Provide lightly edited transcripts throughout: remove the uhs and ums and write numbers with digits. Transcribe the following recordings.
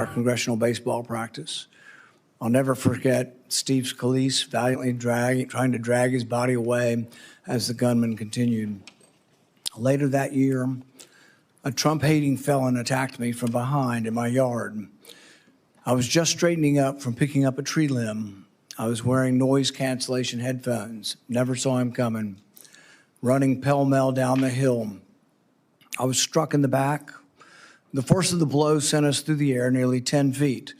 our congressional baseball practice. I'll never forget Steve Scalise valiantly trying to drag his body away as the gunman continued. Later that year, a Trump-hating felon attacked me from behind in my yard. I was just straightening up from picking up a tree limb. I was wearing noise cancellation headphones, never saw him coming, running pell-mell down the hill. I was struck in the back. The force of the blow sent us through the air nearly 10 feet,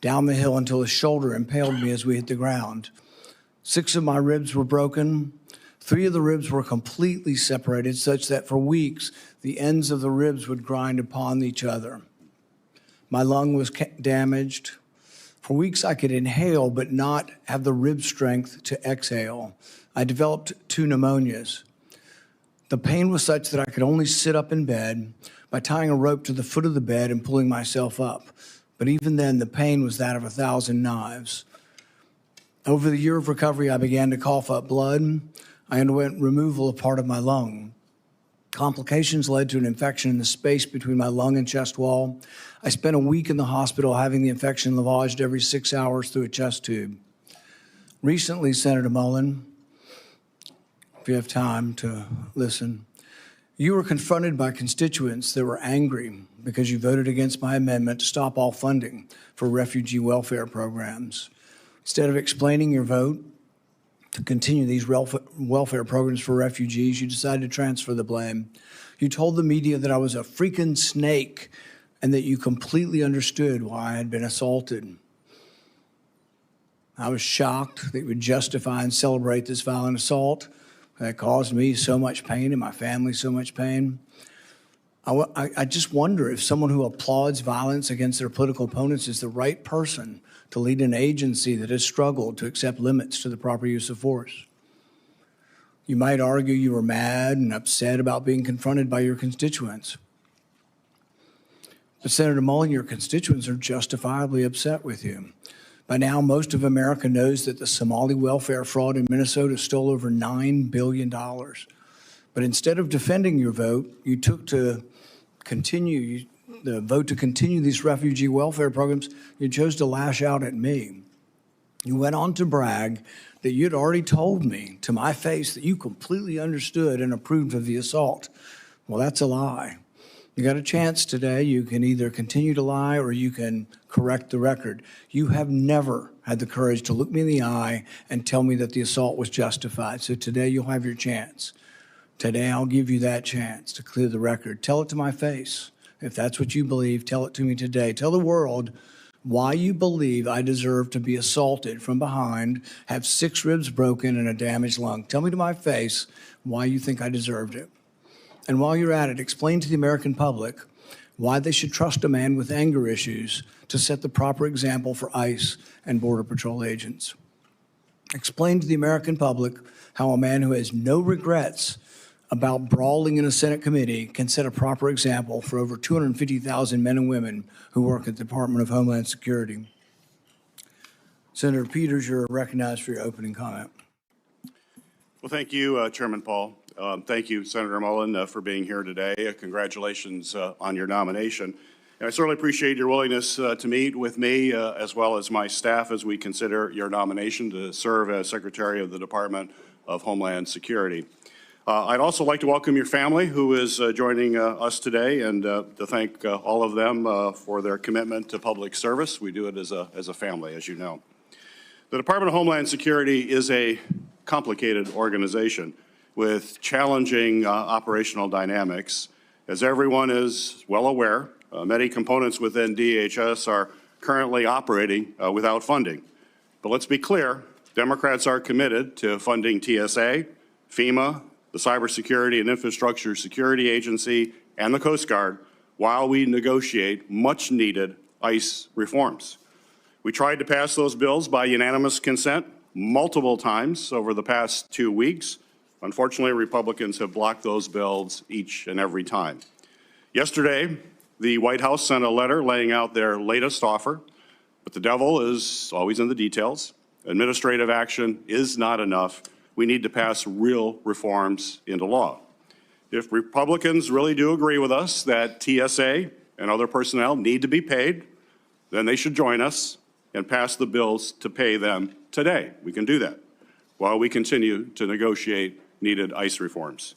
down the hill until his shoulder impaled me as we hit the ground. 6 of my ribs were broken. 3 of the ribs were completely separated, such that for weeks, the ends of the ribs would grind upon each other. My lung was damaged. For weeks, I could inhale but not have the rib strength to exhale. I developed 2 pneumonias. The pain was such that I could only sit up in bed by tying a rope to the foot of the bed and pulling myself up. But even then, the pain was that of 1,000 knives. Over the year of recovery, I began to cough up blood. I underwent removal of part of my lung. Complications led to an infection in the space between my lung and chest wall. I spent a week in the hospital having the infection lavaged every 6 hours through a chest tube. Recently, Senator Mullin, if you have time to listen, you were confronted by constituents that were angry because you voted against my amendment to stop all funding for refugee welfare programs. Instead of explaining your vote to continue these welfare programs for refugees, you decided to transfer the blame. You told the media that I was a freaking snake and that you completely understood why I had been assaulted. I was shocked that you would justify and celebrate this violent assault that caused me so much pain and my family so much pain. I just wonder if someone who applauds violence against their political opponents is the right person to lead an agency that has struggled to accept limits to the proper use of force. You might argue you were mad and upset about being confronted by your constituents. But Senator Mullin, your constituents are justifiably upset with you. By now, most of America knows that the Somali welfare fraud in Minnesota stole over $9 billion. But instead of defending your vote, you took to continue the vote to continue these refugee welfare programs. You chose to lash out at me. You went on to brag that you'd already told me to my face that you completely understood and approved of the assault. Well, that's a lie. You got a chance today. You can either continue to lie or you can correct the record. You have never had the courage to look me in the eye and tell me that the assault was justified. So today you'll have your chance. Today I'll give you that chance to clear the record. Tell it to my face. If that's what you believe, tell it to me today. Tell the world why you believe I deserve to be assaulted from behind, have 6 ribs broken and a damaged lung. Tell me to my face why you think I deserved it. And while you're at it, explain to the American public why they should trust a man with anger issues to set the proper example for ICE and Border Patrol agents. Explain to the American public how a man who has no regrets about brawling in a Senate committee can set a proper example for over 250,000 men and women who work at the Department of Homeland Security. Senator Peters, you're recognized for your opening comment. Well, thank you, Chairman Paul. Thank you, Senator Mullin, for being here today. Congratulations on your nomination. And I certainly appreciate your willingness to meet with me as well as my staff as we consider your nomination to serve as Secretary of the Department of Homeland Security. I'd also like to welcome your family who is joining us today and to thank all of them for their commitment to public service. We do it as a family, as you know. The Department of Homeland Security is a complicated organization with challenging operational dynamics. As everyone is well aware, many components within DHS are currently operating without funding. But let's be clear, Democrats are committed to funding TSA, FEMA, the Cybersecurity and Infrastructure Security Agency, and the Coast Guard while we negotiate much-needed ICE reforms. We tried to pass those bills by unanimous consent multiple times over the past 2 weeks. Unfortunately, Republicans have blocked those bills each and every time. Yesterday, the White House sent a letter laying out their latest offer, but the devil is always in the details. Administrative action is not enough. We need to pass real reforms into law. If Republicans really do agree with us that TSA and other personnel need to be paid, then they should join us and pass the bills to pay them today. We can do that while we continue to negotiate needed ICE reforms.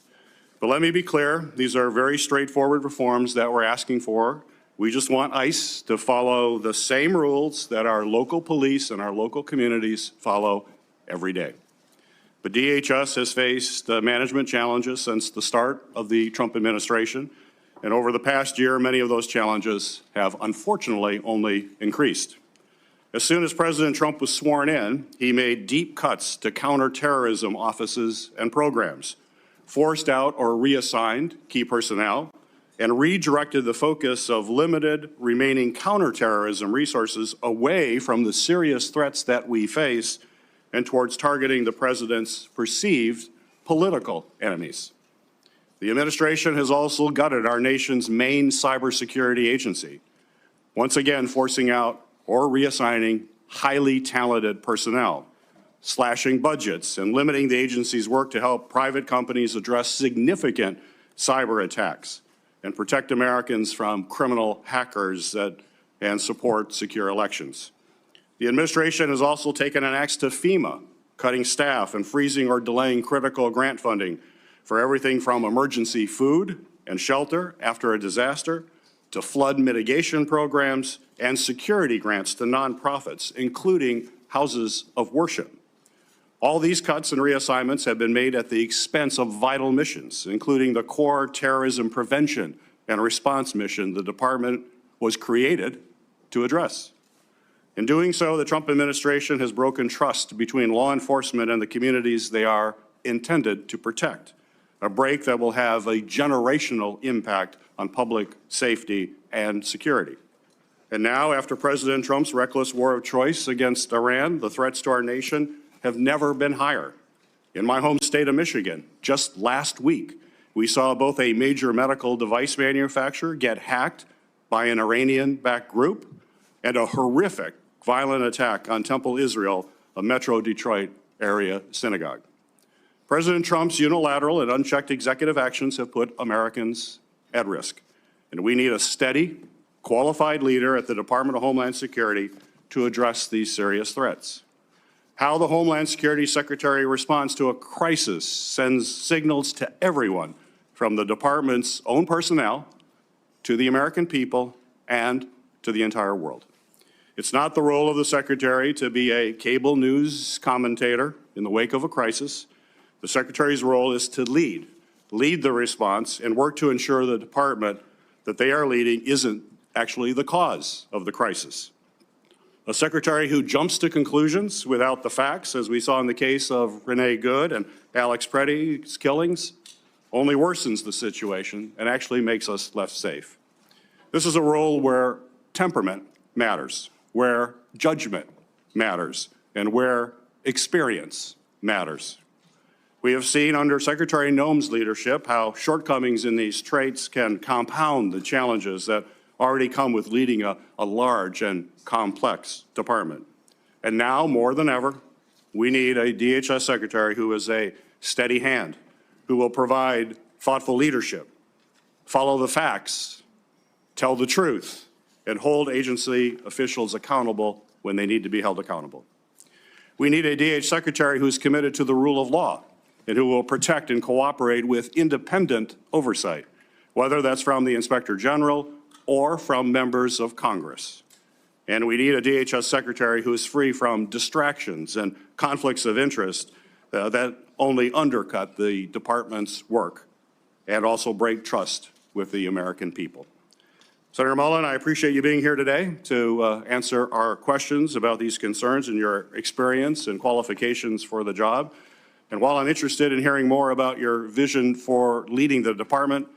But let me be clear, these are very straightforward reforms that we're asking for. We just want ICE to follow the same rules that our local police and our local communities follow every day. But DHS has faced management challenges since the start of the Trump administration, and over the past year, many of those challenges have unfortunately only increased. As soon as President Trump was sworn in, he made deep cuts to counterterrorism offices and programs, forced out or reassigned key personnel, and redirected the focus of limited remaining counterterrorism resources away from the serious threats that we face and towards targeting the president's perceived political enemies. The administration has also gutted our nation's main cybersecurity agency, once again forcing out or reassigning highly talented personnel, slashing budgets, and limiting the agency's work to help private companies address significant cyber attacks and protect Americans from criminal hackers and support secure elections. The administration has also taken an axe to FEMA, cutting staff and freezing or delaying critical grant funding for everything from emergency food and shelter after a disaster to flood mitigation programs and security grants to nonprofits, including houses of worship. All these cuts and reassignments have been made at the expense of vital missions, including the core terrorism prevention and response mission the department was created to address. In doing so, the Trump administration has broken trust between law enforcement and the communities they are intended to protect, a break that will have a generational impact on public safety and security. And now, after President Trump's reckless war of choice against Iran, the threats to our nation have never been higher. In my home state of Michigan, just last week, we saw both a major medical device manufacturer get hacked by an Iranian-backed group and a horrific violent attack on Temple Israel, a Metro Detroit area synagogue. President Trump's unilateral and unchecked executive actions have put Americans at risk, and we need a steady, qualified leader at the Department of Homeland Security to address these serious threats. How the Homeland Security Secretary responds to a crisis sends signals to everyone, from the department's own personnel to the American people and to the entire world. It's not the role of the Secretary to be a cable news commentator in the wake of a crisis. The Secretary's role is to lead the response and work to ensure the department that they are leading isn't actually the cause of the crisis. A secretary who jumps to conclusions without the facts, as we saw in the case of Renee Good and Alex Preddy's killings, only worsens the situation and actually makes us less safe. This is a role where temperament matters, where judgment matters, and where experience matters. We have seen under Secretary Noem's leadership how shortcomings in these traits can compound the challenges that already come with leading a large and complex department. And now, more than ever, we need a DHS secretary who is a steady hand, who will provide thoughtful leadership, follow the facts, tell the truth, and hold agency officials accountable when they need to be held accountable. We need a DHS secretary who's committed to the rule of law and who will protect and cooperate with independent oversight, whether that's from the Inspector General or from members of Congress. And we need a DHS secretary who is free from distractions and conflicts of interest that only undercut the department's work and also break trust with the American people. Senator Mullin, I appreciate you being here today to answer our questions about these concerns and your experience and qualifications for the job. And while I'm interested in hearing more about your vision for leading the department,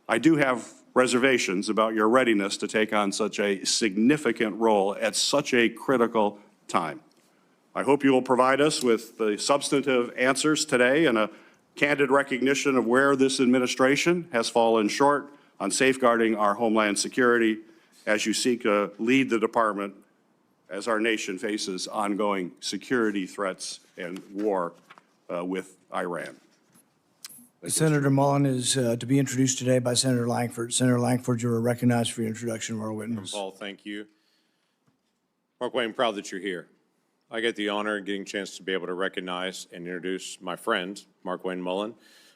I do have reservations about your readiness to take on such a significant role at such a critical time. I hope you will provide us with the substantive answers today and a candid recognition of where this administration has fallen short on safeguarding our homeland security as you seek to lead the department as our nation faces ongoing security threats and war with Iran. Senator Mullin is to be introduced today by Senator Lankford. Senator Lankford, you are recognized for your introduction of our witness. Paul, thank you. Markwayne, proud that you're here. I get the honor of getting a chance to be able to recognize and introduce my friend, Markwayne Mullin,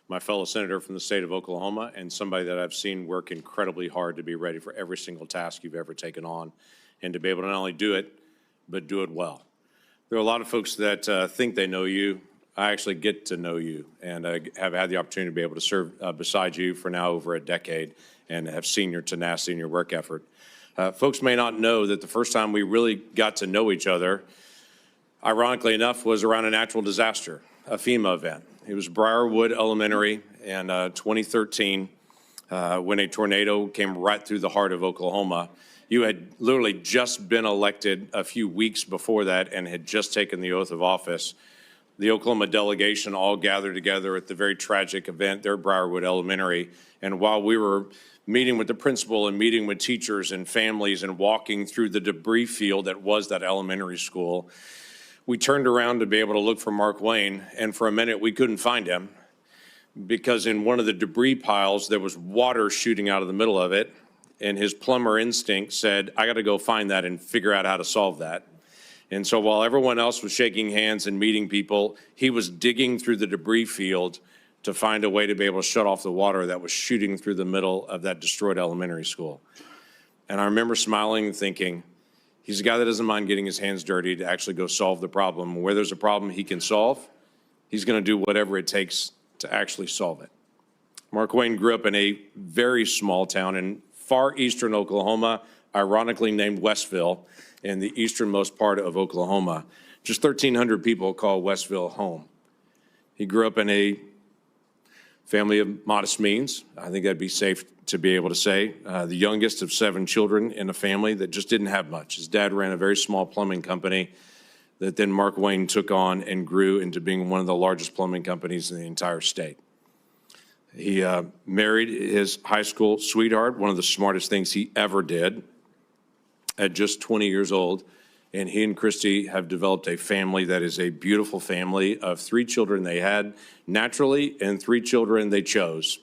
my fellow senator from the state of Oklahoma, and somebody that I've seen work incredibly hard to be ready for every single task you've ever taken on, and to be able to not only do it, but do it well. There are a lot of folks that think they know you. I actually get to know you, and I have had the opportunity to be able to serve beside you for now over a decade, and have seen your tenacity and your work effort. Folks may not know that the first time we really got to know each other, ironically enough, was around a natural disaster, a FEMA event. It was Briarwood Elementary in 2013 when a tornado came right through the heart of Oklahoma. You had literally just been elected a few weeks before that and had just taken the oath of office. The Oklahoma delegation all gathered together at the very tragic event there at Briarwood Elementary. And while we were meeting with the principal and meeting with teachers and families and walking through the debris field that was that elementary school, we turned around to be able to look for Markwayne, and for a minute we couldn't find him because in one of the debris piles there was water shooting out of the middle of it, and his plumber instinct said, I got to go find that and figure out how to solve that. And so while everyone else was shaking hands and meeting people, he was digging through the debris field to find a way to be able to shut off the water that was shooting through the middle of that destroyed elementary school. And I remember smiling and thinking, he's a guy that doesn't mind getting his hands dirty to actually go solve the problem. Where there's a problem he can solve, he's going to do whatever it takes to actually solve it. Markwayne grew up in a very small town in far eastern Oklahoma, ironically named Westville, in the easternmost part of Oklahoma. Just 1,300 people call Westville home. He grew up in a family of modest means. I think that'd be safe to be able to say. The youngest of 7 children in a family that just didn't have much. His dad ran a very small plumbing company that then Markwayne took on and grew into being one of the largest plumbing companies in the entire state. He married his high school sweetheart, one of the smartest things he ever did, at just 20 years old. And he and Christy have developed a family that is a beautiful family of 3 children they had naturally and 3 children they chose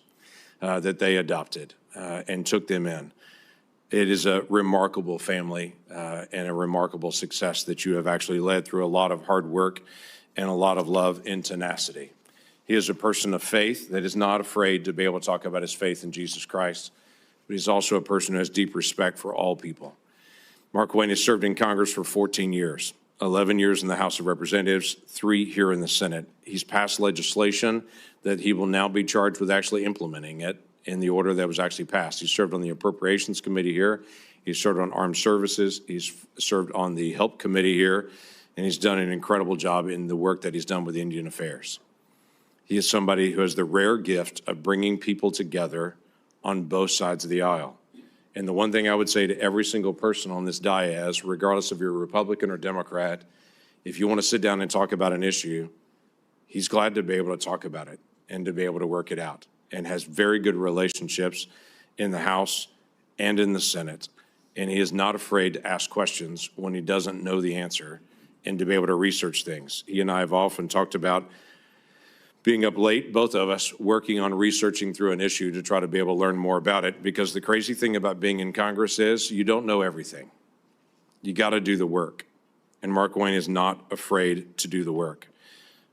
that they adopted and took them in. It is a remarkable family and a remarkable success that you have actually led through a lot of hard work and a lot of love and tenacity. He is a person of faith that is not afraid to be able to talk about his faith in Jesus Christ, but he's also a person who has deep respect for all people. Markwayne has served in Congress for 14 years, 11 years in the House of Representatives, 3 here in the Senate. He's passed legislation that he will now be charged with actually implementing it in the order that was actually passed. He served on the Appropriations Committee here. He's served on Armed Services. He's served on the Help Committee here, and he's done an incredible job in the work that he's done with Indian Affairs. He is somebody who has the rare gift of bringing people together on both sides of the aisle. And the one thing I would say to every single person on this dais, regardless if you're a Republican or Democrat, if you want to sit down and talk about an issue, he's glad to be able to talk about it and to be able to work it out, and has very good relationships in the House and in the Senate. And he is not afraid to ask questions when he doesn't know the answer and to be able to research things. He and I have often talked about being up late, both of us, working on researching through an issue to try to be able to learn more about it, because the crazy thing about being in Congress is you don't know everything. You got to do the work, and Markwayne is not afraid to do the work.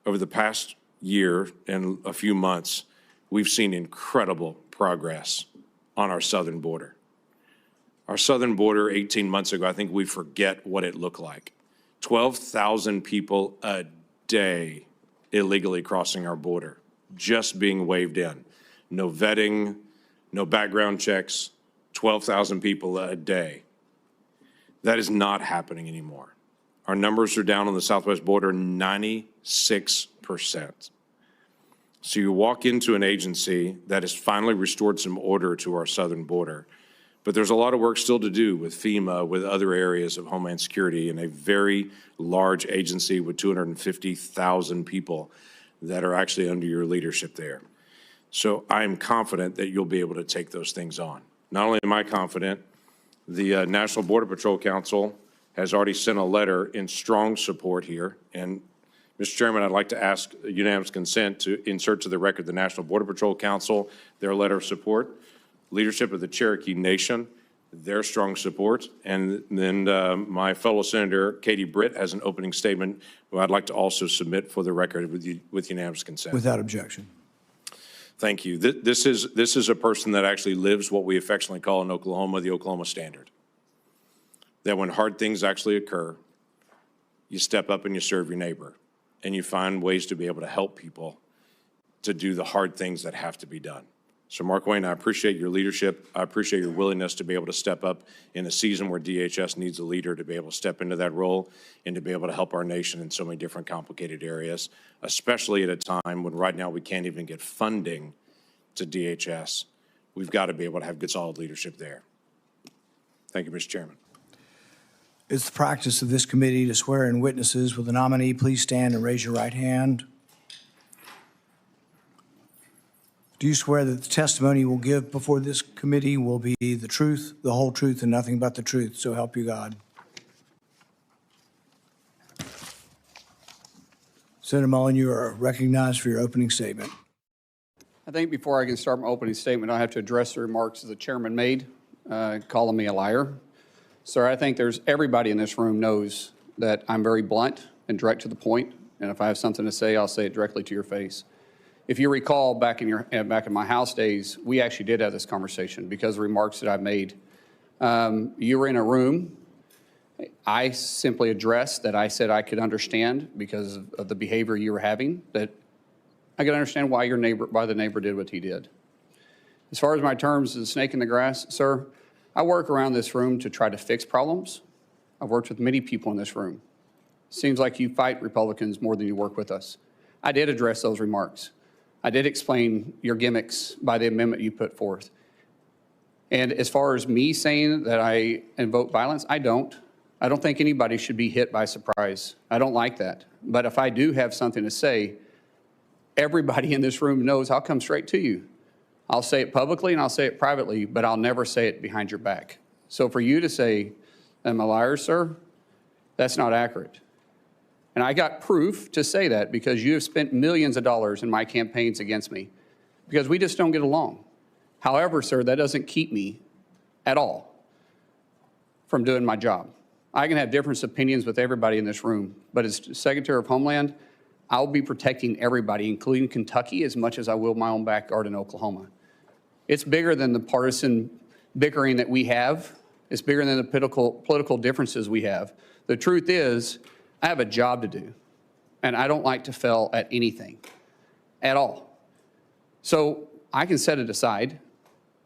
Over the past year and a few months, we've seen incredible progress on our southern border. Our southern border 18 months ago, I think we forget what it looked like. 12,000 people a day illegally crossing our border, just being waved in. No vetting, no background checks, 12,000 people a day. That is not happening anymore. Our numbers are down on the southwest border 96%. So you walk into an agency that has finally restored some order to our southern border, but there's a lot of work still to do with FEMA, with other areas of Homeland Security, and a very large agency with 250,000 people that are actually under your leadership there. So I am confident that you'll be able to take those things on. Not only am I confident, the National Border Patrol Council has already sent a letter in strong support here. And Mr. Chairman, I'd like to ask unanimous consent to insert to the record the National Border Patrol Council, their letter of support. Leadership of the Cherokee Nation, their strong support. And then my fellow Senator Katie Britt has an opening statement who I'd like to also submit for the record with unanimous consent. Without objection. Thank you. This is a person that actually lives what we affectionately call in Oklahoma the Oklahoma standard. That when hard things actually occur, you step up and you serve your neighbor, and you find ways to be able to help people to do the hard things that have to be done. So Markwayne, I appreciate your leadership. I appreciate your willingness to be able to step up in a season where DHS needs a leader to be able to step into that role and to be able to help our nation in so many different complicated areas, especially at a time when right now we can't even get funding to DHS. We've got to be able to have good, solid leadership there. Thank you, Mr. Chairman. It's the practice of this committee to swear in witnesses. Will the nominee please stand and raise your right hand? Do you swear that the testimony you will give before this committee will be the truth, the whole truth, and nothing but the truth? So help you God. Senator Mullin, you are recognized for your opening statement. I think before I can start my opening statement, I have to address the remarks that the chairman made, calling me a liar. Sir, I think everybody in this room knows that I'm very blunt and direct to the point, and if I have something to say, I'll say it directly to your face. If you recall, back in my House days, we actually did have this conversation because of the remarks that I've made. You were in a room. I simply addressed that I said I could understand because of the behavior you were having, that I could understand why the neighbor did what he did. As far as my terms as a snake in the grass, sir, I work around this room to try to fix problems. I've worked with many people in this room. Seems like you fight Republicans more than you work with us. I did address those remarks. I did explain your gimmicks by the amendment you put forth. And as far as me saying that I invoke violence, I don't. I don't think anybody should be hit by surprise. I don't like that. But if I do have something to say, everybody in this room knows I'll come straight to you. I'll say it publicly and I'll say it privately, but I'll never say it behind your back. So for you to say I'm a liar, sir, that's not accurate. And I got proof to say that because you have spent millions of dollars in my campaigns against me because we just don't get along. However, sir, that doesn't keep me at all from doing my job. I can have different opinions with everybody in this room, but as Secretary of Homeland, I'll be protecting everybody, including Kentucky, as much as I will my own backyard in Oklahoma. It's bigger than the partisan bickering that we have. It's bigger than the political differences we have. The truth is, I have a job to do, and I don't like to fail at anything, at all. So I can set it aside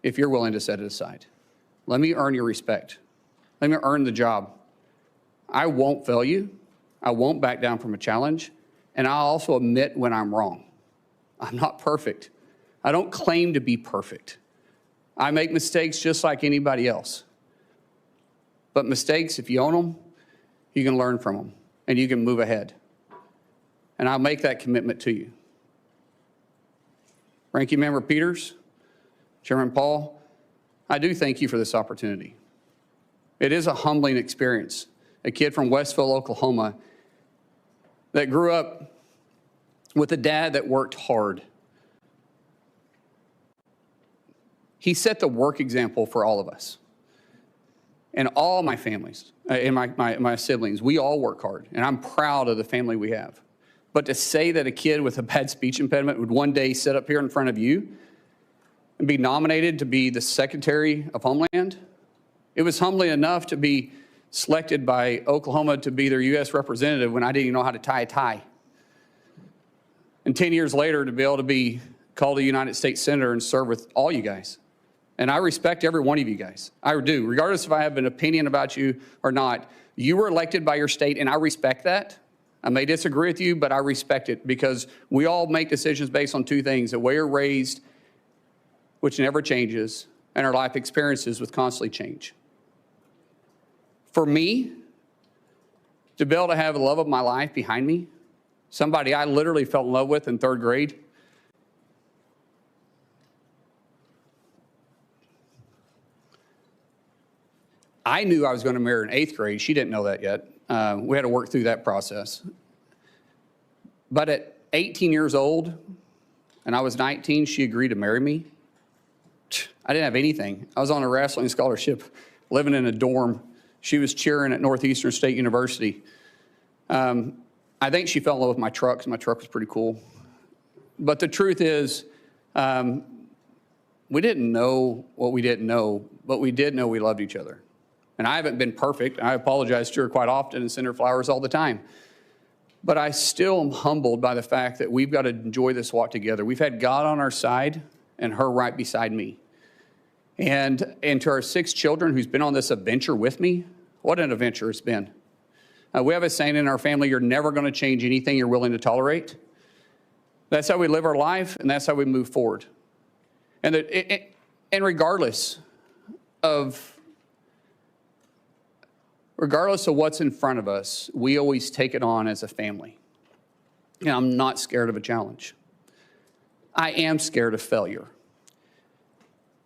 if you're willing to set it aside. Let me earn your respect. Let me earn the job. I won't fail you. I won't back down from a challenge, and I'll also admit when I'm wrong. I'm not perfect. I don't claim to be perfect. I make mistakes just like anybody else. But mistakes, if you own them, you can learn from them. And you can move ahead. And I'll make that commitment to you. Ranking Member Peters, Chairman Paul, I do thank you for this opportunity. It is a humbling experience. A kid from Westville, Oklahoma, that grew up with a dad that worked hard. He set the work example for all of us. And all my families, and my siblings, we all work hard, and I'm proud of the family we have. But to say that a kid with a bad speech impediment would one day sit up here in front of you and be nominated to be the Secretary of Homeland, it was humbling enough to be selected by Oklahoma to be their U.S. representative when I didn't even know how to tie a tie. And 10 years later, to be able to be called a United States Senator and serve with all you guys. And I respect every one of you guys. I do. Regardless if I have an opinion about you or not, you were elected by your state, and I respect that. I may disagree with you, but I respect it because we all make decisions based on two things: the way you're raised, which never changes, and our life experiences, which constantly change. For me, to be able to have the love of my life behind me, somebody I literally fell in love with in third grade, I knew I was going to marry her in eighth grade. She didn't know that yet. We had to work through that process. But at 18 years old, and I was 19, she agreed to marry me. I didn't have anything. I was on a wrestling scholarship. living in a dorm. She was cheering at Northeastern State University. I think she fell in love with my truck, because my truck was pretty cool. But the truth is, we didn't know what we didn't know, but we did know we loved each other. And I haven't been perfect. I apologize to her quite often and send her flowers all the time. But I still am humbled by the fact that we've got to enjoy this walk together. We've had God on our side and her right beside me. And to our 6 children who's been on this adventure with me, what an adventure it's been. We have a saying in our family, you're never going to change anything you're willing to tolerate. That's how we live our life, and that's how we move forward. And regardless of what's in front of us, we always take it on as a family. And I'm not scared of a challenge. I am scared of failure.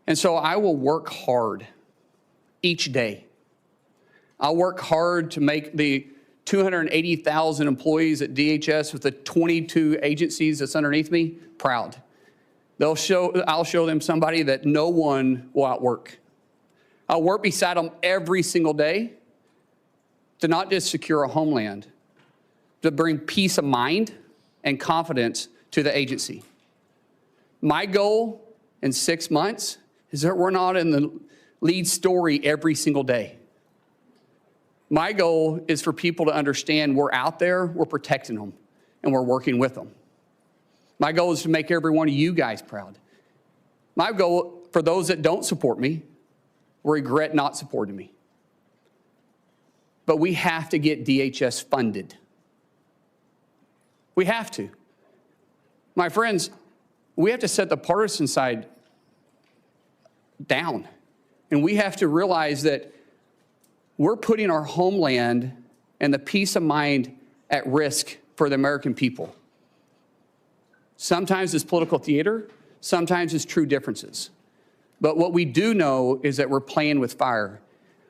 And so I will work hard each day. I'll work hard to make the 280,000 employees at DHS with the 22 agencies that's underneath me proud. I'll show them somebody that no one will outwork. I'll work beside them every single day to not just secure a homeland, to bring peace of mind and confidence to the agency. My goal in 6 months is that we're not in the lead story every single day. My goal is for people to understand we're out there, we're protecting them, and we're working with them. My goal is to make every one of you guys proud. My goal for those that don't support me, regret not supporting me. But we have to get DHS funded. We have to. My friends, we have to set the partisan side down. And we have to realize that we're putting our homeland and the peace of mind at risk for the American people. Sometimes it's political theater, sometimes it's true differences. But what we do know is that we're playing with fire.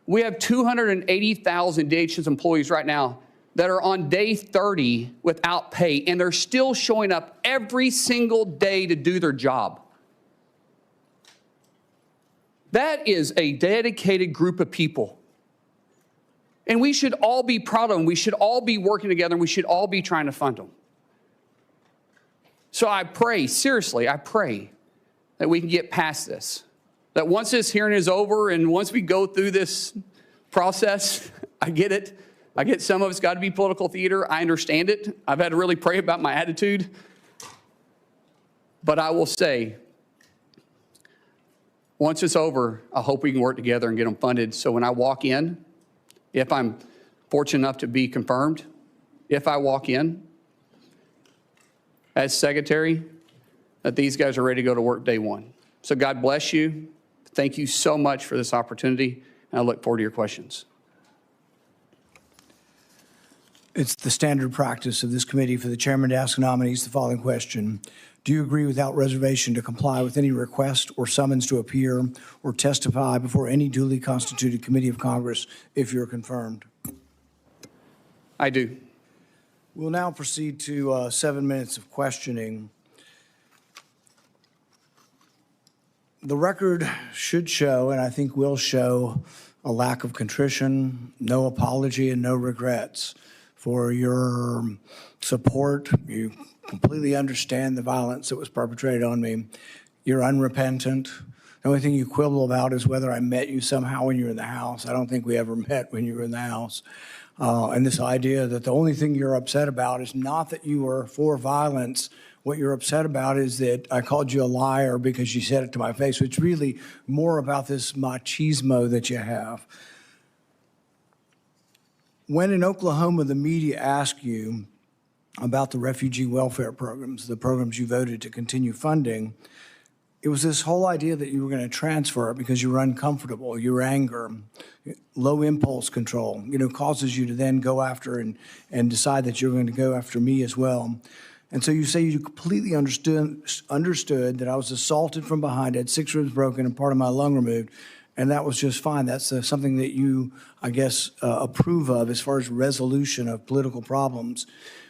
We have 280,000 DHS employees right now that are on day 30 without pay, and they're still showing up every single day to do their job. That is a dedicated group of people. And we should all be proud of them. We should all be working together, and we should all be trying to fund them. So I pray, seriously, I pray that we can get past this. That once this hearing is over and once we go through this process, I get it. I get some of it's got to be political theater. I understand it. I've had to really pray about my attitude. But I will say, once it's over, I hope we can work together and get them funded. So when I walk in, if I'm fortunate enough to be confirmed, if I walk in as secretary, that these guys are ready to go to work day one. So God bless you. Thank you so much for this opportunity, and I look forward to your questions. It's the standard practice of this committee for the chairman to ask nominees the following question. Do you agree without reservation to comply with any request or summons to appear or testify before any duly constituted committee of Congress if you're confirmed? I do. We'll now proceed to 7 minutes of questioning. The record should show, and I think will show, a lack of contrition, no apology, and no regrets for your support. You completely understand the violence that was perpetrated on me. You're unrepentant. The only thing you quibble about is whether I met you somehow when you were in the House. I don't think we ever met when you were in the House. And this idea that the only thing you're upset about is not that you were for violence. What you're upset about is that I called you a liar because you said it to my face. It's really more about this machismo that you have. When in Oklahoma the media asked you about the refugee welfare programs, the programs you voted to continue funding, it was this whole idea that you were going to transfer it because you were uncomfortable, your anger, low impulse control, causes you to then go after and decide that you're going to go after me as well. And so you say you completely understood that I was assaulted from behind, had 6 ribs broken and part of my lung removed, and that was just fine. That's something that you, I guess, approve of as far as resolution of political problems.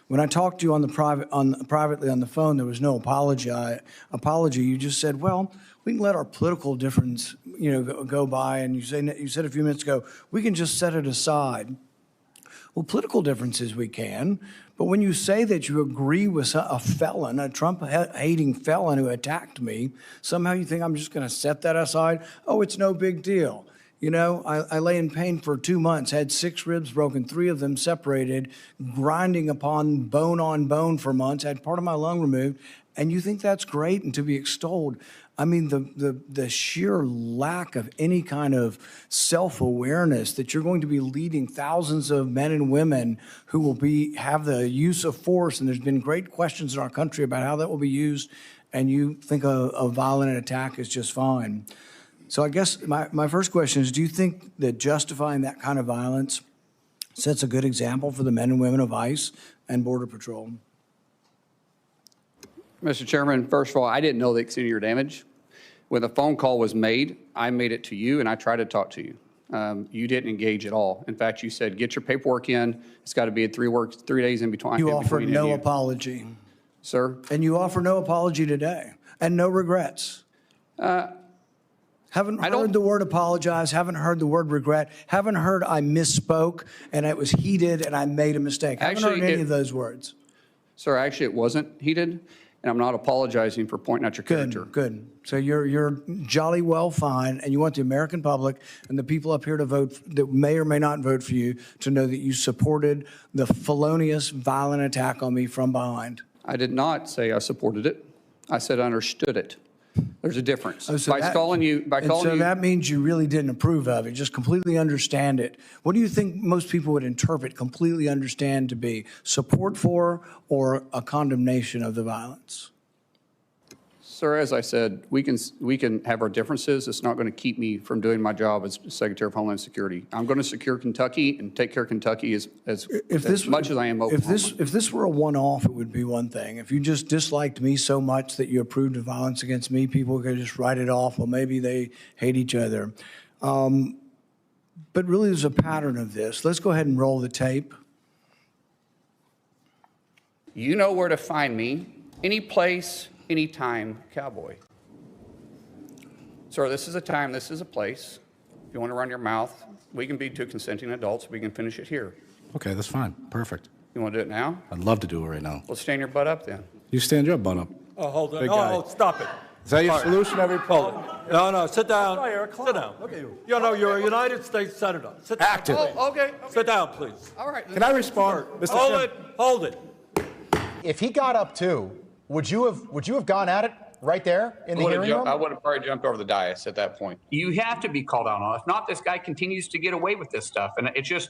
When I talked to you privately on the phone, there was no apology. You just said, well, we can let our political difference, go by. And you said a few minutes ago, we can just set it aside. Well, political differences we can, but when you say that you agree with a felon, a Trump-hating felon who attacked me, somehow you think I'm just going to set that aside? Oh, it's no big deal. I lay in pain for 2 months, had 6 ribs broken, 3 of them separated, grinding upon bone for months, had part of my lung removed, and you think that's great and to be extolled. I mean, the sheer lack of any kind of self-awareness that you're going to be leading thousands of men and women who will have the use of force, and there's been great questions in our country about how that will be used, and you think a violent attack is just fine. So I guess my first question is, do you think that justifying that kind of violence sets a good example for the men and women of ICE and Border Patrol? Mr. Chairman, first of all, I didn't know the extent of your damage. When the phone call was made, I made it to you and I tried to talk to you. You didn't engage at all. In fact, you said, get your paperwork in. It's got to be 3 days in between. You offered no apology. Sir? And you offer no apology today and no regrets. Haven't heard the word apologize, haven't heard the word regret, haven't heard I misspoke and it was heated and I made a mistake. Haven't heard any of those words. Sir, actually, it wasn't heated, and I'm not apologizing for pointing out your character. Good. So you're jolly well fine, and you want the American public and the people up here to vote that may or may not vote for you to know that you supported the felonious, violent attack on me from behind. I did not say I supported it. I said I understood it. There's a difference. So that means you really didn't approve of it, just completely understand it. What do you think most people would interpret completely understand to be? Support for or a condemnation of the violence? Sir, as I said, we can have our differences. It's not going to keep me from doing my job as Secretary of Homeland Security. I'm going to secure Kentucky and take care of Kentucky as much as I am Oklahoma. If this were a one-off, it would be one thing. If you just disliked me so much that you approved of violence against me, people could just write it off. Well, maybe they hate each other. But really, there's a pattern of this. Let's go ahead and roll the tape. You know where to find me, any place, anytime, cowboy. Sir, this is a time, this is a place. If you want to run your mouth, we can be 2 consenting adults. We can finish it here. Okay, that's fine. Perfect. You want to do it now? I'd love to do it right now. Well, stand your butt up then. You stand your butt up. Oh, hold on. Big guy. Oh, stop it. Is that your solution every Hold it. No, sit down. Sit down. Look at you. You're a United States Senator. Sit down. Active. Oh, okay. Sit down, please. All right. Can I respond, Mr. Chairman? Hold it. If he got up too, would you have gone at it right there in the hearing room? I would have probably jumped over the dais at that point. You have to be called out on it. If not, this guy continues to get away with this stuff. And it's just,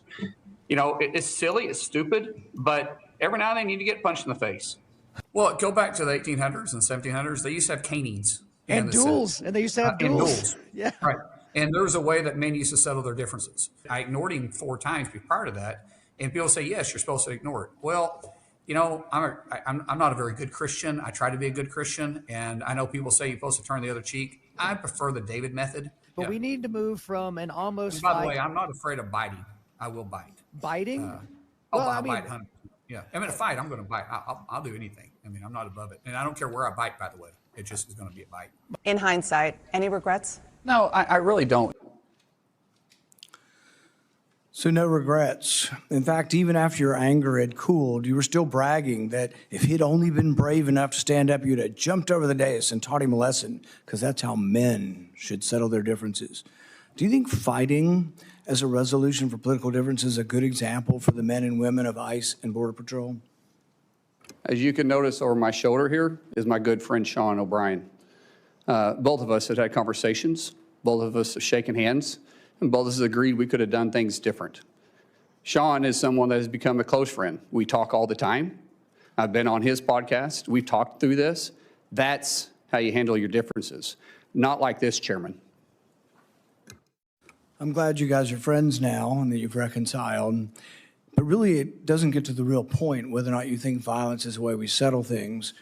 it's silly, it's stupid, but every now and then you need to get punched in the face. Well, go back to the 1800s and 1700s. They used to have canings. And duels. And they used to have duels. Yeah. Right. And there was a way that men used to settle their differences. I ignored him 4 times prior to that. And people say, yes, you're supposed to ignore it. Well, I'm not a very good Christian. I try to be a good Christian. And I know people say you're supposed to turn the other cheek. I prefer the David method. But we need to move from an almost By the way, I'm not afraid of biting. I will bite. Biting? I'll bite 100%. Yeah. I mean, a fight, I'm going to bite. I'll do anything. I mean, I'm not above it. And I don't care where I bite, by the way. It just is going to be a bite. In hindsight, any regrets? No, I really don't. So no regrets. In fact, even after your anger had cooled, you were still bragging that if he'd only been brave enough to stand up, you'd have jumped over the dais and taught him a lesson, because that's how men should settle their differences. Do you think fighting as a resolution for political differences is a good example for the men and women of ICE and Border Patrol? As you can notice over my shoulder here is my good friend Sean O'Brien. Both of us have had conversations. Both of us have shaken hands. And both of us agreed we could have done things different. Sean is someone that has become a close friend. We talk all the time. I've been on his podcast. We've talked through this. That's how you handle your differences. Not like this, Chairman. I'm glad you guys are friends now and that you've reconciled. But really, it doesn't get to the real point, whether or not you think violence is the way we settle things.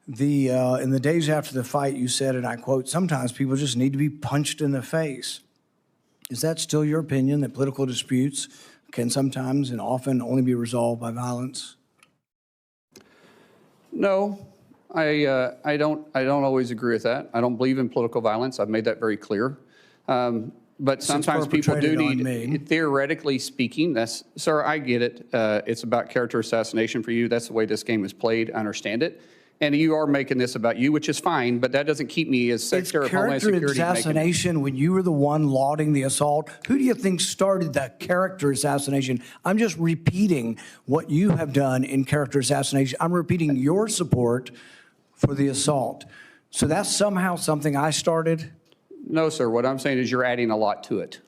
In the days after the fight, you said, and I quote, sometimes people just need to be punched in the face. Is that still your opinion, that political disputes can sometimes and often only be resolved by violence? No, I don't always agree with that. I don't believe in political violence. I've made that very clear. But sometimes people do need, theoretically speaking, sir, I get it. It's about character assassination for you. That's the way this game is played. I understand it. And you are making this about you, which is fine, but that doesn't keep me as Secretary of Homeland Security. It's character assassination when you were the one lauding the assault. Who do you think started that character assassination? I'm just repeating what you have done in character assassination. I'm repeating your support for the assault. So that's somehow something I started? No, sir. What I'm saying is you're adding a lot to it.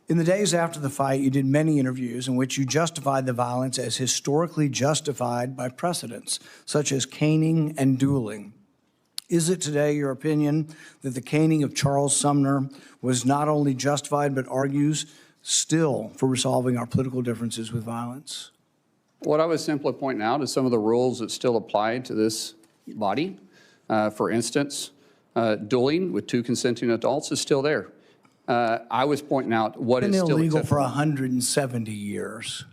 In the days after the fight, you did many interviews in which you justified the violence as historically justified by precedents, such as caning and dueling. Is it today your opinion that the caning of Charles Sumner was not only justified, but argues still for resolving our political differences with violence? What I was simply pointing out is some of the rules that still apply to this body. For instance, dueling with 2 consenting adults is still there. I was pointing out what is still illegal for 170 years.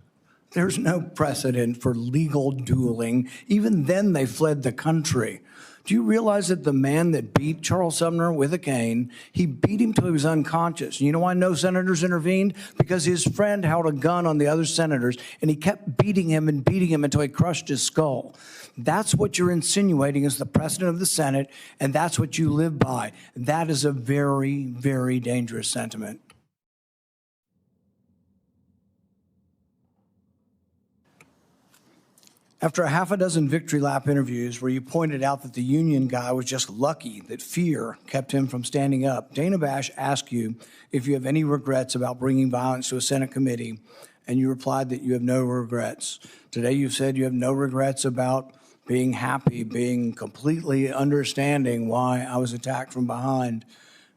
There's no precedent for legal dueling. Even then, they fled the country. Do you realize that the man that beat Charles Sumner with a cane, he beat him till he was unconscious? You know why no senators intervened? Because his friend held a gun on the other senators, and he kept beating him until he crushed his skull. That's what you're insinuating is the precedent of the Senate, and that's what you live by. That is a very, very dangerous sentiment. After a half a dozen victory lap interviews where you pointed out that the union guy was just lucky that fear kept him from standing up, Dana Bash asked you if you have any regrets about bringing violence to a Senate committee, and you replied that you have no regrets. Today you've said you have no regrets about being happy, being completely understanding why I was attacked from behind.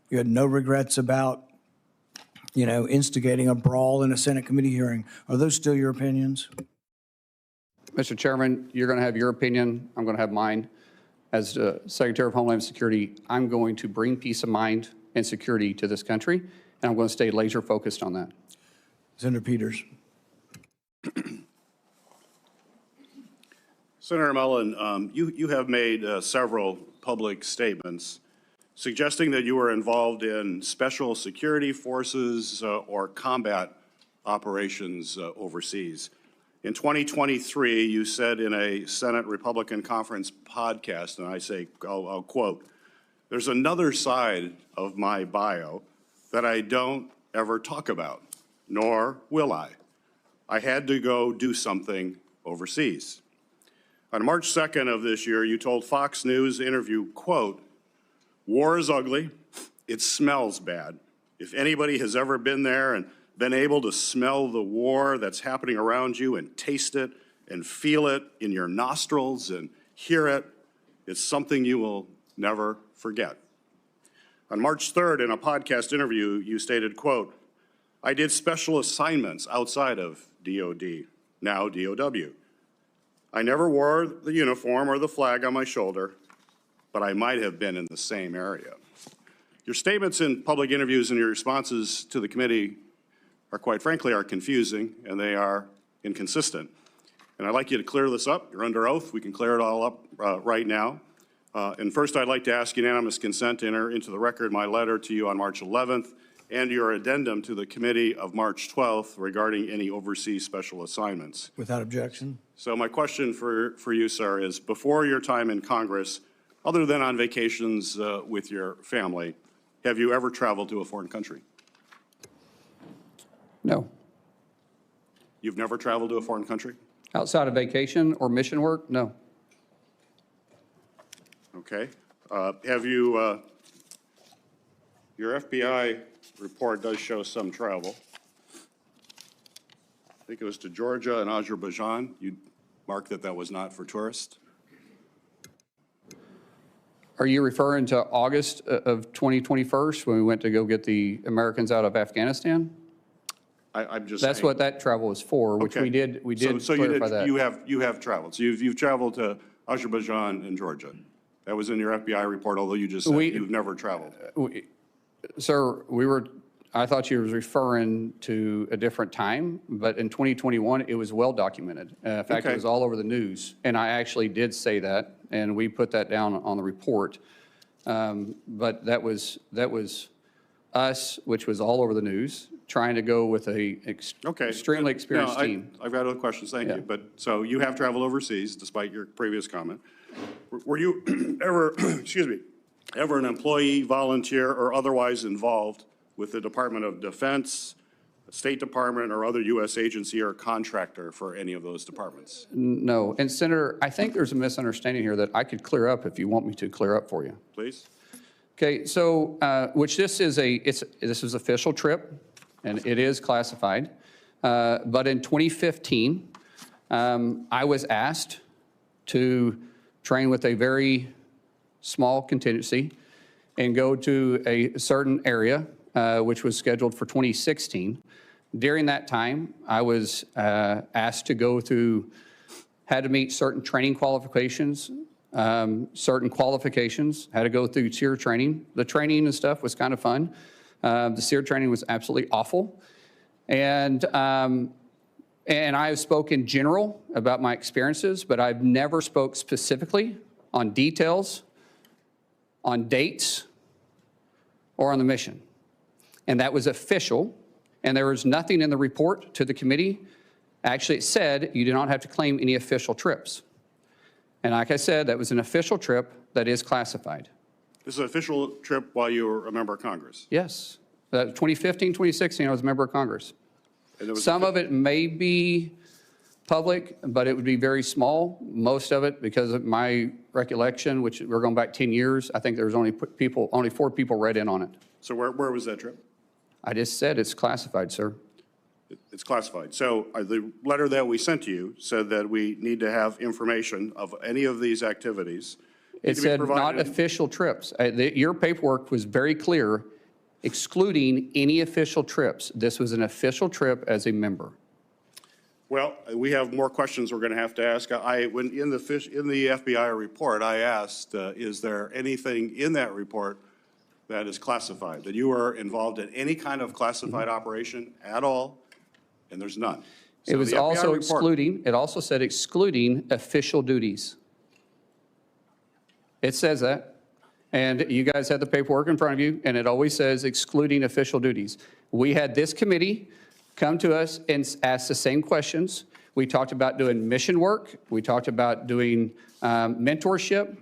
You had no regrets about, instigating a brawl in a Senate committee hearing. Are those still your opinions? Mr. Chairman, you're going to have your opinion. I'm going to have mine. As Secretary of Homeland Security, I'm going to bring peace of mind and security to this country, and I'm going to stay laser focused on that. Senator Peters. Senator Mullin, you have made several public statements suggesting that you were involved in special security forces or combat operations overseas. In 2023, you said in a Senate Republican Conference podcast, and I'll quote, "There's another side of my bio that I don't ever talk about, nor will I. I had to go do something overseas." On March 2nd of this year, you told Fox News interview, quote, "War is ugly. It smells bad. If anybody has ever been there and been able to smell the war that's happening around you and taste it and feel it in your nostrils and hear it, it's something you will never forget." On March 3rd, in a podcast interview, you stated, quote, "I did special assignments outside of DOD, now DOW. I never wore the uniform or the flag on my shoulder, but I might have been in the same area." Your statements in public interviews and your responses to the committee are, quite frankly, confusing, and they are inconsistent. And I'd like you to clear this up. You're under oath. We can clear it all up right now. And first, I'd like to ask unanimous consent to enter into the record my letter to you on March 11th and your addendum to the committee of March 12th regarding any overseas special assignments. Without objection. So my question for you, sir, is before your time in Congress, other than on vacations with your family, have you ever traveled to a foreign country? No. You've never traveled to a foreign country? Outside of vacation or mission work? No. Okay. Have you, your FBI report does show some travel. I think it was to Georgia and Azerbaijan. You marked that was not for tourists. Are you referring to August of 2021 when we went to go get the Americans out of Afghanistan? I'm just That's saying. what that travel was for, which Okay. we did So clarify that. you have traveled. So you've traveled to Azerbaijan and Georgia. That was in your FBI report, although you just said you've never traveled. Sir, I thought you was referring to a different time, but in 2021, it was well documented. In fact, Okay. it was all over the news, and I actually did say that, and we put that down on the report. But that was us, which was all over the news, trying to go with a Okay. extremely experienced No, team. I've got other questions, thank Yeah. you. But, so you have traveled overseas, despite your previous comment. Were you ever, excuse me, ever an employee, volunteer, or otherwise involved with the Department of Defense, State Department, or other U.S. agency or contractor for any of those departments? No, and Senator, I think there's a misunderstanding here that I could clear up if you want me to clear up for you. Please? Okay, so, which this is this is official trip, and it is classified. But in 2015, I was asked to train with a very small contingency and go to a certain area, which was scheduled for 2016. During that time, I was asked to go through, had to meet certain training qualifications, had to go through SEER training. The training and stuff was kind of fun. The SEER training was absolutely awful. And I have spoken general about my experiences, but I've never spoke specifically on details, on dates, or on the mission. And that was official, and there was nothing in the report to the committee. Actually, it said you do not have to claim any official trips. And like I said, that was an official trip that is classified. This is an official trip while you were a member of Congress? Yes. 2015, 2016, I was a member of Congress. And there was Some of it may be public, but it would be very small. Most of it, because of my recollection, which we're going back 10 years, I think there was only 4 people read in on it. So where was that trip? I just said it's classified, sir. It's classified. So the letter that we sent to you said that we need to have information of any of these activities. It said not official trips. Your paperwork was very clear, excluding any official trips. This was an official trip as a member. Well, we have more questions we're going to have to ask. When in the FBI report, I asked, is there anything in that report that is classified, that you were involved in any kind of classified operation at all? And there's none. It So was the FBI also report- excluding, it also said excluding official duties. It says that. And you guys had the paperwork in front of you, and it always says excluding official duties. We had this committee come to us and ask the same questions. We talked about doing mission work. We talked about doing mentorship.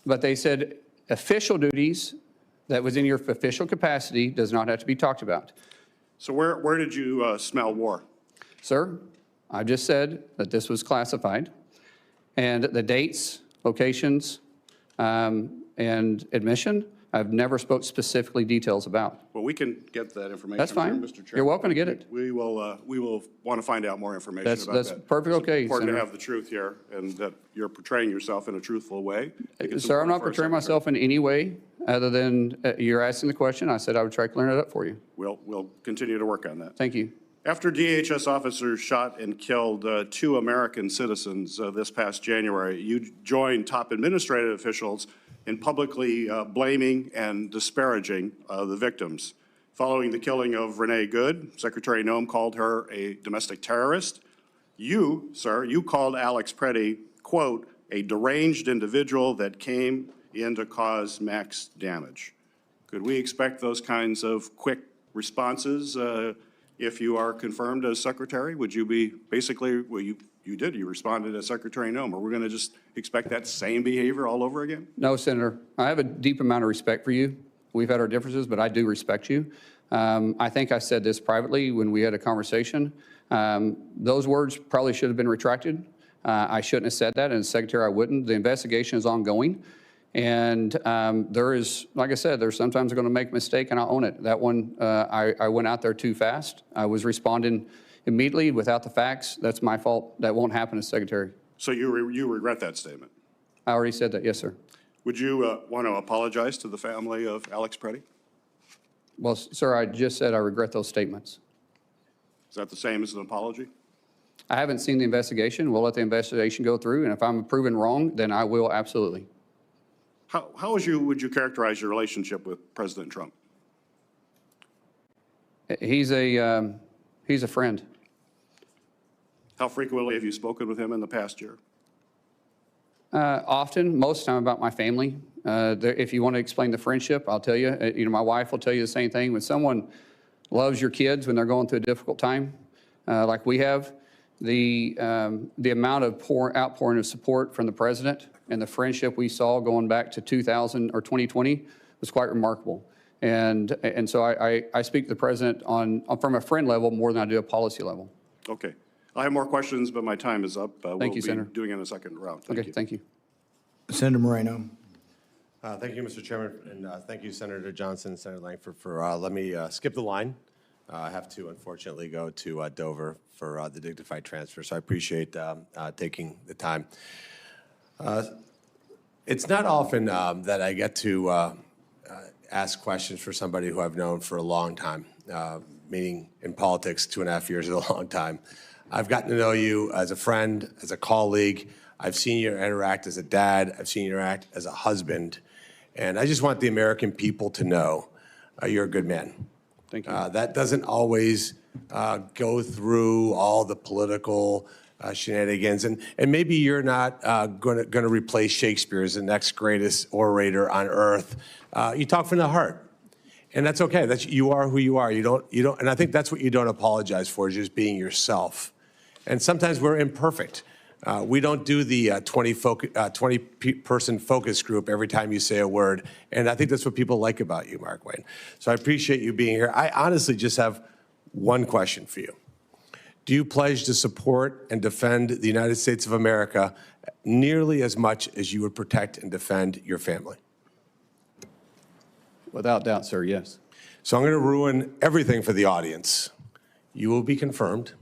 But they said official duties that was in your official capacity does not have to be talked about. So where did you smell war? Sir, I just said that this was classified, and the dates, locations, and admission, I've never spoke specifically details about. Well, we can get that information. That's fine. Mr. Chair. You're welcome to get it. We will want to find out more information about that. That's perfectly okay, It's important to Senator. have the truth here, and that you're portraying yourself in a truthful way. Sir, I'm not portraying myself in any way other than you're asking the question. I said I would try to clear it up for you. We'll continue to work on that. Thank you. After DHS officers shot and killed 2 American citizens this past January, you joined top administrative officials in publicly blaming and disparaging the victims. Following the killing of Renee Good, Secretary Noem called her a domestic terrorist. You, sir, you called Alex Preddy, quote, a deranged individual that came in to cause max damage. Could we expect those kinds of quick responses if you are confirmed as secretary? Would you be basically, well, you responded as Secretary Noem. Are we going to just expect that same behavior all over again? No, Senator. I have a deep amount of respect for you. We've had our differences, but I do respect you. I think I said this privately when we had a conversation. Those words probably should have been retracted. I shouldn't have said that, and as Secretary, I wouldn't. The investigation is ongoing. And there is, like I said, there's sometimes going to make a mistake, and I'll own it. That one, I went out there too fast. I was responding immediately without the facts. That's my fault. That won't happen as Secretary. So you regret that statement? I already said that, yes, sir. Would you want to apologize to the family of Alex Preddy? Well, sir, I just said I regret those statements. Is that the same as an apology? I haven't seen the investigation. We'll let the investigation go through, and if I'm proven wrong, then I will absolutely. How would you characterize your relationship with President Trump? He's a friend. How frequently have you spoken with him in the past year? Often, most of the time about my family. If you want to explain the friendship, I'll tell you. My wife will tell you the same thing. When someone loves your kids when they're going through a difficult time, like we have, the amount of outpouring of support from the president and the friendship we saw going back to 2000 or 2020 was quite remarkable. And so I speak to the president from a friend level more than I do a policy level. Okay. I have more questions, but my time is up. Thank you, Senator. Doing it in a second round. Thank you. Thank you. Senator Moreno. Thank you, Mr. Chairman, and thank you, Senator Johnson, Senator Lankford, for letting me skip the line. I have to, unfortunately, go to Dover for the dignified transfer, so I appreciate taking the time. It's not often that I get to ask questions for somebody who I've known for a long time, meaning in politics, 2.5 years is a long time. I've gotten to know you as a friend, as a colleague. I've seen you interact as a dad. I've seen you interact as a husband. And I just want the American people to know you're a good man. Thank you. That doesn't always go through all the political shenanigans. And maybe you're not going to replace Shakespeare as the next greatest orator on earth. You talk from the heart. And that's okay. You are who you are. You don't, and I think that's what you don't apologize for, is just being yourself. And sometimes we're imperfect. We don't do the 20-person focus group every time you say a word. And I think that's what people like about you, Markwayne. So I appreciate you being here. I honestly just have one question for you. Do you pledge to support and defend the United States of America nearly as much as you would protect and defend your family? Without doubt, sir, yes. So I'm going to ruin everything for the audience. You will be confirmed.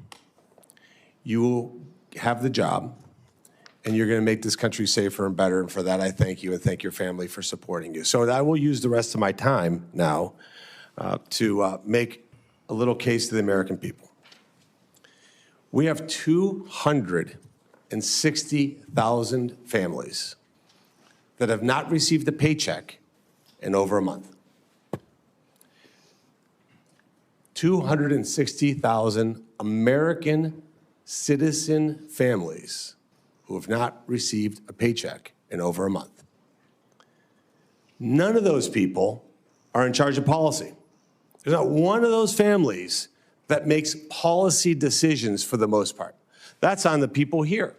You will have the job, and you're going to make this country safer and better. And for that, I thank you and thank your family for supporting you. So I will use the rest of my time now to make a little case to the American people. We have 260,000 families that have not received a paycheck in over a month. 260,000 American citizen families who have not received a paycheck in over a month. None of those people are in charge of policy. There's not one of those families that makes policy decisions for the most part. That's on the people here.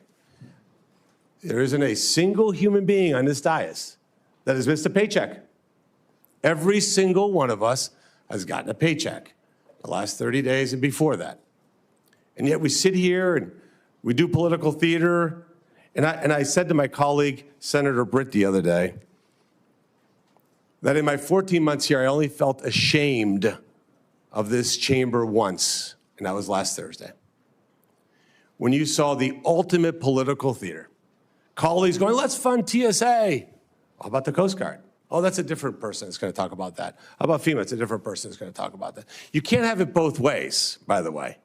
There isn't a single human being on this dais that has missed a paycheck. Every single one of us has gotten a paycheck the last 30 days and before that. And yet we sit here and we do political theater. And I said to my colleague, Senator Britt, the other day, that in my 14 months here, I only felt ashamed of this chamber once, and that was last Thursday. When you saw the ultimate political theater, colleagues going, let's fund TSA. How about the Coast Guard? Oh, that's a different person that's going to talk about that. How about FEMA? It's a different person that's going to talk about that. You can't have it both ways, by the way.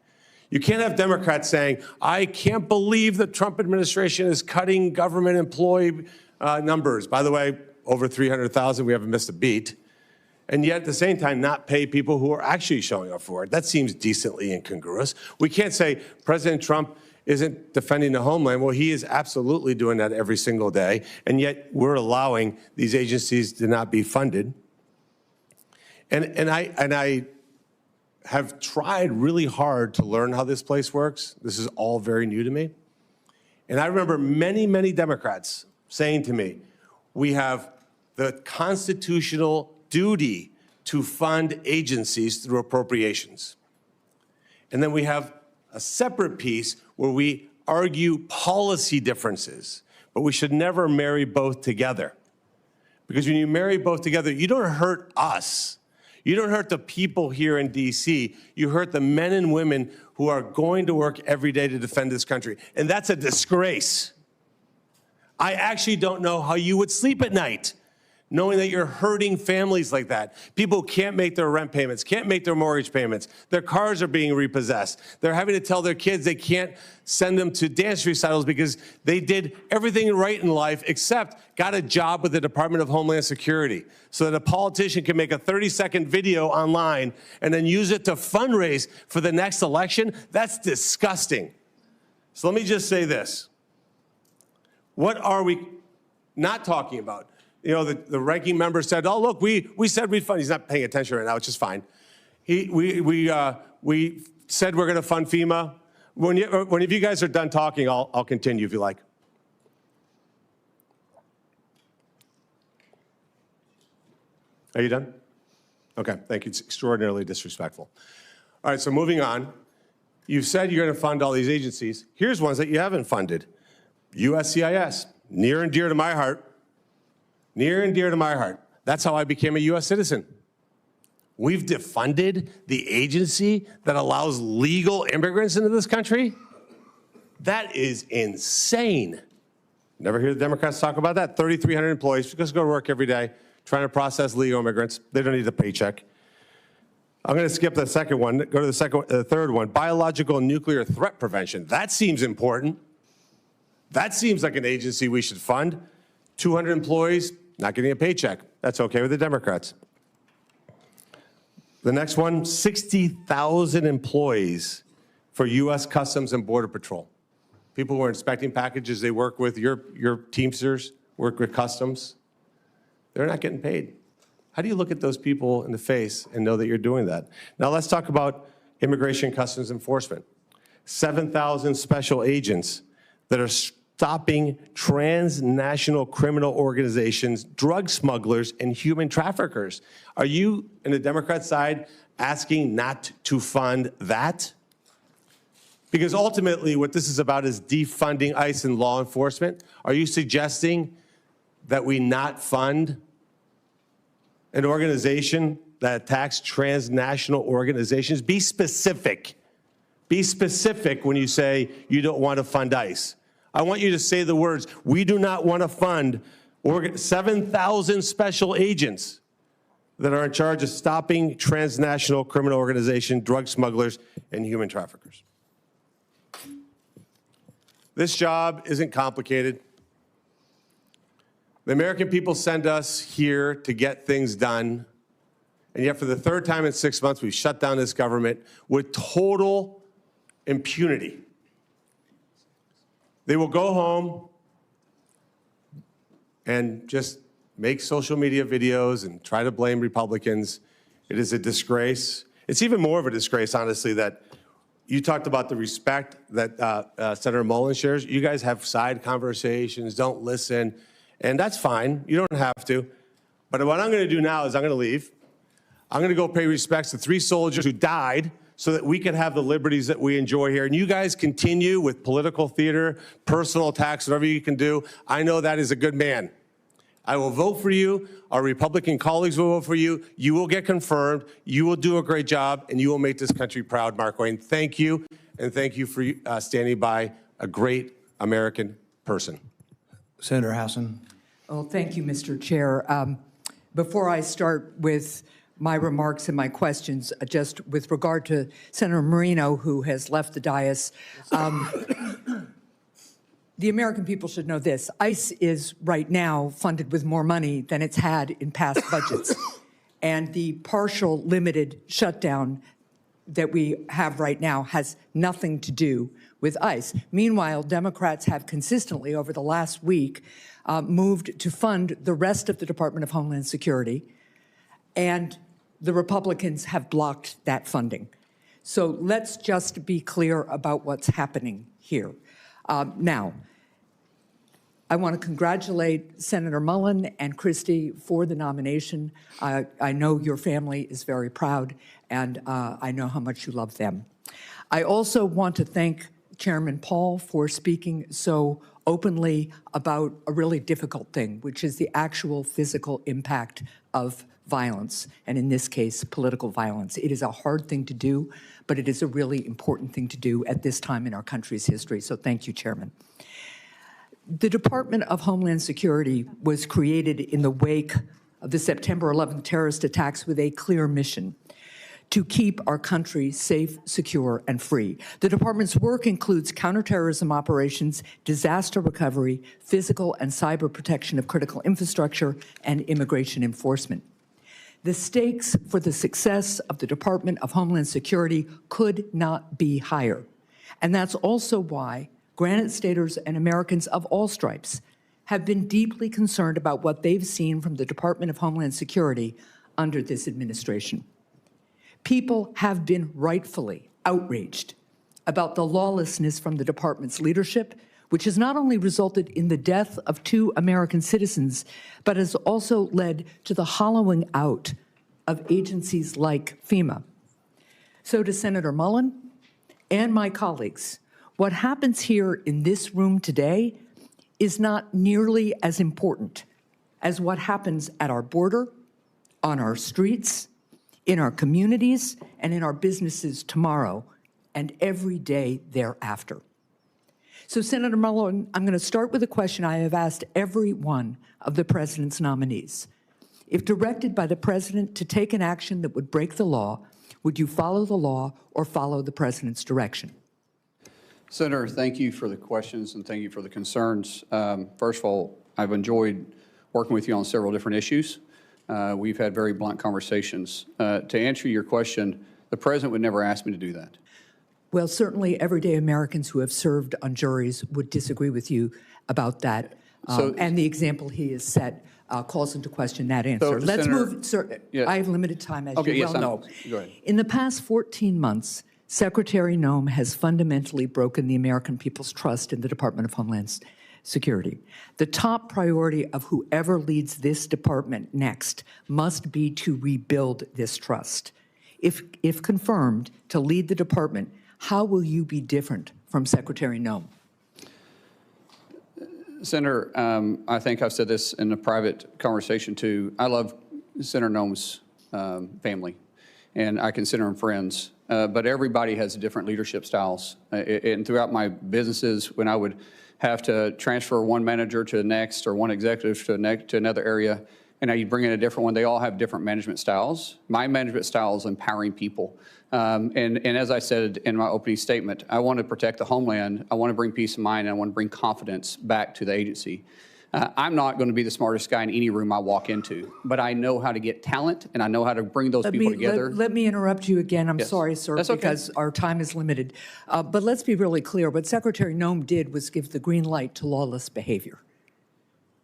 You can't have Democrats saying, I can't believe the Trump administration is cutting government employee numbers. By the way, over 300,000, we haven't missed a beat. And yet at the same time, not pay people who are actually showing up for it. That seems decently incongruous. We can't say President Trump isn't defending the homeland. Well, he is absolutely doing that every single day. And yet we're allowing these agencies to not be funded. And I have tried really hard to learn how this place works. This is all very new to me. And I remember many, many Democrats saying to me, we have the constitutional duty to fund agencies through appropriations. And then we have a separate piece where we argue policy differences, but we should never marry both together. Because when you marry both together, you don't hurt us. You don't hurt the people here in D.C. You hurt the men and women who are going to work every day to defend this country. And that's a disgrace. I actually don't know how you would sleep at night, knowing that you're hurting families like that. People who can't make their rent payments, can't make their mortgage payments. Their cars are being repossessed. They're having to tell their kids they can't send them to dance recitals because they did everything right in life except got a job with the Department of Homeland Security so that a politician can make a 30-second video online and then use it to fundraise for the next election. That's disgusting. So let me just say this. What are we not talking about? You know, the ranking member said, oh, look, we said we'd fund. He's not paying attention right now, which is fine. We said we're going to fund FEMA. When you guys are done talking, I'll continue if you like. Are you done? Okay, thank you. It's extraordinarily disrespectful. All right, so moving on. You've said you're going to fund all these agencies. Here's ones that you haven't funded. USCIS, near and dear to my heart. Near and dear to my heart. That's how I became a U.S. citizen. We've defunded the agency that allows legal immigrants into this country? That is insane. Never hear the Democrats talk about that. 3,300 employees just go to work every day trying to process legal immigrants. They don't need a paycheck. I'm going to skip the second one. Go to the third one. Biological and nuclear threat prevention. That seems important. That seems like an agency we should fund. 200 employees, not getting a paycheck. That's okay with the Democrats. The next one, 60,000 employees for U.S. Customs and Border Patrol. People who are inspecting packages, they work with your Teamsters, work with Customs. They're not getting paid. How do you look at those people in the face and know that you're doing that? Now let's talk about Immigration Customs Enforcement. 7,000 special agents that are stopping transnational criminal organizations, drug smugglers, and human traffickers. Are you, on the Democrat side, asking not to fund that? Because ultimately, what this is about is defunding ICE and law enforcement. Are you suggesting that we not fund an organization that attacks transnational organizations? Be specific. Be specific when you say you don't want to fund ICE. I want you to say the words, we do not want to fund 7,000 special agents that are in charge of stopping transnational criminal organizations, drug smugglers, and human traffickers. This job isn't complicated. The American people send us here to get things done, and yet for the third time in 6 months, we've shut down this government with total impunity. They will go home and just make social media videos and try to blame Republicans. It is a disgrace. It's even more of a disgrace, honestly, that you talked about the respect that Senator Mullin shares. You guys have side conversations, don't listen, and that's fine. You don't have to. But what I'm going to do now is I'm going to leave. I'm going to go pay respects to 3 soldiers who died so that we can have the liberties that we enjoy here. And you guys continue with political theater, personal attacks, whatever you can do. I know that is a good man. I will vote for you. Our Republican colleagues will vote for you. You will get confirmed. You will do a great job, and you will make this country proud, Markwayne. Thank you, and thank you for standing by a great American person. Senator Hassan. Well, thank you, Mr. Chair. Before I start with my remarks and my questions, just with regard to Senator Marino, who has left the dais, the American people should know this. ICE is right now funded with more money than it's had in past budgets. And the partial limited shutdown that we have right now has nothing to do with ICE. Meanwhile, Democrats have consistently over the last week moved to fund the rest of the Department of Homeland Security, and the Republicans have blocked that funding. So let's just be clear about what's happening here. Now, I want to congratulate Senator Mullin and Christie for the nomination. I know your family is very proud, and I know how much you love them. I also want to thank Chairman Paul for speaking so openly about a really difficult thing, which is the actual physical impact of violence, and in this case, political violence. It is a hard thing to do, but it is a really important thing to do at this time in our country's history. So thank you, Chairman. The Department of Homeland Security was created in the wake of the September 11th terrorist attacks with a clear mission: to keep our country safe, secure, and free. The department's work includes counterterrorism operations, disaster recovery, physical and cyber protection of critical infrastructure, and immigration enforcement. The stakes for the success of the Department of Homeland Security could not be higher. And that's also why Granite Staters and Americans of all stripes have been deeply concerned about what they've seen from the Department of Homeland Security under this administration. People have been rightfully outraged about the lawlessness from the department's leadership, which has not only resulted in the death of 2 American citizens, but has also led to the hollowing out of agencies like FEMA. So to Senator Mullin and my colleagues, what happens here in this room today is not nearly as important as what happens at our border, on our streets, in our communities, and in our businesses tomorrow and every day thereafter. So, Senator Mullin, I'm going to start with a question I have asked every one of the president's nominees. If directed by the president to take an action that would break the law, would you follow the law or follow the president's direction? Senator, thank you for the questions and thank you for the concerns. First of all, I've enjoyed working with you on several different issues. We've had very blunt conversations. To answer your question, the president would never ask me to do that. Well, certainly everyday Americans who have served on juries would disagree with you about that. And the example he has set calls into question that answer. Let's move, sir. Yeah. I have limited time, as you well know. Go ahead. In the past 14 months, Secretary Noem has fundamentally broken the American people's trust in the Department of Homeland Security. The top priority of whoever leads this department next must be to rebuild this trust. If confirmed to lead the department, how will you be different from Secretary Noem? Senator, I think I've said this in a private conversation too. I love Senator Noem's family, and I consider them friends. But everybody has different leadership styles. And throughout my businesses, when I would have to transfer one manager to the next or one executive to another area, and now you bring in a different one, they all have different management styles. My management style is empowering people. And as I said in my opening statement, I want to protect the homeland. I want to bring peace of mind. And I want to bring confidence back to the agency. I'm not going to be the smartest guy in any room I walk into, but I know how to get talent and I know how to bring those people together. Let me interrupt you again. I'm Yes. sorry, sir, That's okay. because our time is limited. But let's be really clear. What Secretary Noem did was give the green light to lawless behavior.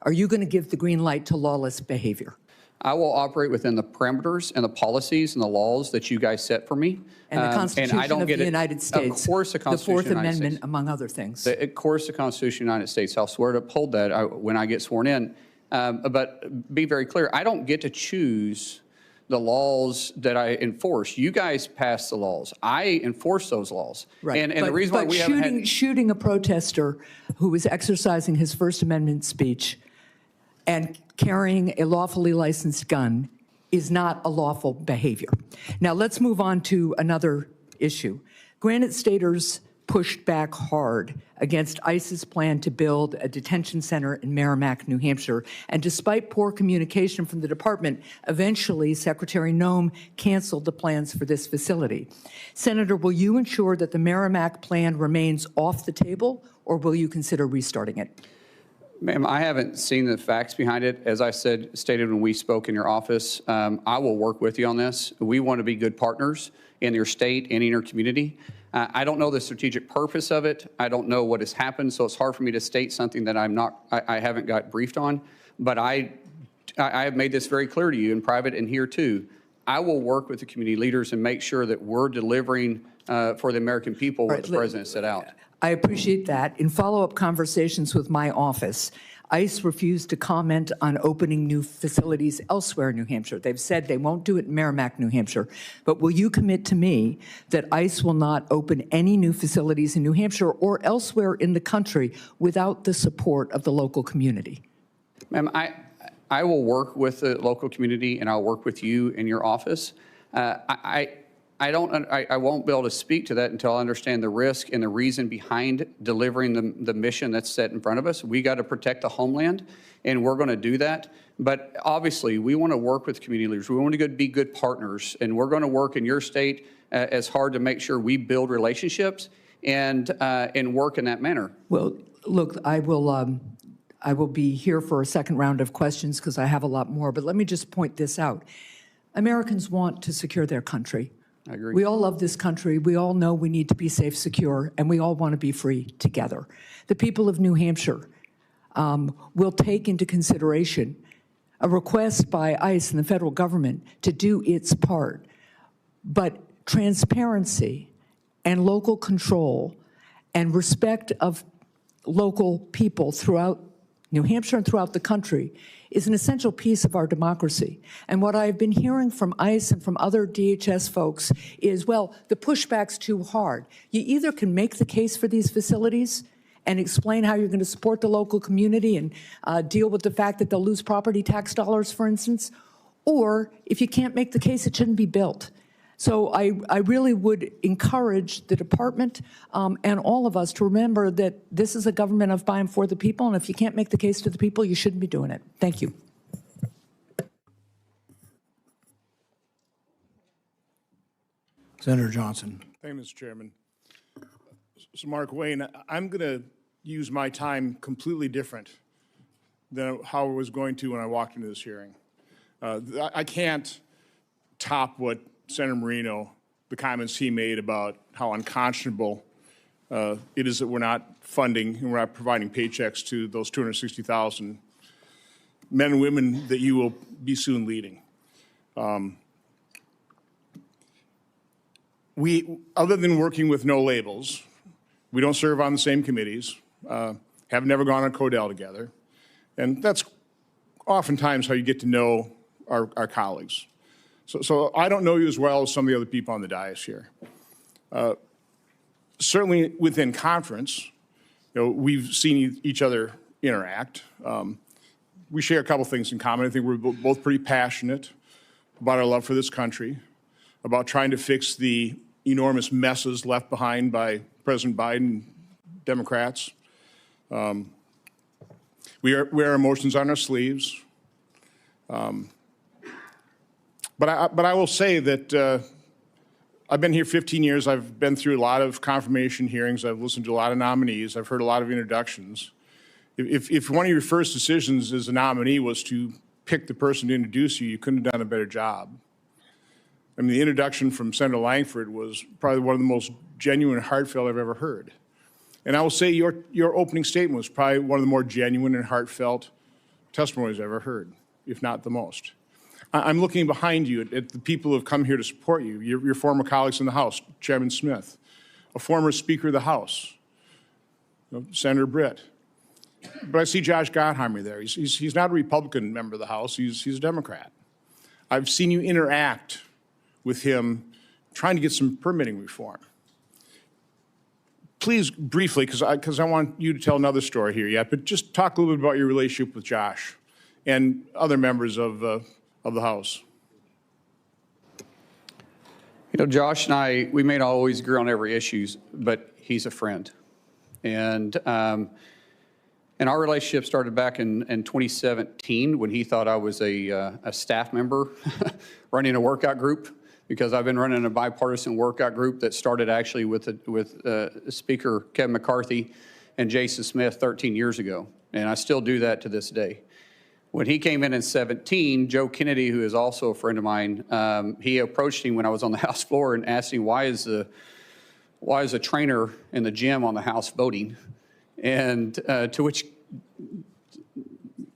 Are you going to give the green light to lawless behavior? I will operate within the parameters and the policies and the laws that you guys set for me. And the Constitution of the United States. Of course, the Constitution the Fourth of the United Amendment, States. among other things. Of course, the Constitution of the United States. I'll swear to uphold that when I get sworn in. But be very clear, I don't get to choose the laws that I enforce. You guys pass the laws. I enforce those laws. Right. And the reason why we haven't had... Shooting a protester who was exercising his First Amendment speech and carrying a lawfully licensed gun is not a lawful behavior. Now, let's move on to another issue. Granite Staters pushed back hard against ICE's plan to build a detention center in Merrimack, New Hampshire. And despite poor communication from the department, eventually Secretary Noem canceled the plans for this facility. Senator, will you ensure that the Merrimack plan remains off the table, or will you consider restarting it? Ma'am, I haven't seen the facts behind it. As I stated when we spoke in your office, I will work with you on this. We want to be good partners in your state and in your community. I don't know the strategic purpose of it. I don't know what has happened, so it's hard for me to state something that I haven't got briefed on. But I have made this very clear to you in private and here too. I will work with the community leaders and make sure that we're delivering for the American people what the president set out. I appreciate that. In follow-up conversations with my office, ICE refused to comment on opening new facilities elsewhere in New Hampshire. They've said they won't do it in Merrimack, New Hampshire. But will you commit to me that ICE will not open any new facilities in New Hampshire or elsewhere in the country without the support of the local community? Ma'am, I will work with the local community and I'll work with you in your office. I won't be able to speak to that until I understand the risk and the reason behind delivering the mission that's set in front of us. We got to protect the homeland, and we're going to do that. But obviously, we want to work with community leaders. We want to be good partners, and we're going to work in your state as hard to make sure we build relationships and work in that manner. Well, look, I will be here for a second round of questions because I have a lot more, but let me just point this out. Americans want to secure their country. I agree. We all love this country. We all know we need to be safe, secure, and we all want to be free together. The people of New Hampshire will take into consideration a request by ICE and the federal government to do its part. But transparency and local control and respect of local people throughout New Hampshire and throughout the country is an essential piece of our democracy. And what I've been hearing from ICE and from other DHS folks is, well, the pushback's too hard. You either can make the case for these facilities and explain how you're going to support the local community and deal with the fact that they'll lose property tax dollars, for instance, or if you can't make the case, it shouldn't be built. So I really would encourage the department and all of us to remember that this is a government of by and for the people, and if you can't make the case to the people, you shouldn't be doing it. Thank you. Senator Johnson. Thank you, Mr. Chairman. So, Markwayne, I'm going to use my time completely different than how I was going to when I walked into this hearing. I can't top what Senator Marino, the comments he made about how unconscionable it is that we're not funding and we're not providing paychecks to those 260,000 men and women that you will be soon leading. We, other than working with no labels, we don't serve on the same committees, have never gone on Codell together, and that's oftentimes how you get to know our colleagues. So I don't know you as well as some of the other people on the dais here. Certainly within conference, we've seen each other interact. We share a couple things in common. I think we're both pretty passionate about our love for this country, about trying to fix the enormous messes left behind by President Biden, Democrats. We wear emotions on our sleeves. But I will say that I've been here 15 years. I've been through a lot of confirmation hearings. I've listened to a lot of nominees. I've heard a lot of introductions. If one of your first decisions as a nominee was to pick the person to introduce you, you couldn't have done a better job. I mean, the introduction from Senator Lankford was probably one of the most genuine and heartfelt I've ever heard. And I will say your opening statement was probably one of the more genuine and heartfelt testimonies I've ever heard, if not the most. I'm looking behind you at the people who have come here to support you, your former colleagues in the House, Chairman Smith, a former Speaker of the House, Senator Britt. But I see Josh Gottheimer there. He's not a Republican member of the House. He's a Democrat. I've seen you interact with him trying to get some permitting reform. Please, briefly, because I want you to tell another story here yet, but just talk a little bit about your relationship with Josh and other members of the House. Josh and I, we may not always agree on every issue, but he's a friend. And our relationship started back in 2017 when he thought I was a staff member running a workout group, because I've been running a bipartisan workout group that started actually with Speaker Kevin McCarthy and Jason Smith 13 years ago. And I still do that to this day. When he came in 17, Joe Kennedy, who is also a friend of mine, he approached him when I was on the House floor and asked him, why is a trainer in the gym on the House voting? And to which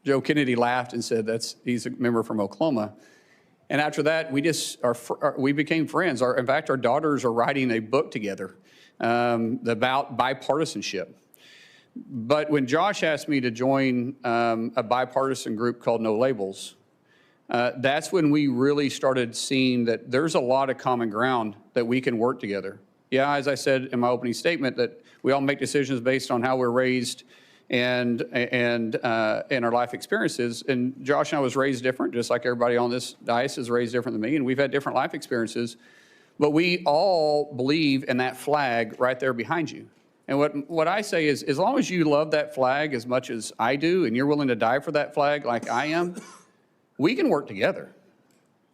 Joe Kennedy laughed and said, he's a member from Oklahoma. And after that, we became friends. In fact, our daughters are writing a book together about bipartisanship. But when Josh asked me to join a bipartisan group called No Labels, that's when we really started seeing that there's a lot of common ground that we can work together. Yeah, as I said in my opening statement, that we all make decisions based on how we're raised and our life experiences. And Josh and I was raised different, just like everybody on this dais is raised different than me, and we've had different life experiences. But we all believe in that flag right there behind you. And what I say is, as long as you love that flag as much as I do, and you're willing to die for that flag like I am, we can work together.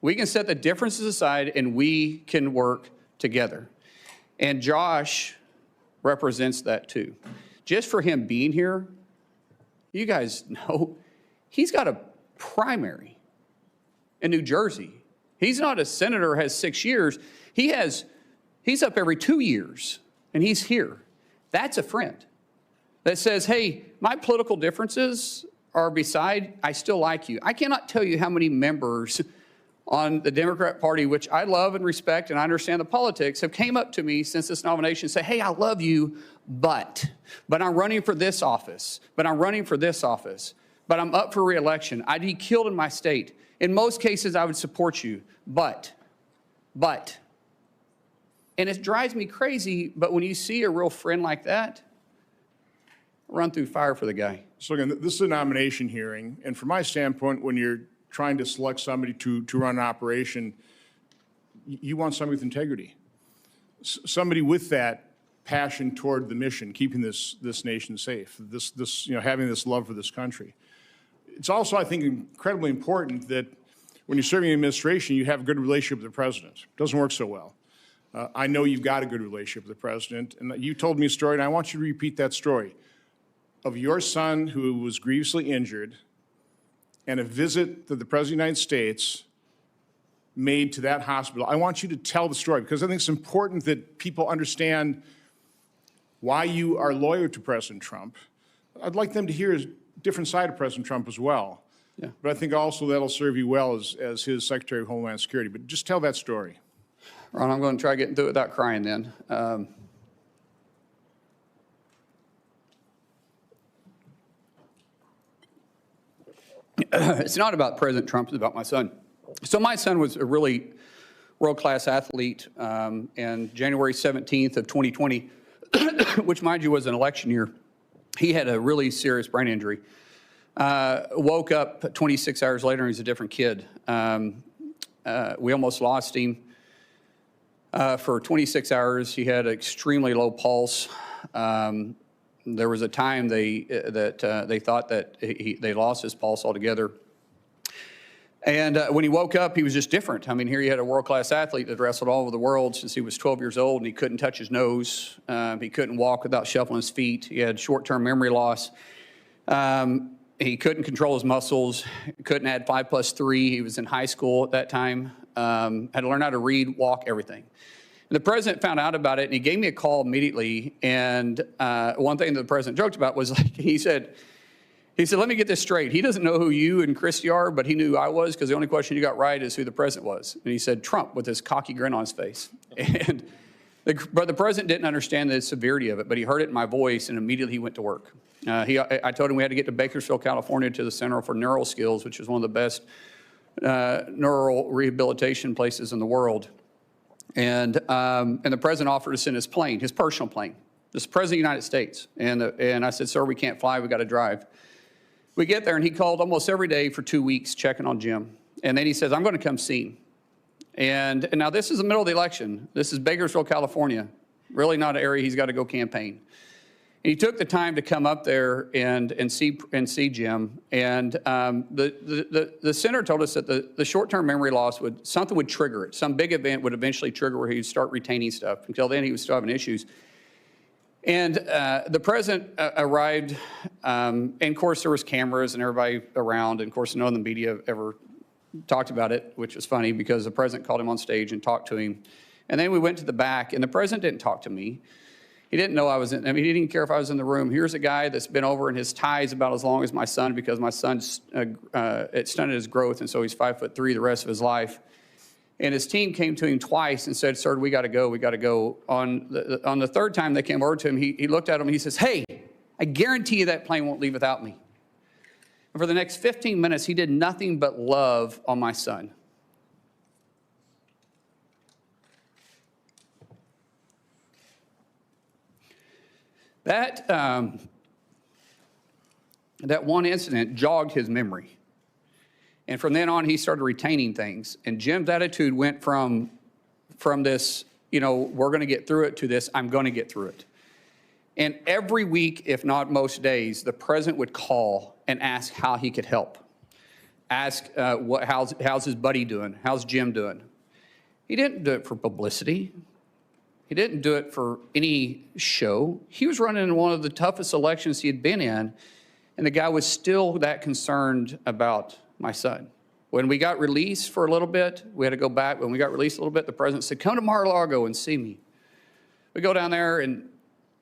We can set the differences aside, and we can work together. And Josh represents that too. Just for him being here, you guys know, he's got a primary in New Jersey. He's not a senator, has 6 years. He's up every 2 years, and he's here. That's a friend that says, hey, my political differences are beside, I still like you. I cannot tell you how many members on the Democrat Party, which I love and respect, and I understand the politics, have came up to me since this nomination and say, hey, I love you, but I'm running for this office, but I'm running for this office, but I'm up for re-election. I'd be killed in my state. In most cases, I would support you, but. And it drives me crazy, but when you see a real friend like that, run through fire for the guy. So again, this is a nomination hearing, and from my standpoint, when you're trying to select somebody to run an operation, you want somebody with integrity. Somebody with that passion toward the mission, keeping this nation safe, having this love for this country. It's also, I think, incredibly important that when you're serving in administration, you have a good relationship with the president. It doesn't work so well. I know you've got a good relationship with the president, and you told me a story, and I want you to repeat that story of your son who was grievously injured and a visit that the President of the United States made to that hospital. I want you to tell the story because I think it's important that people understand why you are loyal to President Trump. I'd like them to hear a different side of President Trump as well. Yeah. But I think also that'll serve you well as his Secretary of Homeland Security. But just tell that story. Ron, I'm going to try getting through it without crying then. It's not about President Trump, it's about my son. So my son was a really world-class athlete, and January 17th of 2020, which mind you was an election year, he had a really serious brain injury. Woke up 26 hours later and he's a different kid. We almost lost him. For 26 hours, he had an extremely low pulse. There was a time they thought that they lost his pulse altogether. And when he woke up, he was just different. I mean, here he had a world-class athlete that wrestled all over the world since he was 12 years old, and he couldn't touch his nose. He couldn't walk without shuffling his feet. He had short-term memory loss. He couldn't control his muscles. Couldn't add 5 plus 3. He was in high school at that time. Had to learn how to read, walk, everything. And the president found out about it, and he gave me a call immediately. And one thing that the president joked about was, like, he said, let me get this straight. He doesn't know who you and Christy are, but he knew who I was because the only question you got right is who the president was. And he said, Trump, with this cocky grin on his face. And but the president didn't understand the severity of it, but he heard it in my voice, and immediately he went to work. I told him we had to get to Bakersfield, California, to the Center for Neural Skills, which is one of the best neural rehabilitation places in the world. And the president offered to send his plane, his personal plane. This is the president of the United States. And I said, sir, we can't fly. We got to drive. We get there, and he called almost every day for 2 weeks checking on Jim. And then he says, I'm going to come see him. And now this is the middle of the election. This is Bakersfield, California. Really not an area he's got to go campaign. And he took the time to come up there and see Jim. And the center told us that the short-term memory loss something would trigger it. Some big event would eventually trigger where he'd start retaining stuff. Until then, he was still having issues. And the president arrived, and of course there was cameras and everybody around, and of course none of the media ever talked about it, which was funny because the president called him on stage and talked to him. And then we went to the back, and the president didn't talk to me. He didn't know I was in, I mean, he didn't care if I was in the room. Here's a guy that's been over, and his tie is about as long as my son because my son's, it stunted his growth, and so he's 5'3" the rest of his life. And his team came to him twice and said, sir, we got to go, we got to go. On the third time they came over to him, he looked at him and he says, hey, I guarantee you that plane won't leave without me. And for the next 15 minutes, he did nothing but love on my son. That one incident jogged his memory. And from then on, he started retaining things. And Jim's attitude went from from this, you know, we're going to get through it to this, I'm going to get through it. And every week, if not most days, the president would call and ask how he could help. Ask how's his buddy doing? How's Jim doing? He didn't do it for publicity. He didn't do it for any show. He was running in one of the toughest elections he had been in, and the guy was still that concerned about my son. When we got released for a little bit, we had to go back. When we got released a little bit, the president said, come to Mar-a-Lago and see me. We go down there, and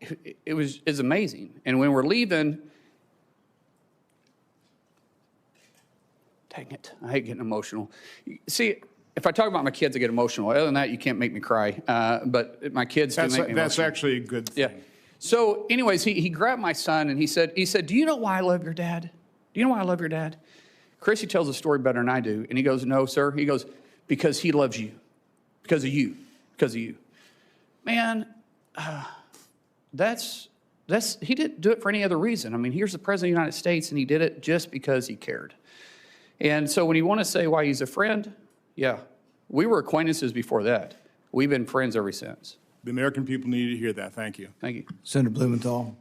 it's amazing. And when we're leaving, dang it, I hate getting emotional. See, if I talk about my kids, I get emotional. Other than that, you can't make me cry. But my kids can make me emotional. That's actually a good thing. Yeah. So anyways, he grabbed my son, and he said, do you know why I love your dad? Do you know why I love your dad? Chrissy tells the story better than I do. And he goes, no, sir. He goes, because he loves you. Because of you. Because of you. Man, he didn't do it for any other reason. I mean, here's the president of the United States, and he did it just because he cared. And so when you want to say why he's a friend, yeah, we were acquaintances before that. We've been friends ever since. The American people need to hear that. Thank you. Thank you. Senator Blumenthal.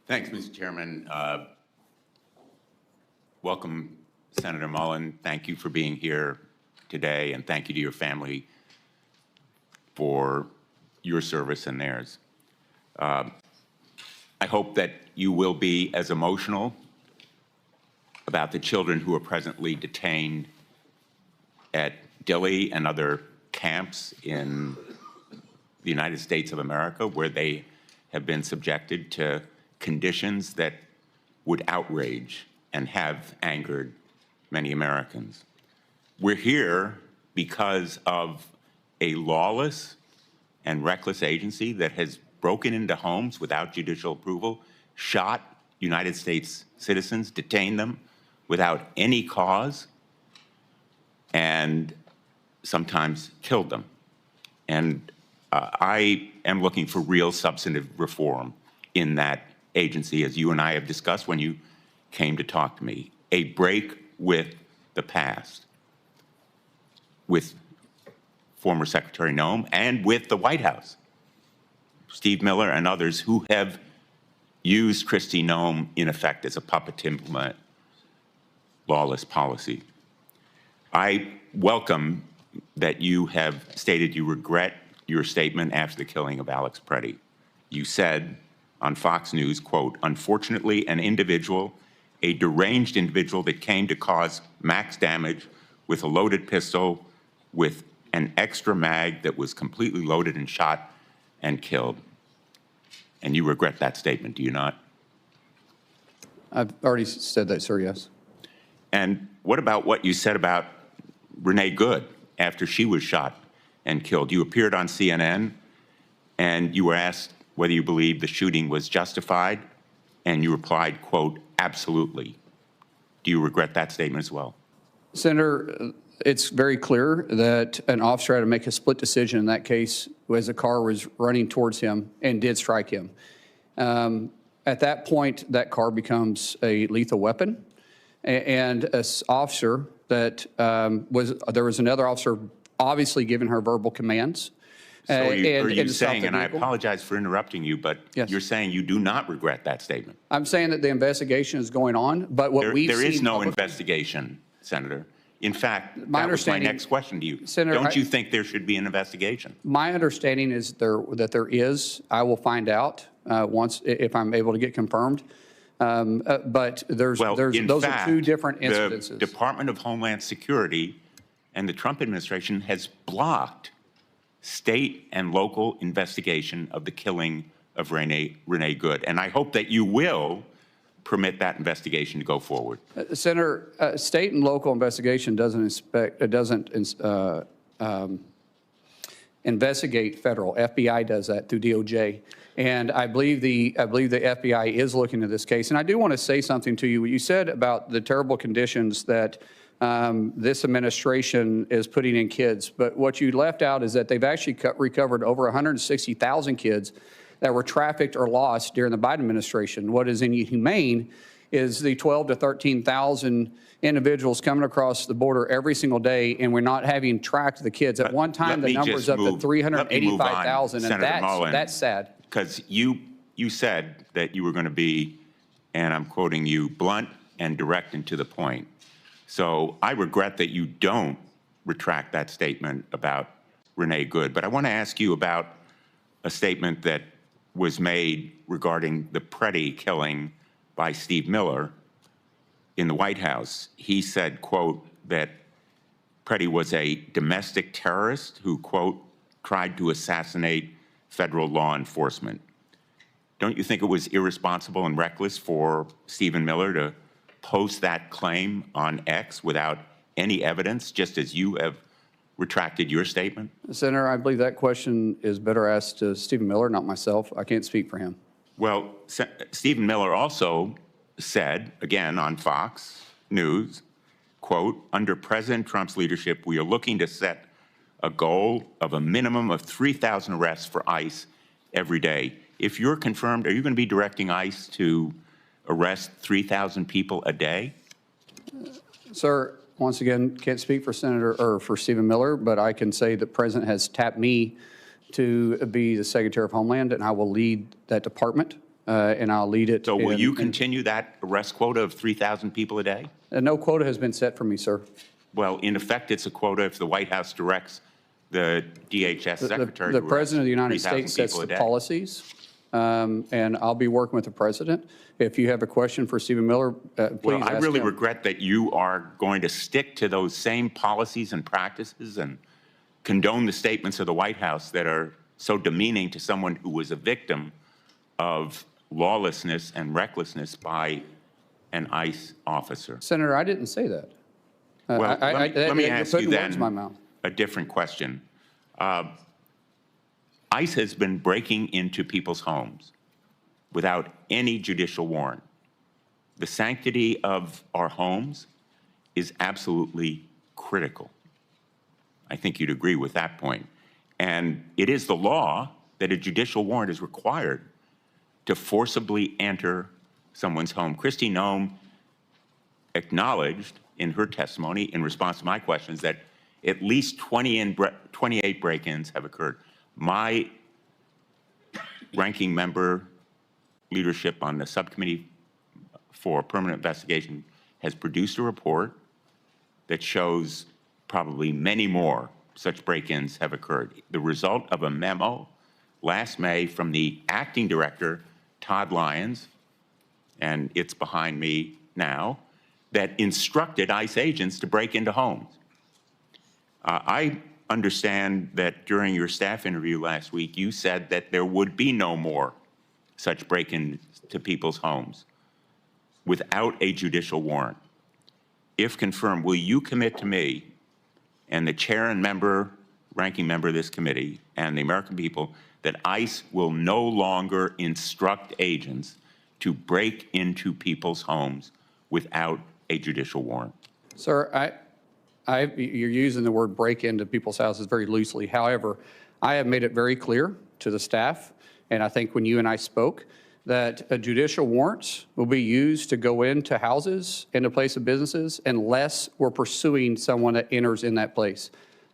Thanks, Mr. Chairman. Welcome, Senator Mullin. Thank you for being here today, and thank you to your family for your service and theirs. I hope that you will be as emotional about the children who are presently detained at Dilley and other camps in the United States of America, where they have been subjected to conditions that would outrage and have angered many Americans. We're here because of a lawless and reckless agency that has broken into homes without judicial approval, shot United States citizens, detained them without any cause, and sometimes killed them. And I am looking for real substantive reform in that agency, as you and I have discussed when you came to talk to me. A break with the past, with former Secretary Noem and with the White House, Steve Miller and others who have used Kristi Noem, in effect, as a puppet to implement lawless policy. I welcome that you have stated you regret your statement after the killing of Alex Preddy. You said on Fox News, quote, unfortunately, an individual, a deranged individual that came to cause max damage with a loaded pistol with an extra mag that was completely loaded and shot and killed. And you regret that statement, do you not? I've already said that, sir, yes. And what about what you said about Renee Good after she was shot and killed? You appeared on CNN, and you were asked whether you believe the shooting was justified, and you replied, quote, absolutely. Do you regret that statement as well? Senator, it's very clear that an officer had to make a split decision in that case as the car was running towards him and did strike him. At that point, that car becomes a lethal weapon. And an officer that there was another officer obviously giving her verbal commands. So are you saying, and I apologize for interrupting you, but yes, you're saying you do not regret that statement? I'm saying that the investigation is going on, but what we've seen... There is no investigation, Senator. In fact, that was my next question to you. Senator, don't you think there should be an investigation? My understanding is that there is. I will find out once if I'm able to get confirmed. But those are two different incidences. The Department of Homeland Security and the Trump administration has blocked state and local investigation of the killing of Renee Good. And I hope that you will permit that investigation to go forward. Senator, state and local investigation doesn't investigate federal. FBI does that through DOJ. And I believe the FBI is looking at this case. And I do want to say something to you. You said about the terrible conditions that this administration is putting in kids. But what you left out is that they've actually recovered over 160,000 kids that were trafficked or lost during the Biden administration. What is inhumane is the 12 to 13,000 individuals coming across the border every single day, and we're not having tracked the kids. At one time, the number's up to 385,000, and that's sad. Because you said that you were going to be, and I'm quoting you, blunt and direct and to the point. So I regret that you don't retract that statement about Renee Good. But I want to ask you about a statement that was made regarding the Preddy killing by Steve Miller in the White House. He said, quote, that Preddy was a domestic terrorist who, quote, tried to assassinate federal law enforcement. Don't you think it was irresponsible and reckless for Stephen Miller to post that claim on X without any evidence, just as you have retracted your statement? Senator, I believe that question is better asked to Stephen Miller, not myself. I can't speak for him. Well, Stephen Miller also said, again on Fox News, quote, under President Trump's leadership, we are looking to set a goal of a minimum of 3,000 arrests for ICE every day. If you're confirmed, are you going to be directing ICE to arrest 3,000 people a day? Sir, once again, can't speak for Senator or for Stephen Miller, but I can say the President has tapped me to be the Secretary of Homeland, and I will lead that department, and I'll lead it. So will you continue that arrest quota of 3,000 people a day? No quota has been set for me, sir. Well, in effect, it's a quota if the White House directs the DHS secretary. The President of the United States sets the policies, and I'll be working with the President. If you have a question for Stephen Miller, please well, I ask really him. regret that you are going to stick to those same policies and practices and condone the statements of the White House that are so demeaning to someone who was a victim of lawlessness and recklessness by an ICE officer. Senator, I didn't say that. Well, let me ask you then my mouth. a different question. ICE has been breaking into people's homes without any judicial warrant. The sanctity of our homes is absolutely critical. I think you'd agree with that point. And it is the law that a judicial warrant is required to forcibly enter someone's home. Kristi Noem acknowledged in her testimony in response to my questions that at least 28 break-ins have occurred. My ranking member leadership on the subcommittee for permanent investigation has produced a report that shows probably many more such break-ins have occurred. The result of a memo last May from the acting director, Todd Lyons, and it's behind me now, that instructed ICE agents to break into homes. I understand that during your staff interview last week, you said that there would be no more such break-ins to people's homes without a judicial warrant. If confirmed, will you commit to me and the chair and ranking member of this committee and the American people that ICE will no longer instruct agents to break into people's homes without a judicial warrant? Sir, you're using the word break into people's houses very loosely. However, I have made it very clear to the staff, and I think when you and I spoke, that judicial warrants will be used to go into houses, into place of businesses, unless we're pursuing someone that enters in that place.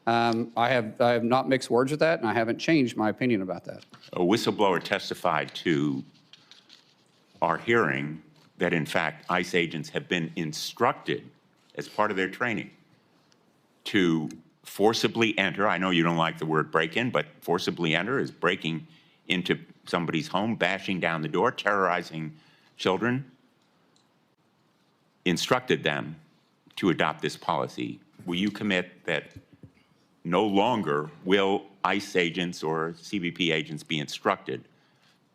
I have not mixed words with that, and I haven't changed my opinion about that. A whistleblower testified to our hearing that, in fact, ICE agents have been instructed as part of their training to forcibly enter. I know you don't like the word break-in, but forcibly enter is breaking into somebody's home, bashing down the door, terrorizing children, instructed them to adopt this policy. Will you commit that no longer will ICE agents or CBP agents be instructed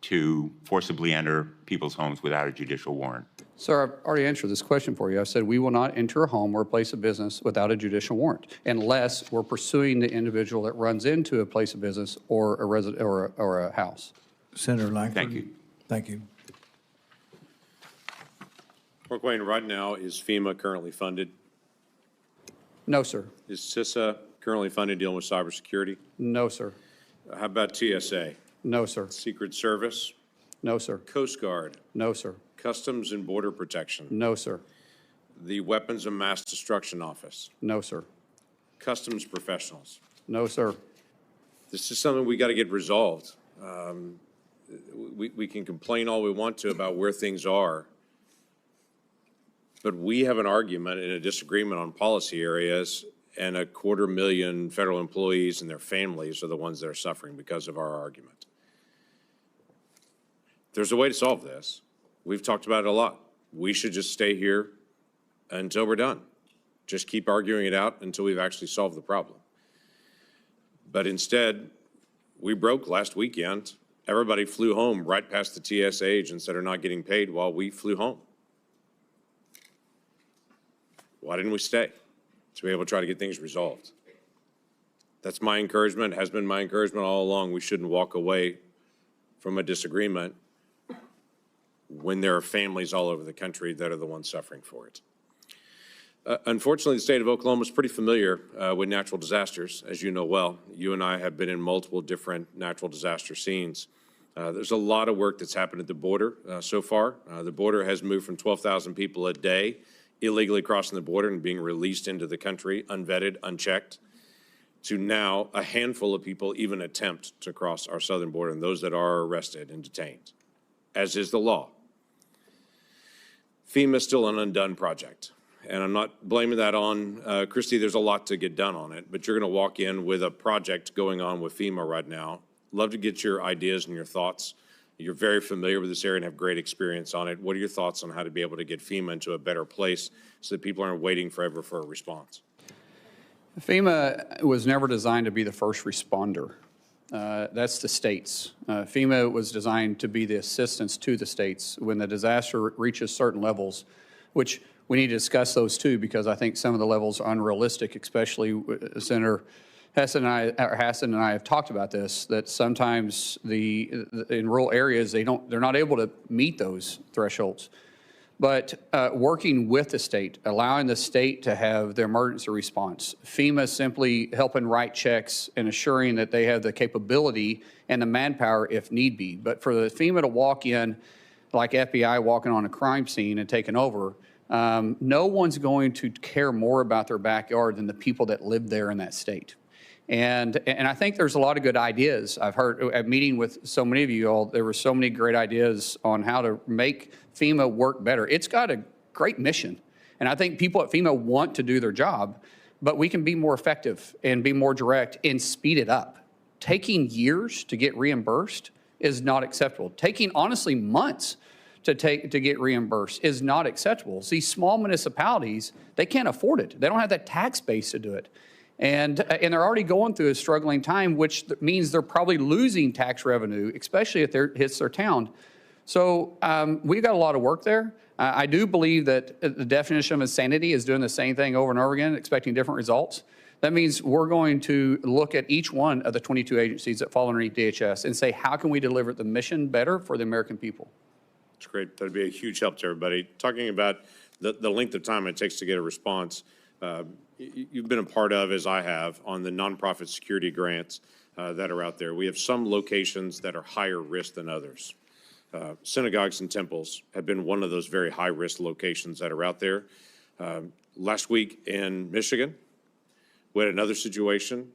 to forcibly enter people's homes without a judicial warrant? Sir, I've already answered this question for you. I said we will not enter a home or a place of business without a judicial warrant unless we're pursuing the individual that runs into a place of business or a resident or a house. Senator Lankford. Thank you. Thank you. Markwayne, right now, is FEMA currently funded? No, sir. Is CISA currently funded dealing with cybersecurity? No, sir. How about TSA? No, sir. Secret Service? No, sir. Coast Guard? No, sir. Customs and Border Protection. No, sir. The Weapons of Mass Destruction Office. No, sir. Customs professionals. No, sir. This is something we got to get resolved. We can complain all we want to about where things are, but we have an argument and a disagreement on policy areas, and 250,000 federal employees and their families are the ones that are suffering because of our argument. There's a way to solve this. We've talked about it a lot. We should just stay here until we're done. Just keep arguing it out until we've actually solved the problem. But instead, we broke last weekend. Everybody flew home right past the TSA agents that are not getting paid while we flew home. Why didn't we stay? To be able to try to get things resolved. That's my encouragement, has been my encouragement all along. We shouldn't walk away from a disagreement when there are families all over the country that are the ones suffering for it. Unfortunately, the state of Oklahoma is pretty familiar with natural disasters, as you know well. You and I have been in multiple different natural disaster scenes. There's a lot of work that's happened at the border so far. The border has moved from 12,000 people a day illegally crossing the border and being released into the country, unvetted, unchecked, to now a handful of people even attempt to cross our southern border, and those that are arrested and detained, as is the law. FEMA is still an undone project. And I'm not blaming that on Christy. There's a lot to get done on it, but you're going to walk in with a project going on with FEMA right now. Love to get your ideas and your thoughts. You're very familiar with this area and have great experience on it. What are your thoughts on how to be able to get FEMA into a better place so that people aren't waiting forever for a response? FEMA was never designed to be the first responder. That's the states. FEMA was designed to be the assistance to the states when the disaster reaches certain levels, which we need to discuss those too, because I think some of the levels are unrealistic, especially Senator Hassan and I have talked about this, that sometimes in rural areas, they're not able to meet those thresholds. But working with the state, allowing the state to have their emergency response, FEMA simply helping write checks and assuring that they have the capability and the manpower if need be. But for the FEMA to walk in like FBI walking on a crime scene and taking over, no one's going to care more about their backyard than the people that live there in that state. And I think there's a lot of good ideas. I've heard at meeting with so many of you all, there were so many great ideas on how to make FEMA work better. It's got a great mission. And I think people at FEMA want to do their job, but we can be more effective and be more direct and speed it up. Taking years to get reimbursed is not acceptable. Taking, honestly, months to get reimbursed is not acceptable. See, small municipalities, they can't afford it. They don't have that tax base to do it. And they're already going through a struggling time, which means they're probably losing tax revenue, especially if it hits their town. So we've got a lot of work there. I do believe that the definition of insanity is doing the same thing over and over again, expecting different results. That means we're going to look at each one of the 22 agencies that fall underneath DHS and say, how can we deliver the mission better for the American people? That's great. That'd be a huge help to everybody. Talking about the length of time it takes to get a response, you've been a part of, as I have, on the nonprofit security grants that are out there. We have some locations that are higher risk than others. Synagogues and temples have been one of those very high-risk locations that are out there. Last week in Michigan, we had another situation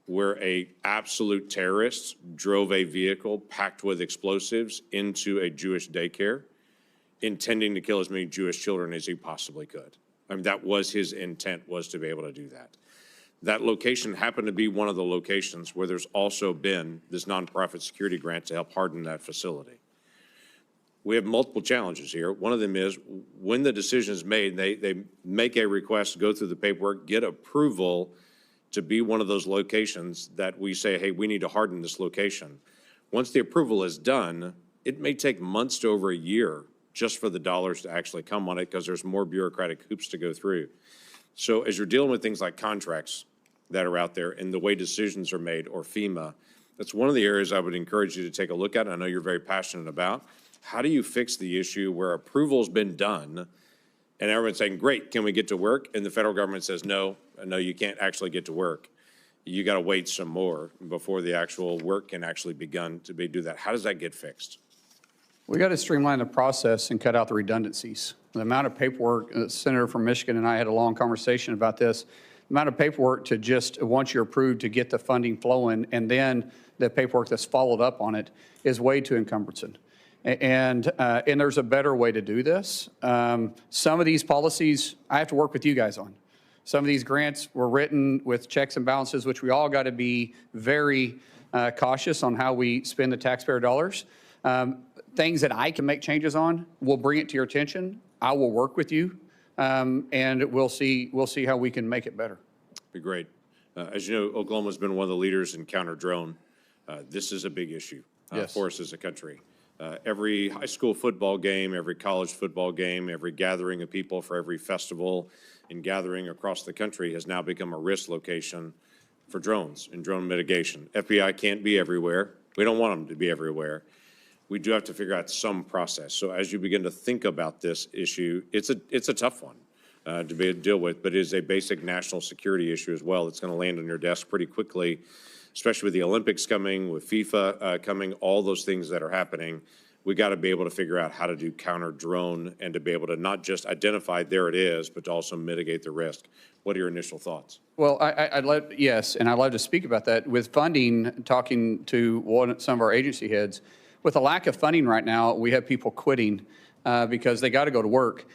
where a absolute terrorist drove a vehicle packed with explosives into a Jewish daycare, intending to kill as many Jewish children as he possibly could. I mean, that was his intent, was to be able to do that. That location happened to be one of the locations where there's also been this nonprofit security grant to help harden that facility. We have multiple challenges here. One of them is when the decision is made, they make a request, go through the paperwork, get approval to be one of those locations that we say, hey, we need to harden this location. Once the approval is done, it may take months to over a year just for the dollars to actually come on it because there's more bureaucratic hoops to go through. So as you're dealing with things like contracts that are out there and the way decisions are made, or FEMA, that's one of the areas I would encourage you to take a look at. I know you're very passionate about. How do you fix the issue where approval's been done and everyone's saying, great, can we get to work? And the federal government says, no, you can't actually get to work. You got to wait some more before the actual work can actually begin to do that. How does that get fixed? We got to streamline the process and cut out the redundancies. The amount of paperwork, the senator from Michigan and I had a long conversation about this, the amount of paperwork to just, once you're approved, to get the funding flowing, and then the paperwork that's followed up on it is way too encumbersome. And there's a better way to do this. Some of these policies I have to work with you guys on. Some of these grants were written with checks and balances, which we all got to be very cautious on how we spend the taxpayer dollars. Things that I can make changes on, we'll bring it to your attention. I will work with you, and we'll see how we can make it better. Be great. As you know, Oklahoma's been one of the leaders in counter-drone. This is a big issue for us as a country. Every high school football game, every college football game, every gathering of people for every festival and gathering across the country has now become a risk location for drones and drone mitigation. FBI can't be everywhere. We don't want them to be everywhere. We do have to figure out some process. So as you begin to think about this issue, it's a tough one to deal with, but it is a basic national security issue as well. It's going to land on your desk pretty quickly, especially with the Olympics coming, with FIFA coming, all those things that are happening. We got to be able to figure out how to do counter drone and to be able to not just identify there it is, but to also mitigate the risk. What are your initial thoughts? Well, I'd love to speak about that. With funding, talking to some of our agency heads, with a lack of funding right now, we have people quitting because they got to go to work.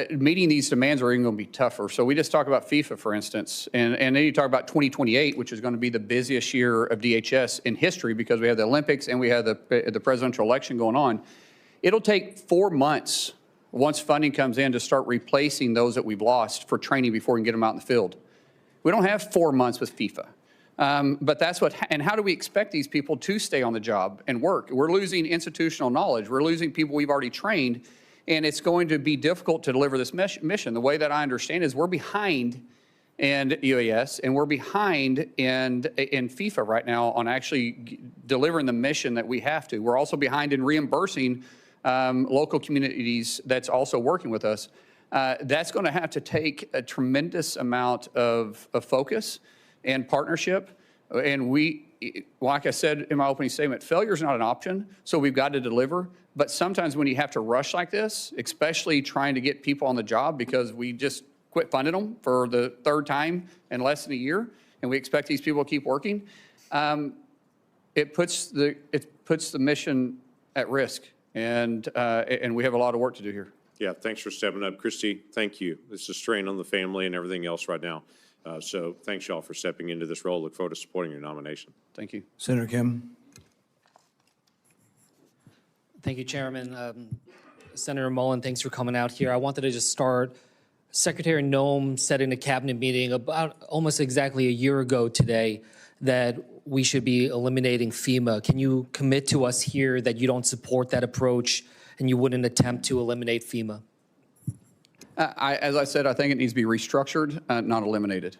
Meeting these demands are even going to be tougher. So we just talk about FIFA, for instance, and then you talk about 2028, which is going to be the busiest year of DHS in history because we have the Olympics and we have the presidential election going on. It'll take 4 months once funding comes in to start replacing those that we've lost for training before we can get them out in the field. We don't have 4 months with FIFA. But that's and how do we expect these people to stay on the job and work? We're losing institutional knowledge. We're losing people we've already trained. And it's going to be difficult to deliver this mission. The way that I understand is we're behind in UAS and we're behind in FIFA right now on actually delivering the mission that we have to. We're also behind in reimbursing local communities that's also working with us. That's going to have to take a tremendous amount of focus and partnership. And like I said in my opening statement, failure is not an option, so we've got to deliver. But sometimes when you have to rush like this, especially trying to get people on the job because we just quit funding them for the third time in less than a year, and we expect these people to keep working, it puts the mission at risk, and we have a lot of work to do here. Yeah, thanks for stepping up. Christy, thank you. This is a strain on the family and everything else right now. So thanks, y'all, for stepping into this role. Look forward to supporting your nomination. Thank you. Senator Kim. Thank you, Chairman. Senator Mullin, thanks for coming out here. I wanted to just start. Secretary Noem said in a cabinet meeting about almost exactly a year ago today that we should be eliminating FEMA. Can you commit to us here that you don't support that approach and you wouldn't attempt to eliminate FEMA? As I said, I think it needs to be restructured, not eliminated.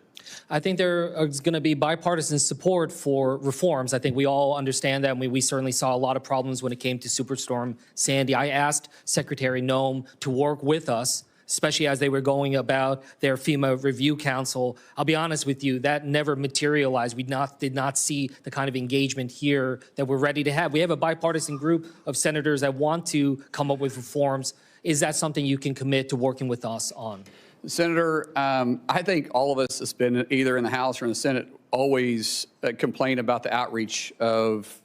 I think there is going to be bipartisan support for reforms. I think we all understand that. We certainly saw a lot of problems when it came to Superstorm Sandy. I asked Secretary Noem to work with us, especially as they were going about their FEMA Review Council. I'll be honest with you, that never materialized. We did not see the kind of engagement here that we're ready to have. We have a bipartisan group of senators that want to come up with reforms. Is that something you can commit to working with us on? Senator, I think all of us that's been either in the House or in the Senate always complain about the outreach of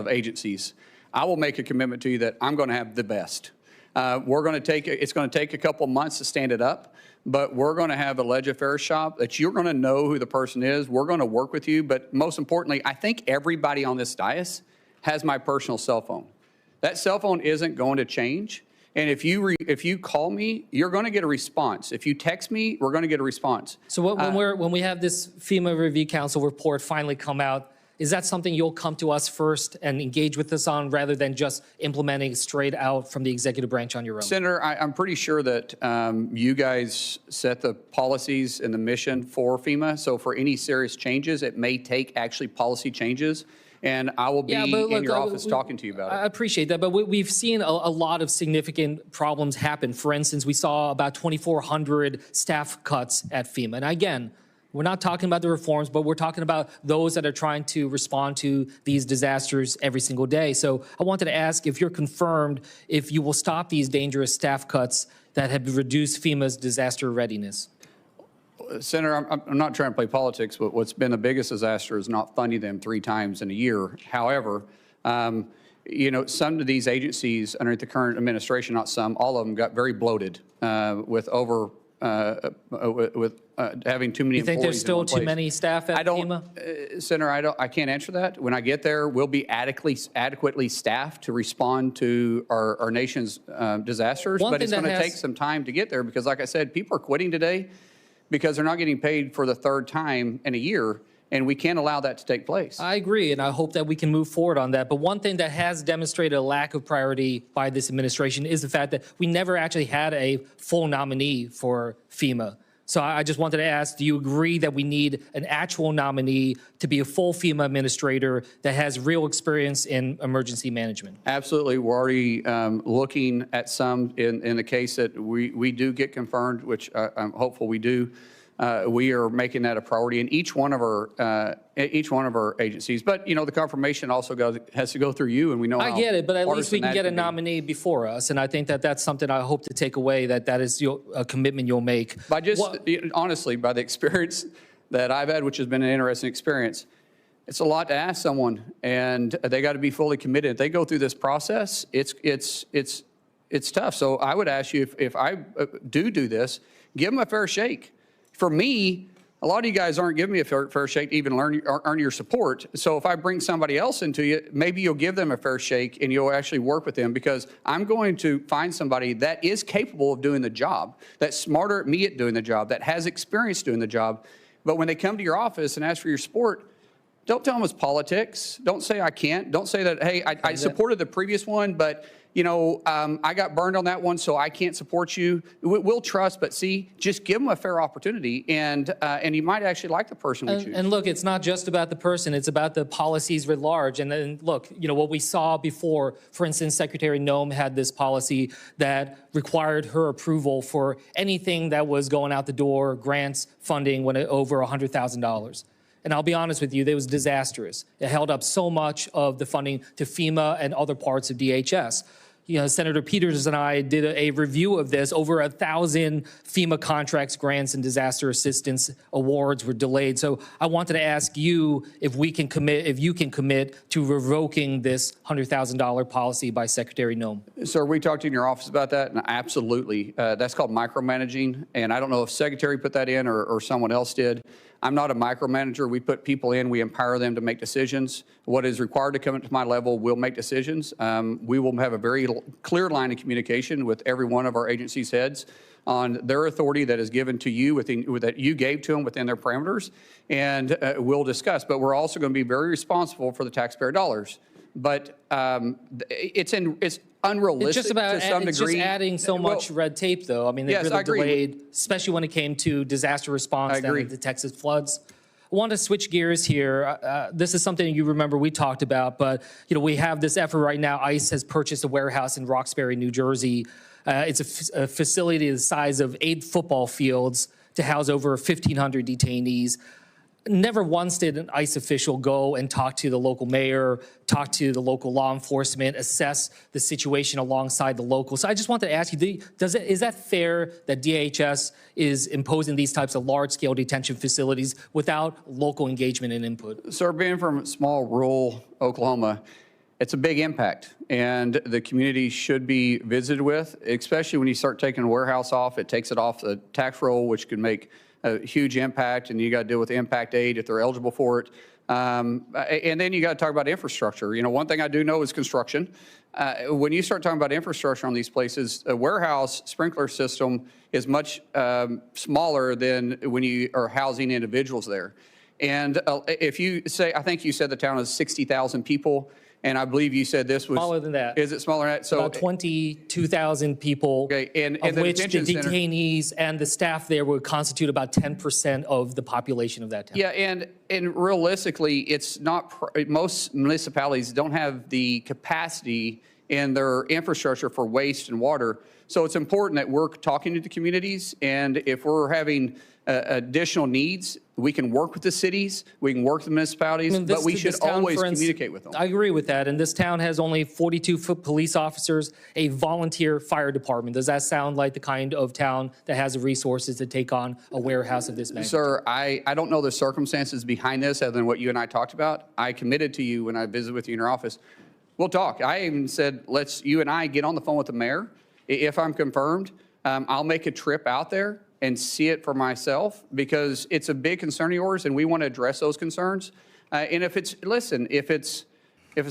agencies. I will make a commitment to you that I'm going to have the best. It's going to take a couple months to stand it up, but we're going to have a ledge affairs shop that you're going to know who the person is. We're going to work with you, but most importantly, I think everybody on this dais has my personal cell phone. That cell phone isn't going to change. And if you call me, you're going to get a response. If you text me, we're going to get a response. So when we have this FEMA Review Council report finally come out, is that something you'll come to us first and engage with us on rather than just implementing straight out from the executive branch on your own? Senator, I'm pretty sure that you guys set the policies and the mission for FEMA. So for any serious changes, it may take actually policy changes. And I will be in your office talking to you about it. I appreciate that, but we've seen a lot of significant problems happen. For instance, we saw about 2,400 staff cuts at FEMA. And again, We're not talking about the reforms, but we're talking about those that are trying to respond to these disasters every single day. So I wanted to ask if you're confirmed if you will stop these dangerous staff cuts that have reduced FEMA's disaster readiness. Senator, I'm not trying to play politics, but what's been the biggest disaster is not funding them 3 times in a year. However, you know, some of these agencies under the current administration, not some, all of them got very bloated with having too many employees. You think there's still in one too place. many staff at FEMA? Senator, I can't answer that. When I get there, we'll be adequately staffed to respond to our nation's disasters. But it's going to take some time to get there because, like I said, people are quitting today because they're not getting paid for the 3rd time in a year, and we can't allow that to take place. I agree, and I hope that we can move forward on that. But one thing that has demonstrated a lack of priority by this administration is the fact that we never actually had a full nominee for FEMA. So I just wanted to ask, do you agree that we need an actual nominee to be a full FEMA administrator that has real experience in emergency management? Absolutely. We're already looking at some in the case that we do get confirmed, which I'm hopeful we do. We are making that a priority in each one of our agencies. But you know, the confirmation also has to go through you, and we know. I get it, but at least we can get a nominee before us, and I think that that's something I hope to take away. That is a commitment you'll make. By honestly, by the experience that I've had, which has been an interesting experience, it's a lot to ask someone, and they got to be fully committed. If they go through this process, it's tough. So I would ask you if I do this, give them a fair shake. For me, a lot of you guys aren't giving me a fair shake to even earn your support. So if I bring somebody else into you, maybe you'll give them a fair shake and you'll actually work with them because I'm going to find somebody that is capable of doing the job, that's smarter at me at doing the job, that has experience doing the job. But when they come to your office and ask for your support, don't tell them it's politics. Don't say I can't. Don't say that, hey, I supported the previous one, but you know, I got burned on that one, so I can't support you. We'll trust, but see, just give them a fair opportunity, and you might actually like the person we choose. And look, it's not just about the person; it's about the policies writ large. And then look, you know what we saw before. For instance, Secretary Noem had this policy that required her approval for anything that was going out the door, grants, funding, when it over $100,000. And I'll be honest with you, it was disastrous. It held up so much of the funding to FEMA and other parts of DHS. You know, Senator Peters and I did a review of this. Over 1,000 FEMA contracts, grants, and disaster assistance awards were delayed. So I wanted to ask you if you can commit to revoking this $100,000 policy by Secretary Noem. Sir, we talked in your office about that, and absolutely. That's called micromanaging, and I don't know if Secretary put that in or someone else did. I'm not a micromanager. We put people in. We empower them to make decisions. What is required to come up to my level will make decisions. We will have a very clear line of communication with every one of our agency's heads on their authority that is given to you that you gave to them within their parameters, and we'll discuss. But we're also going to be very responsible for the taxpayer dollars. But it's unrealistic to some degree. It's just adding so much red tape, though. I mean, they really delayed, especially when it came to disaster response down at the Texas floods. I want to switch gears here. This is something you remember we talked about, but you know we have this effort right now. ICE has purchased a warehouse in Roxbury, New Jersey. It's a facility the size of 8 football fields to house over 1,500 detainees. Never once did an ICE official go and talk to the local mayor, talk to the local law enforcement, assess the situation alongside the locals. So I just wanted to ask you, is that fair that DHS is imposing these types of large-scale detention facilities without local engagement and input? Sir, being from small rural Oklahoma, it's a big impact, and the community should be visited with, especially when you start taking a warehouse off. It takes it off the tax roll, which could make a huge impact, and you got to deal with impact aid if they're eligible for it. And then you got to talk about infrastructure. You know, one thing I do know is construction. When you start talking about infrastructure on these places, a warehouse sprinkler system is much smaller than when you are housing individuals there. And if you say, I think you said the town is 60,000 people, and I believe you said this was smaller than that. Is it smaller than that? So about 22,000 people, okay, and of the which the detainees and the staff there would constitute about 10% of the population of that town. Yeah, and realistically, it's not. Most municipalities don't have the capacity in their infrastructure for waste and water. So it's important that we're talking to the communities, and if we're having additional needs, we can work with the cities, we can work with the municipalities, but we should always communicate with them. I agree with that, and this town has only 42 police officers, a volunteer fire department. Does that sound like the kind of town that has the resources to take on a warehouse of this magnitude? Sir, I don't know the circumstances behind this other than what you and I talked about. I committed to you when I visited with you in your office. We'll talk. I even said, you and I get on the phone with the mayor. If I'm confirmed, I'll make a trip out there and see it for myself, because it's a big concern of yours and we want to address those concerns. And if it's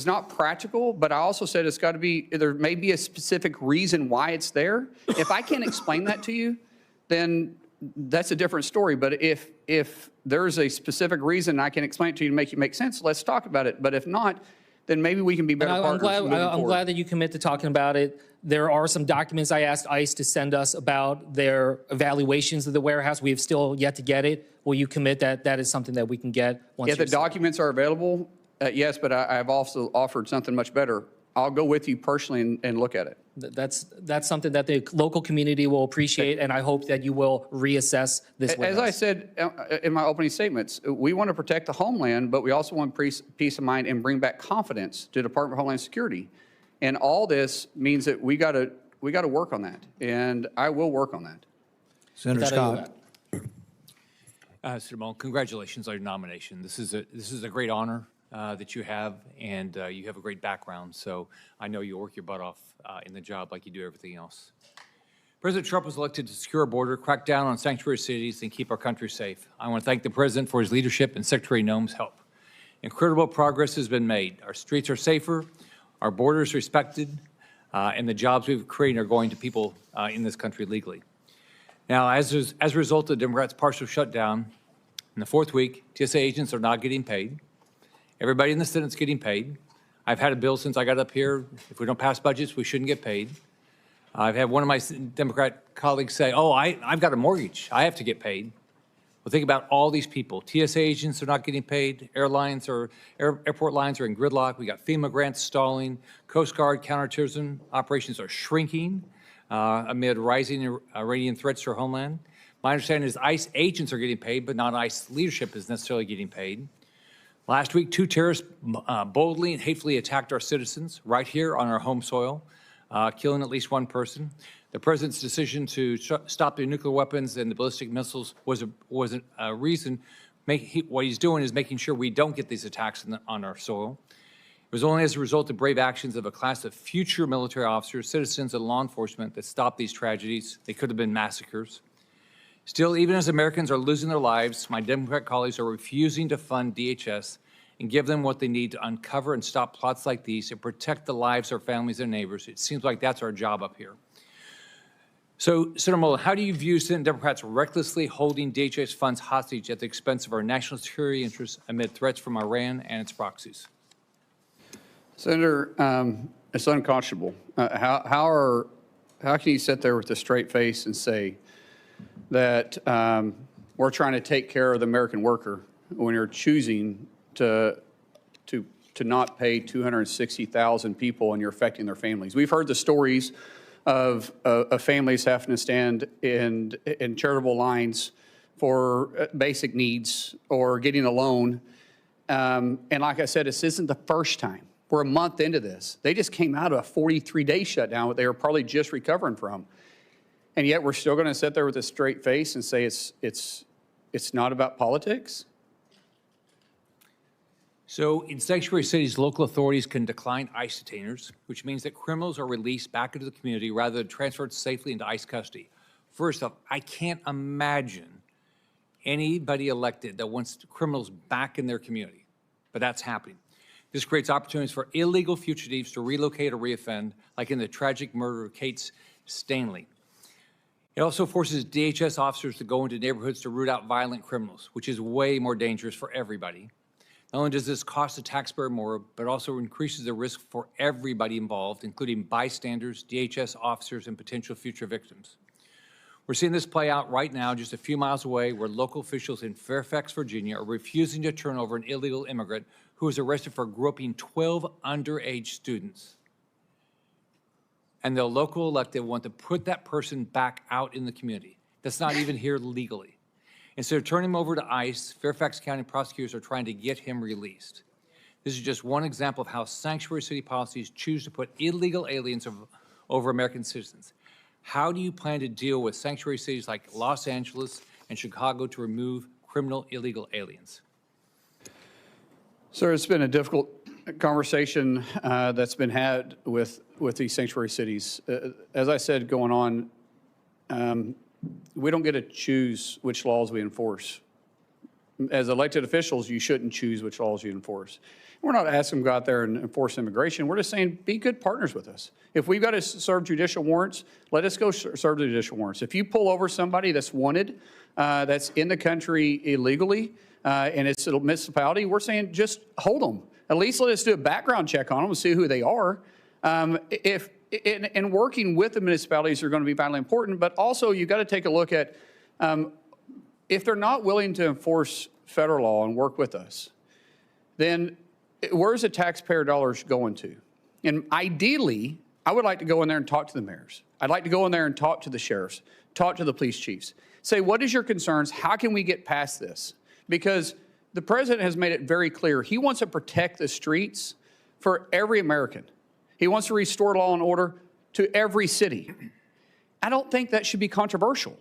not practical, but I also said it's got to be, there may be a specific reason why it's there. If I can't explain that to you, then that's a different story. But if there's a specific reason I can explain it to you to make it make sense, let's talk about it. But if not, then maybe we can be better partners. I'm glad that you commit to talking about it. There are some documents I asked ICE to send us about their evaluations of the warehouse. We have still yet to get it. Will you commit that that is something that we can get once? If the documents are available, yes, but I've also offered something much better. I'll go with you personally and look at it. That's something that the local community will appreciate, and I hope that you will reassess this warehouse. As I said in my opening statements, we want to protect the homeland, but we also want peace of mind and bring back confidence to the Department of Homeland Security. And all this means that we got to work on that, and I will work on that. Senator Scott. Senator Mullin, congratulations on your nomination. This is a great honor that you have, and you have a great background. So I know you'll work your butt off in the job like you do everything else. President Trump was elected to secure our border, crack down on sanctuary cities, and keep our country safe. I want to thank the President for his leadership and Secretary Noem's help. Incredible progress has been made. Our streets are safer, our borders respected, and the jobs we've created are going to people in this country legally. Now, as a result of the Democrats' partial shutdown, in the fourth week, TSA agents are not getting paid. Everybody in the Senate's getting paid. I've had a bill since I got up here. If we don't pass budgets, we shouldn't get paid. I've had one of my Democrat colleagues say, oh, I've got a mortgage. I have to get paid. Well, think about all these people. TSA agents are not getting paid. Airport lines are in gridlock. We got FEMA grants stalling. Coast Guard counterterrorism operations are shrinking amid rising Iranian threats to our homeland. My understanding is ICE agents are getting paid, but not ICE leadership is necessarily getting paid. Last week, 2 terrorists boldly and hatefully attacked our citizens right here on our home soil, killing at least 1 person. The President's decision to stop the nuclear weapons and the ballistic missiles was a reason. What he's doing is making sure we don't get these attacks on our soil. It was only as a result of brave actions of a class of future military officers, citizens, and law enforcement that stopped these tragedies. They could have been massacres. Still, even as Americans are losing their lives, my Democrat colleagues are refusing to fund DHS and give them what they need to uncover and stop plots like these and protect the lives of our families and neighbors. It seems like that's our job up here. So, Senator Mullin, how do you view Senate Democrats recklessly holding DHS funds hostage at the expense of our national security interests amid threats from Iran and its proxies? Senator, it's unconscionable. How can you sit there with a straight face and say that we're trying to take care of the American worker when you're choosing to not pay 260,000 people and you're affecting their families? We've heard the stories of families having to stand in charitable lines for basic needs or getting a loan. And like I said, this isn't the first time. We're a month into this. They just came out of a 43-day shutdown that they were probably just recovering from. And yet we're still going to sit there with a straight face and say it's not about politics? So in sanctuary cities, local authorities can decline ICE detainers, which means that criminals are released back into the community rather than transferred safely into ICE custody. First off, I can't imagine anybody elected that wants criminals back in their community, but that's happening. This creates opportunities for illegal fugitives to relocate or reoffend, like in the tragic murder of Kate Stanley. It also forces DHS officers to go into neighborhoods to root out violent criminals, which is way more dangerous for everybody. Not only does this cost the taxpayer more, but also increases the risk for everybody involved, including bystanders, DHS officers, and potential future victims. We're seeing this play out right now just a few miles away, where local officials in Fairfax, Virginia are refusing to turn over an illegal immigrant who was arrested for groping 12 underage students. and the local elected want to put that person back out in the community that's not even here legally. Instead of turning him over to ICE, Fairfax County prosecutors are trying to get him released. This is just one example of how sanctuary city policies choose to put illegal aliens over American citizens. How do you plan to deal with sanctuary cities like Los Angeles and Chicago to remove criminal illegal aliens? Sir, it's been a difficult conversation that's been had with these sanctuary cities. As I said, going on, we don't get to choose which laws we enforce. As elected officials, you shouldn't choose which laws you enforce. We're not asking them to go out there and enforce immigration. We're just saying, be good partners with us. If we've got to serve judicial warrants, let us go serve the judicial warrants. If you pull over somebody that's wanted, that's in the country illegally, and it's a municipality, we're saying just hold them. At least let us do a background check on them and see who they are. And working with the municipalities are going to be vitally important, but also you've got to take a look at if they're not willing to enforce federal law and work with us, then where's the taxpayer dollars going to? And ideally, I would like to go in there and talk to the mayors. I'd like to go in there and talk to the sheriffs, talk to the police chiefs, say, what is your concerns? How can we get past this? Because the president has made it very clear. He wants to protect the streets for every American. He wants to restore law and order to every city. I don't think that should be controversial.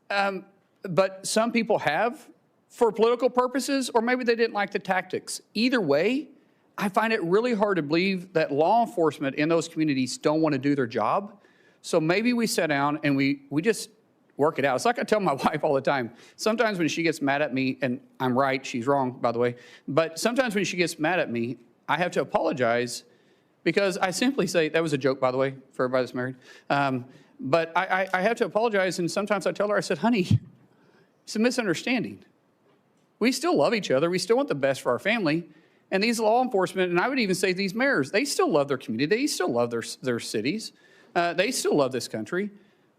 But some people have for political purposes, or maybe they didn't like the tactics. Either way, I find it really hard to believe that law enforcement in those communities don't want to do their job. So maybe we sit down and we just work it out. It's like I tell my wife all the time. Sometimes when she gets mad at me, and I'm right, she's wrong, by the way, but sometimes when she gets mad at me, I have to apologize because I simply say, that was a joke, by the way, for everybody that's married. But I have to apologize, and sometimes I tell her, I said, honey, it's a misunderstanding. We still love each other. We still want the best for our family. And these law enforcement, and I would even say these mayors, they still love their community. They still love their cities. They still love this country.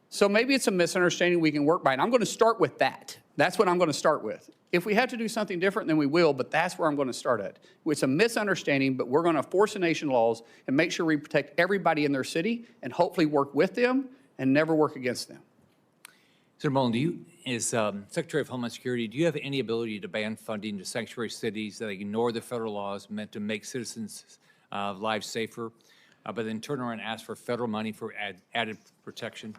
So maybe it's a misunderstanding we can work by. And I'm going to start with that. That's what I'm going to start with. If we have to do something different, then we will, but that's where I'm going to start at. It's a misunderstanding, but we're going to force the nation laws and make sure we protect everybody in their city and hopefully work with them and never work against them. Senator Mullin, as Secretary of Homeland Security, do you have any ability to ban funding to sanctuary cities that ignore the federal laws meant to make citizens' lives safer, but then turn around and ask for federal money for added protection?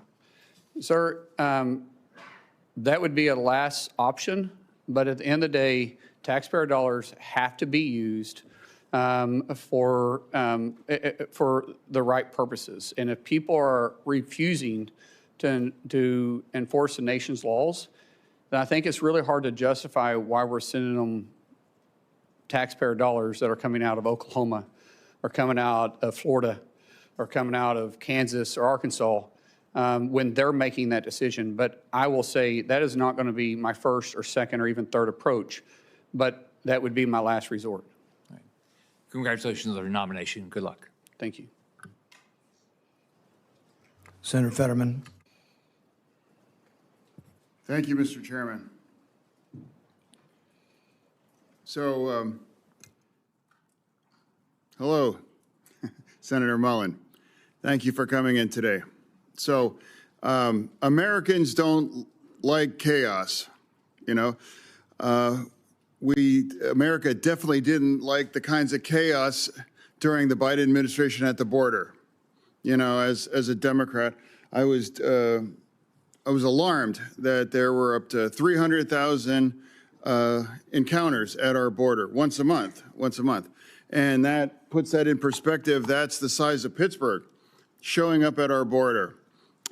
Sir, that would be a last option, but at the end of the day, taxpayer dollars have to be used for the right purposes. And if people are refusing to enforce the nation's laws, then I think it's really hard to justify why we're sending them taxpayer dollars that are coming out of Oklahoma or coming out of Florida or coming out of Kansas or Arkansas when they're making that decision. But I will say that is not going to be my first or second or even third approach, but that would be my last resort. Right. Congratulations on your nomination. Good luck. Thank you. Senator Fetterman. Thank you, Mr. Chairman. So, hello, Senator Mullin. Thank you for coming in today. So, Americans don't like chaos, you know. America definitely didn't like the kinds of chaos during the Biden administration at the border. You know, as a Democrat, I was alarmed that there were up to 300,000 encounters at our border once a month. And that puts that in perspective. That's the size of Pittsburgh showing up at our border.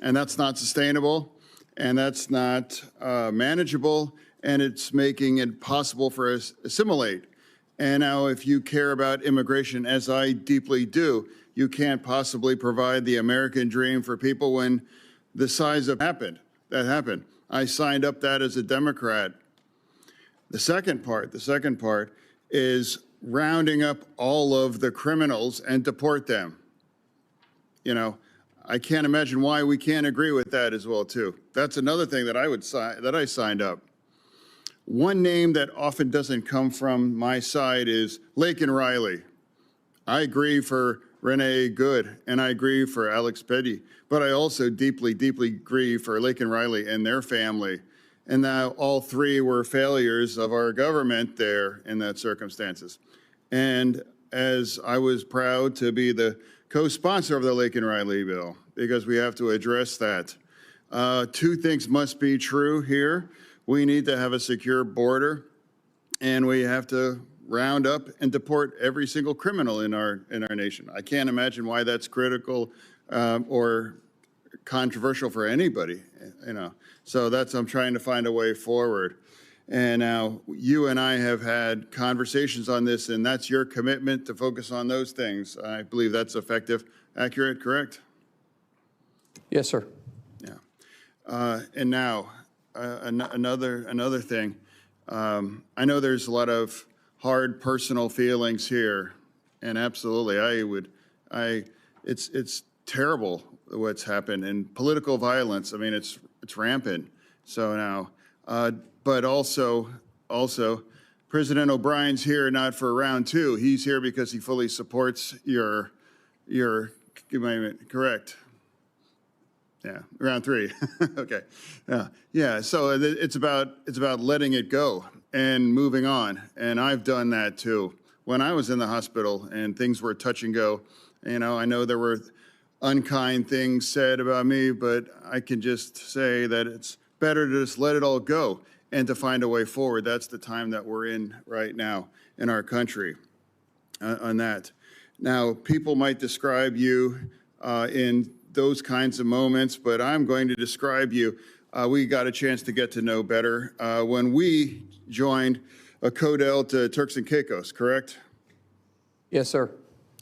And that's not sustainable, and that's not manageable, and it's making it possible for us to assimilate. And now if you care about immigration, as I deeply do, you can't possibly provide the American dream for people when the size of that happened. I signed up that as a Democrat. The second part is rounding up all of the criminals and deport them. You know, I can't imagine why we can't agree with that as well, too. That's another thing that I signed up. One name that often doesn't come from my side is Laken Riley. I agree for Renee Good, and I grieve for Alex Petty, but I also deeply, deeply grieve for Laken Riley and their family. And now all three were failures of our government there in that circumstances. And as I was proud to be the co-sponsor of the Laken Riley bill, because we have to address that. Two things must be true here. We need to have a secure border, and we have to round up and deport every single criminal in our nation. I can't imagine why that's critical or controversial for anybody, you know. So I'm trying to find a way forward. And now you and I have had conversations on this, and that's your commitment to focus on those things. I believe that's effective, accurate, correct? Yes, sir. Yeah. And now another thing. I know there's a lot of hard personal feelings here, and absolutely, it's terrible what's happened, and political violence. I mean, it's rampant. So now, but also, President O'Brien's here not for round two. He's here because he fully supports your amendment. Correct? Yeah, round three. Okay. Yeah. So it's about letting it go and moving on. And I've done that too. When I was in the hospital and things were touch and go, you know, I know there were unkind things said about me, but I can just say that it's better to just let it all go and to find a way forward. That's the time that we're in right now in our country on that. Now, people might describe you in those kinds of moments, but I'm going to describe you. We got a chance to get to know better when we joined a Codel to Turks and Caicos, correct? Yes, sir.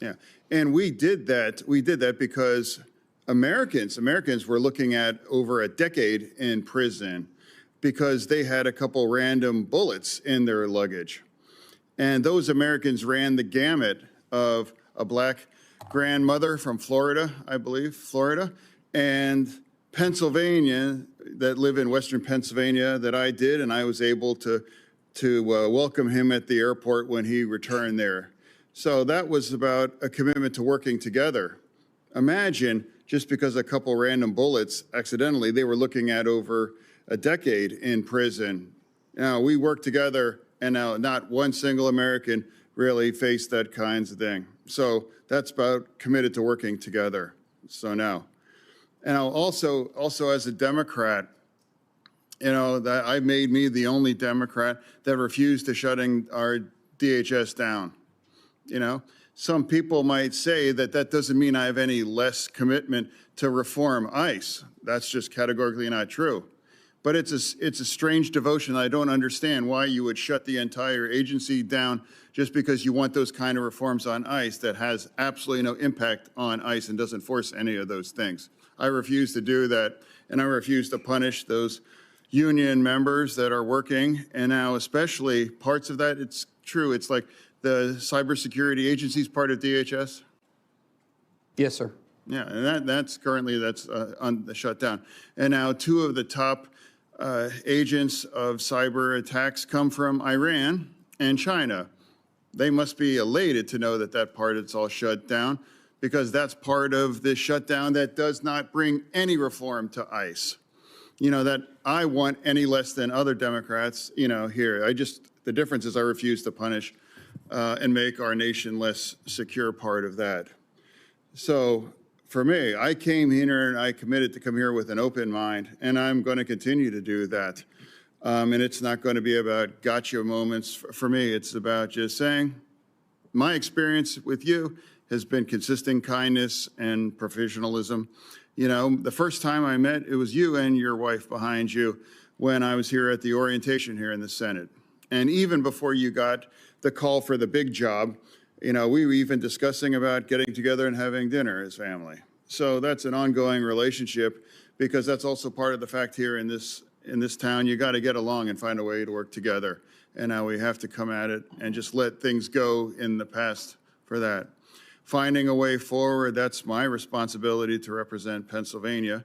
Yeah, and we did that because Americans were looking at over a decade in prison because they had a couple random bullets in their luggage. And those Americans ran the gamut of a black grandmother from Florida, I believe, Florida, and Pennsylvania, that live in Western Pennsylvania, that I did, and I was able to welcome him at the airport when he returned there. So that was about a commitment to working together. Imagine, just because a couple random bullets, accidentally, they were looking at over a decade in prison. Now, we worked together, and now not one single American really faced that kinds of thing. So that's about committed to working together. So now, and also as a Democrat, you know, that I made me the only Democrat that refused to shutting our DHS down. You know, some people might say that that doesn't mean I have any less commitment to reform ICE. That's just categorically not true. But it's a strange devotion. I don't understand why you would shut the entire agency down just because you want those kind of reforms on ICE that has absolutely no impact on ICE and doesn't force any of those things. I refuse to do that, and I refuse to punish those union members that are working. And now especially parts of that, it's true. It's like the cybersecurity agency is part of DHS. Yes, sir. Yeah, and that's currently on the shutdown. And now two of the top agents of cyber attacks come from Iran and China. They must be elated to know that that part is all shut down, because that's part of this shutdown that does not bring any reform to ICE. You know, that I want any less than other Democrats, you know, here. The difference is I refuse to punish and make our nation less secure part of that. So for me, I came here and I committed to come here with an open mind, and I'm going to continue to do that. And it's not going to be about gotcha moments. For me, it's about just saying my experience with you has been consistent kindness and professionalism. You know, the first time I met, it was you and your wife behind you when I was here at the orientation here in the Senate. And even before you got the call for the big job, you know, we were even discussing about getting together and having dinner as family. So that's an ongoing relationship, because that's also part of the fact here in this town, you got to get along and find a way to work together. And now we have to come at it and just let things go in the past for that. Finding a way forward, that's my responsibility to represent Pennsylvania.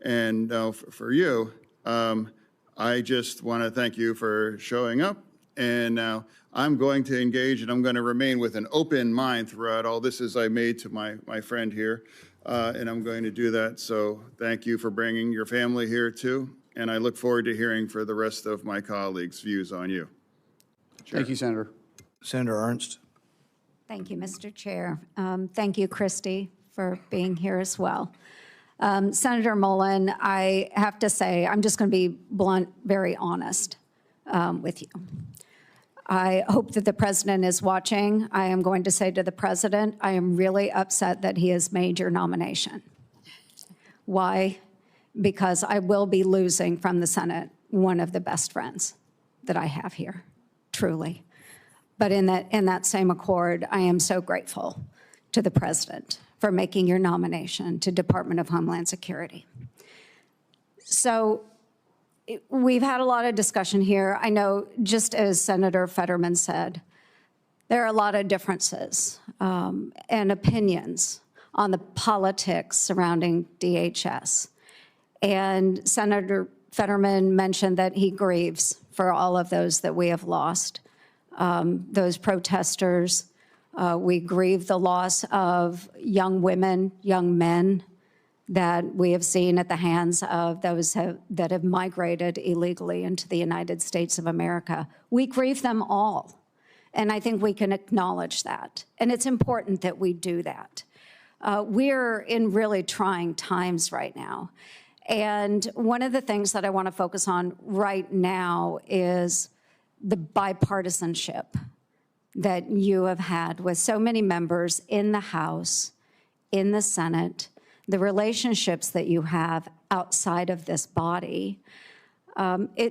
And for you, I just want to thank you for showing up And now I'm going to engage and I'm going to remain with an open mind throughout all this as I made to my friend here. And I'm going to do that. So thank you for bringing your family here too. And I look forward to hearing for the rest of my colleagues' views on you. Thank you, Senator. Senator Ernst. Thank you, Mr. Chair. Thank you, Christy, for being here as well. Senator Mullin, I have to say, I'm just going to be blunt, very honest with you. I hope that the president is watching. I am going to say to the president, I am really upset that he has made your nomination. Why? Because I will be losing from the Senate one of the best friends that I have here, truly. But in that same accord, I am so grateful to the president for making your nomination to Department of Homeland Security. So we've had a lot of discussion here. I know, just as Senator Fetterman said, there are a lot of differences and opinions on the politics surrounding DHS. And Senator Fetterman mentioned that he grieves for all of those that we have lost, those protesters. We grieve the loss of young women, young men that we have seen at the hands of those that have migrated illegally into the United States of America. We grieve them all, and I think we can acknowledge that. And it's important that we do that. We're in really trying times right now. And one of the things that I want to focus on right now is the bipartisanship that you have had with so many members in the House, in the Senate, the relationships that you have outside of this body,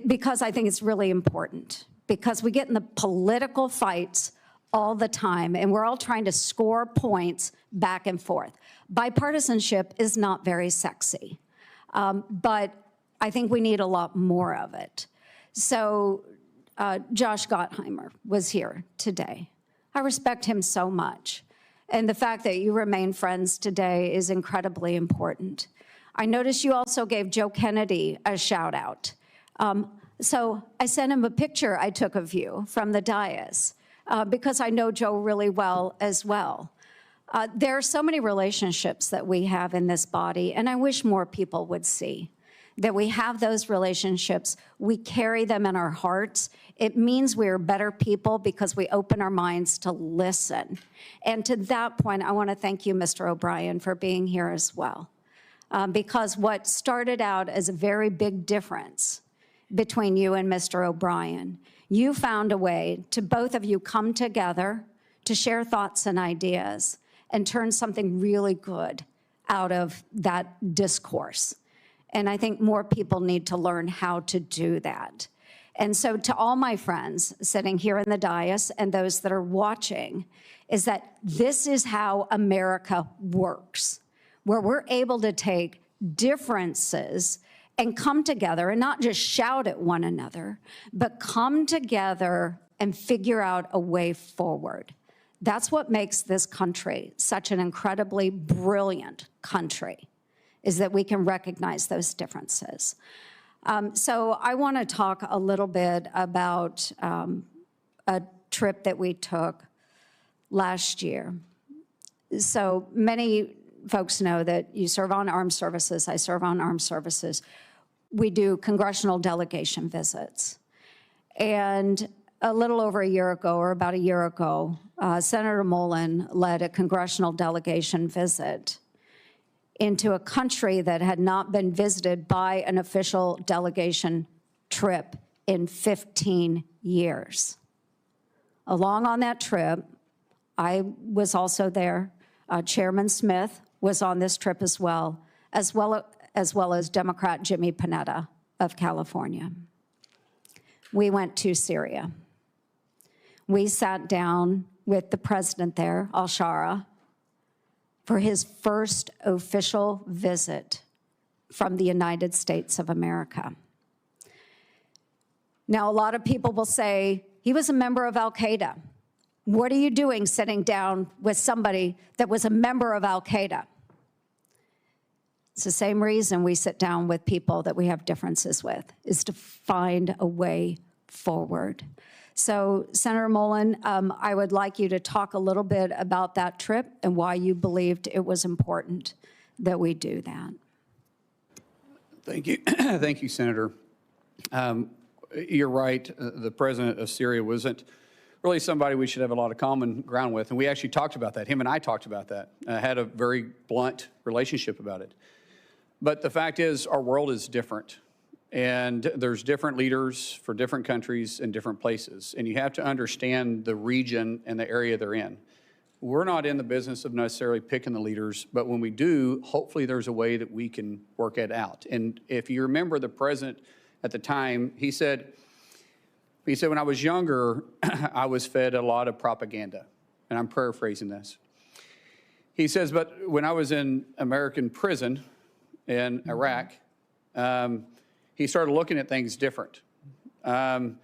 because I think it's really important, because we get in the political fights all the time, and we're all trying to score points back and forth. Bipartisanship is not very sexy, but I think we need a lot more of it. So Josh Gottheimer was here today. I respect him so much. And the fact that you remain friends today is incredibly important. I noticed you also gave Joe Kennedy a shout out. So I sent him a picture I took of you from the dais because I know Joe really well as well. There are so many relationships that we have in this body, and I wish more people would see that we have those relationships. We carry them in our hearts. It means we are better people because we open our minds to listen. And to that point, I want to thank you, Mr. O'Brien, for being here as well. Because what started out as a very big difference between you and Mr. O'Brien, you found a way to both of you come together to share thoughts and ideas and turn something really good out of that discourse. And I think more people need to learn how to do that. And so to all my friends sitting here in the dais and those that are watching, is that this is how America works, where we're able to take differences and come together and not just shout at one another, but come together and figure out a way forward. That's what makes this country such an incredibly brilliant country, is that we can recognize those differences. So I want to talk a little bit about a trip that we took last year. So many folks know that you serve on armed services, I serve on armed services. We do congressional delegation visits. And a little over a year ago, or about a year ago, Senator Mullin led a congressional delegation visit into a country that had not been visited by an official delegation trip in 15 years. Along on that trip, I was also there. Chairman Smith was on this trip as well as Democrat Jimmy Panetta of California. We went to Syria. We sat down with the president there, al-Shara, for his first official visit from the United States of America. Now, a lot of people will say, he was a member of al-Qaeda. What are you doing sitting down with somebody that was a member of al-Qaeda? It's the same reason we sit down with people that we have differences with, is to find a way forward. So, Senator Mullin, I would like you to talk a little bit about that trip and why you believed it was important that we do that. Thank you. Thank you, Senator. You're right. The president of Syria wasn't really somebody we should have a lot of common ground with. And we actually talked about that. Him and I talked about that. Had a very blunt relationship about it. But the fact is, our world is different. And there's different leaders for different countries and different places. And you have to understand the region and the area they're in. We're not in the business of necessarily picking the leaders, but when we do, hopefully there's a way that we can work it out. And if you remember the president at the time, he said, when I was younger, I was fed a lot of propaganda. And I'm paraphrasing this. He says, but when I was in American prison in Iraq, he started looking at things different. And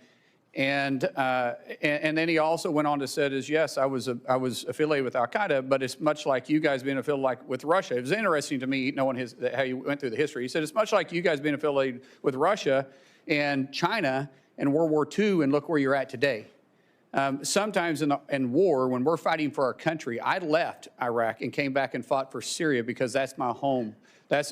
then he also went on to say, yes, I was affiliated with Al-Qaeda, but it's much like you guys being affiliated with Russia. It was interesting to me knowing how you went through the history. He said, it's much like you guys being affiliated with Russia and China and World War II, and look where you're at today. Sometimes in war, when we're fighting for our country, I left Iraq and came back and fought for Syria because that's my home.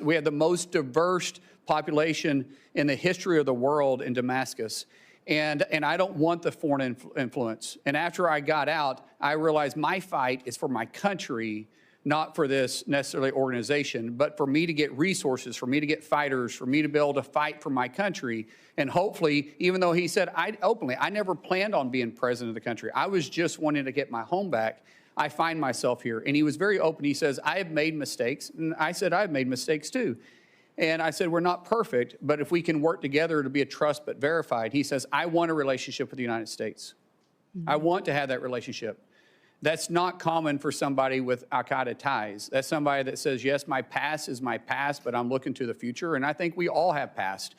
We have the most diverse population in the history of the world in Damascus. And I don't want the foreign influence. And after I got out, I realized my fight is for my country, not for this necessarily organization, but for me to get resources, for me to get fighters, for me to be able to fight for my country. And hopefully, even though he said openly, I never planned on being president of the country. I was just wanting to get my home back. I find myself here. And he was very open. He says, I have made mistakes. And I said, I've made mistakes too. And I said, we're not perfect, but if we can work together to be a trust but verified. He says, I want a relationship with the United States. I want to have that relationship. That's not common for somebody with Al-Qaeda ties. That's somebody that says, yes, my past is my past, but I'm looking to the future. And I think we all have past.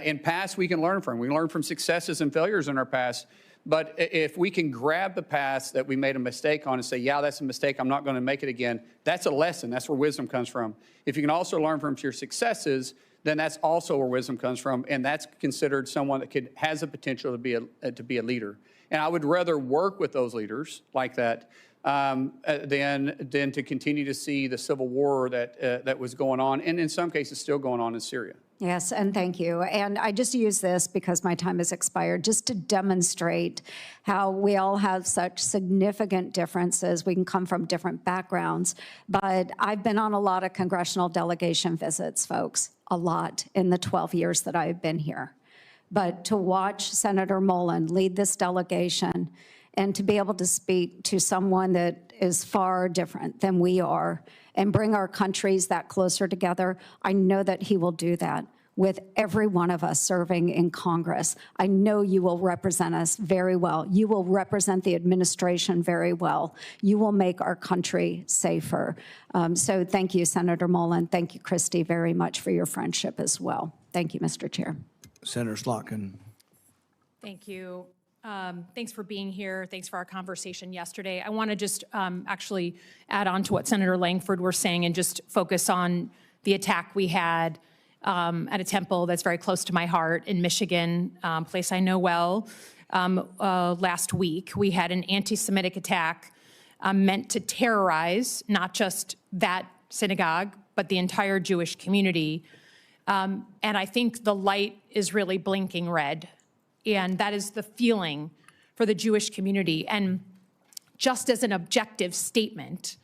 In past, we can learn from. We can learn from successes and failures in our past. But if we can grab the past that we made a mistake on and say, yeah, that's a mistake, I'm not going to make it again, that's a lesson. That's where wisdom comes from. If you can also learn from your successes, then that's also where wisdom comes from, and that's considered someone that has the potential to be a leader. And I would rather work with those leaders like that than to continue to see the civil war that was going on, and in some cases still going on in Syria. Yes, and thank you. And I just use this because my time has expired, just to demonstrate how we all have such significant differences. We can come from different backgrounds, but I've been on a lot of congressional delegation visits, folks, a lot in the 12 years that I've been here. But to watch Senator Mullin lead this delegation and to be able to speak to someone that is far different than we are and bring our countries that closer together, I know that he will do that with every one of us serving in Congress. I know you will represent us very well. You will represent the administration very well. You will make our country safer. So thank you, Senator Mullin. Thank you, Christy, very much for your friendship as well. Thank you, Mr. Chair. Senator Slotkin. Thank you. Thanks for being here. Thanks for our conversation yesterday. I want to just actually add on to what Senator Lankford was saying and just focus on the attack we had at a temple that's very close to my heart in Michigan, place I know well. Last week, we had an anti-Semitic attack meant to terrorize not just that synagogue, but the entire Jewish community. And I think the light is really blinking red. And that is the feeling for the Jewish community. And just as an objective statement,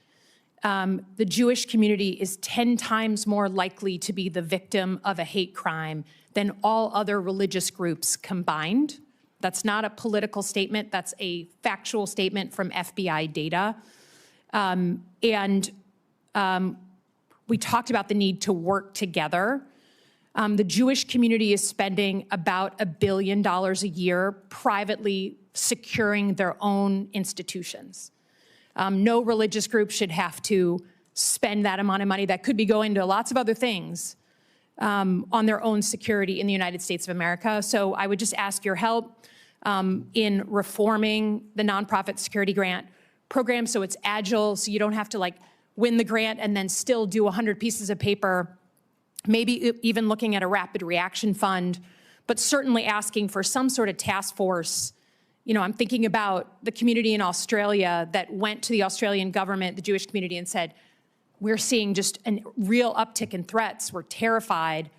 the Jewish community is 10 times more likely to be the victim of a hate crime than all other religious groups combined. That's not a political statement. That's a factual statement from FBI data. We talked about the need to work together. The Jewish community is spending about $1 billion a year privately securing their own institutions. No religious group should have to spend that amount of money that could be going to lots of other things on their own security in the United States of America. So I would just ask your help in reforming the nonprofit security grant program so it's agile, so you don't have to like win the grant and then still do 100 pieces of paper. Maybe even looking at a rapid reaction fund, but certainly asking for some sort of task force. You know, I'm thinking about the community in Australia that went to the Australian government, the Jewish community, and said, we're seeing just a real uptick in threats. We're terrified.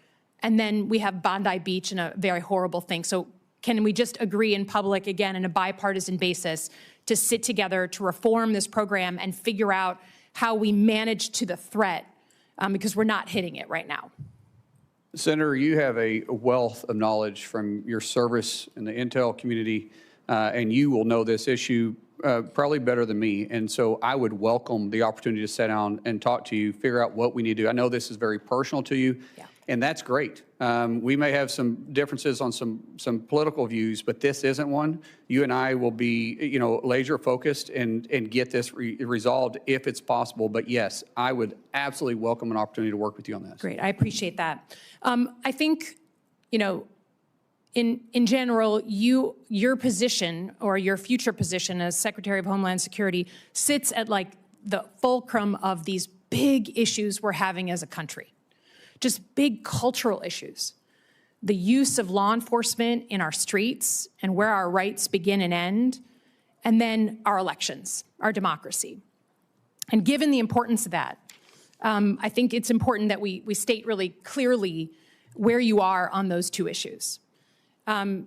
And then we have Bondi Beach and a very horrible thing. So can we just agree in public, again, on a bipartisan basis, to sit together to reform this program and figure out how we manage to the threat, because we're not hitting it right now. Senator, you have a wealth of knowledge from your service in the intel community, and you will know this issue probably better than me. And so I would welcome the opportunity to sit down and talk to you, figure out what we need to do. I know this is very personal to you, and that's great. We may have some differences on some political views, but this isn't one. You and I will be, you know, laser focused and get this resolved if it's possible. But yes, I would absolutely welcome an opportunity to work with you on this. Great, I appreciate that. I think, you know, in general, your position or your future position as Secretary of Homeland Security sits at like the fulcrum of these big issues we're having as a country. Just big cultural issues. The use of law enforcement in our streets and where our rights begin and end, and then our elections, our democracy. And given the importance of that, I think it's important that we state really clearly where you are on those two issues. You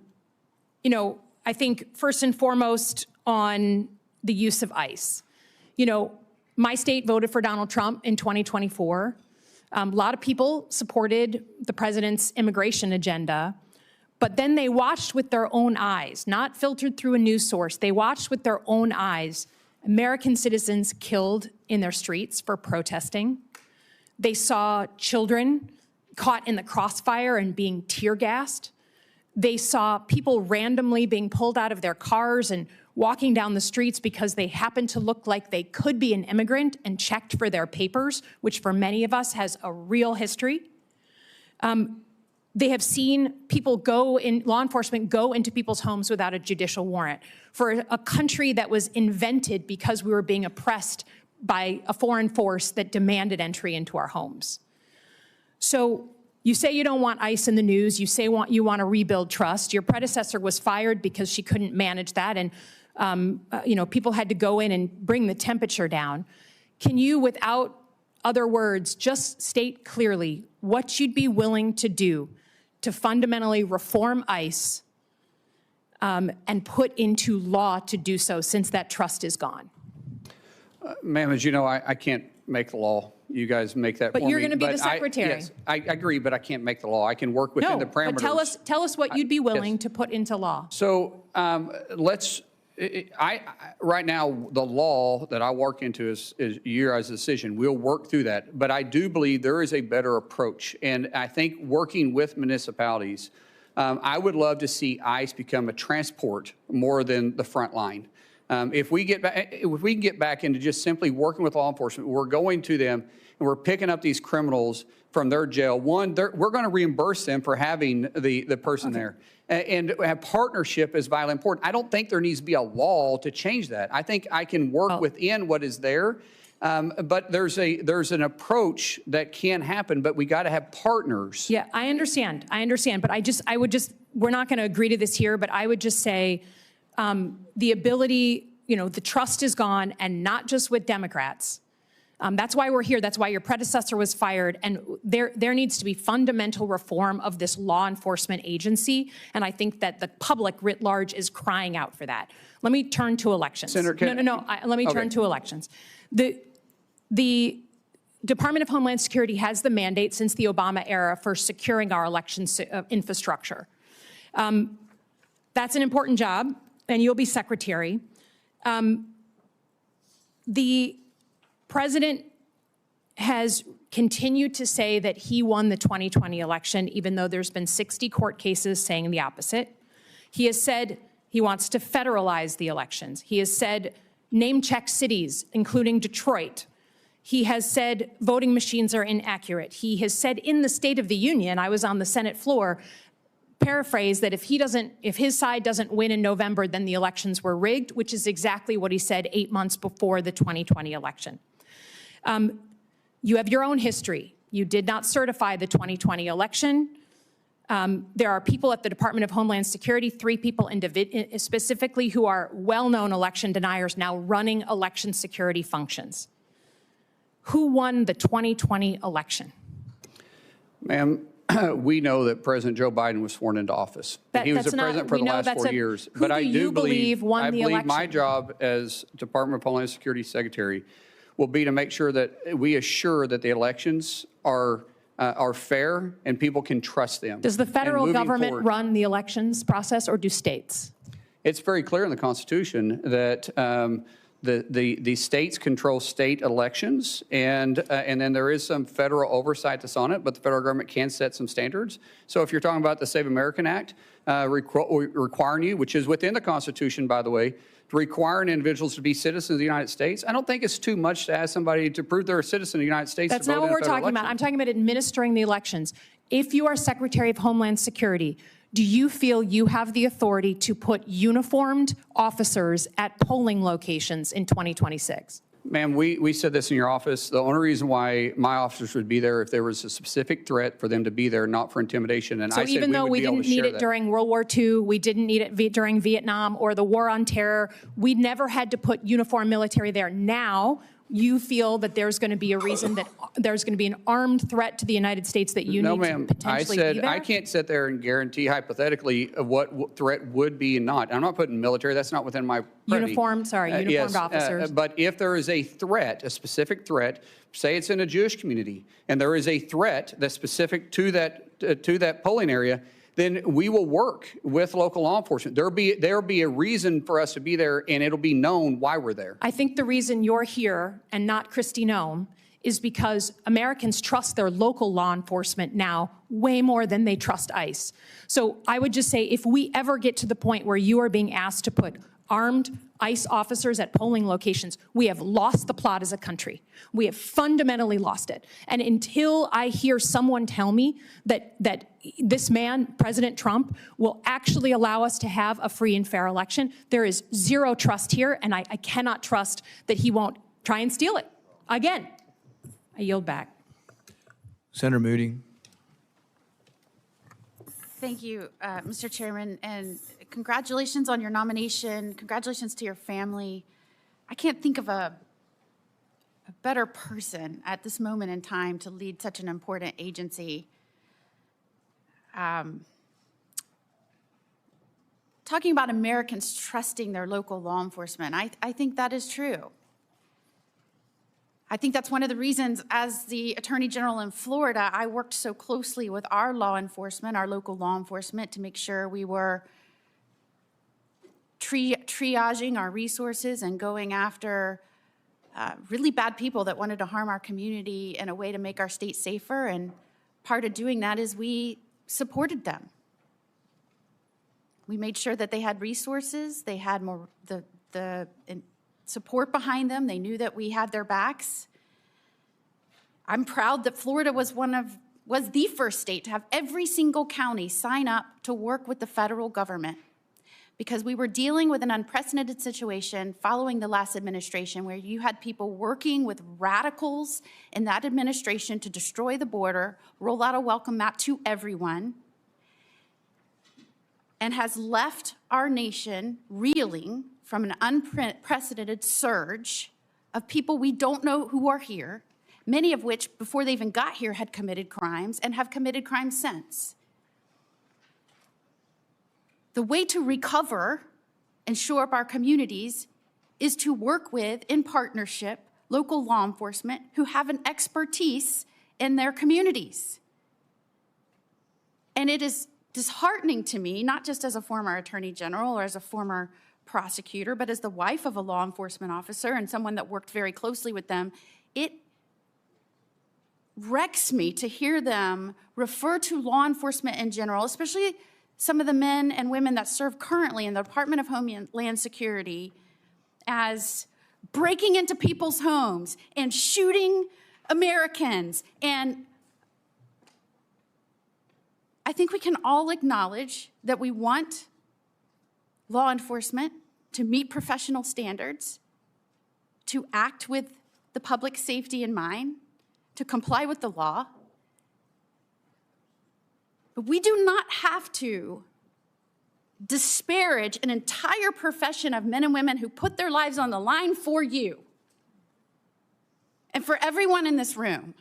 know, I think first and foremost on the use of ICE. You know, my state voted for Donald Trump in 2024. A lot of people supported the president's immigration agenda, but then they watched with their own eyes, not filtered through a news source. They watched with their own eyes American citizens killed in their streets for protesting. They saw children caught in the crossfire and being tear gassed. They saw people randomly being pulled out of their cars and walking down the streets because they happened to look like they could be an immigrant and checked for their papers, which for many of us has a real history. They have seen people law enforcement go into people's homes without a judicial warrant for a country that was invented because we were being oppressed by a foreign force that demanded entry into our homes. So you say you don't want ICE in the news. You say you want to rebuild trust. Your predecessor was fired because she couldn't manage that, and you know, people had to go in and bring the temperature down. Can you, without other words, just state clearly what you'd be willing to do to fundamentally reform ICE and put into law to do so, since that trust is gone? Ma'am, as you know, I can't make the law. You guys make that for me. But you're going to be the secretary. Yes, I agree, but I can't make the law. I can work within the parameters. No, but tell us what you'd be willing to put into law. So right now, the law that I work into is your guys' decision. We'll work through that. But I do believe there is a better approach. And I think working with municipalities, I would love to see ICE become a transport more than the front line. If we can get back into just simply working with law enforcement, we're going to them and we're picking up these criminals from their jail. One, we're going to reimburse them for having the person there. And have partnership is vitally important. I don't think there needs to be a law to change that. I think I can work within what is there. But there's an approach that can happen, but we got to have partners. Yeah, I understand. But we're not going to agree to this here, but I would just say the ability, you know, the trust is gone, and not just with Democrats. That's why we're here. That's why your predecessor was fired. And there needs to be fundamental reform of this law enforcement agency. And I think that the public writ large is crying out for that. Let me turn to elections. Senator, let me turn to elections. The Department of Homeland Security has the mandate since the Obama era for securing our election infrastructure. That's an important job, and you'll be secretary. The president has continued to say that he won the 2020 election, even though there's been 60 court cases saying the opposite. He has said he wants to federalize the elections. He has said name-check cities, including Detroit. He has said voting machines are inaccurate. He has said in the State of the Union, I was on the Senate floor, paraphrase, that if his side doesn't win in November, then the elections were rigged, which is exactly what he said 8 months before the 2020 election. You have your own history. You did not certify the 2020 election. There are people at the Department of Homeland Security, 3 people specifically who are well-known election deniers now running election security functions. Who won the 2020 election? Ma'am, we know that President Joe Biden was sworn into office. He was the president for the last 4 years. Who do you believe won the election? My job as Department of Homeland Security Secretary will be to make sure that we assure that the elections are fair and people can trust them. Does the federal government forward, run the elections process, or do states? It's very clear in the Constitution that the states control state elections, and then there is some federal oversight that's on it, but the federal government can set some standards. So if you're talking about the Save American Act, requiring you, which is within the Constitution, by the way, requiring individuals to be citizens of the United States, I don't think it's too much to ask somebody to prove they're a citizen of the United States. That's not what we're talking about. I'm talking about administering the elections. If you are Secretary of Homeland Security, do you feel you have the authority to put uniformed officers at polling locations in 2026? Ma'am, we said this in your office. The only reason why my officers would be there if there was a specific threat for them to be there, not for intimidation. And so even though we didn't need it during World War II, we didn't need it during Vietnam or the War on Terror, we never had to put uniformed military there. Now, you feel that there's going to be a reason that there's going to be an armed threat to the United States that you need to potentially be there? No, ma'am. I can't sit there and guarantee hypothetically what threat would be and not. I'm not putting military. That's not within my purview. Uniformed officers. But if there is a threat, a specific threat, say it's in a Jewish community, and there is a threat that's specific to that polling area, then we will work with local law enforcement. There'll be a reason for us to be there, and it'll be known why we're there. I think the reason you're here and not Kristi Noem is because Americans trust their local law enforcement now way more than they trust ICE. So I would just say if we ever get to the point where you are being asked to put armed ICE officers at polling locations, we have lost the plot as a country. We have fundamentally lost it. And until I hear someone tell me that this man, President Trump, will actually allow us to have a free and fair election, there is zero trust here, and I cannot trust that he won't try and steal it. Again, I yield back. Senator Moody. Thank you, Mr. Chairman, and congratulations on your nomination. Congratulations to your family. I can't think of a better person at this moment in time to lead such an important agency. Talking about Americans trusting their local law enforcement, I think that is true. I think that's one of the reasons, as the Attorney General in Florida, I worked so closely with our law enforcement, our local law enforcement, to make sure we were triaging our resources and going after really bad people that wanted to harm our community in a way to make our state safer. And part of doing that is we supported them. We made sure that they had resources, they had more the support behind them. They knew that we had their backs. I'm proud that Florida was the first state to have every single county sign up to work with the federal government, because we were dealing with an unprecedented situation following the last administration where you had people working with radicals in that administration to destroy the border, roll out a welcome mat to everyone, and has left our nation reeling from an unprecedented surge of people we don't know who are here, many of which, before they even got here, had committed crimes and have committed crimes since. The way to recover and shore up our communities is to work with, in partnership, local law enforcement who have an expertise in their communities. And it is disheartening to me, not just as a former attorney general or as a former prosecutor, but as the wife of a law enforcement officer and someone that worked very closely with them, it wrecks me to hear them refer to law enforcement in general, especially some of the men and women that serve currently in the Department of Homeland Security, as breaking into people's homes and shooting Americans. And I think we can all acknowledge that we want law enforcement to meet professional standards, to act with the public safety in mind, to comply with the law. But we do not have to disparage an entire profession of men and women who put their lives on the line for you and for everyone in this room,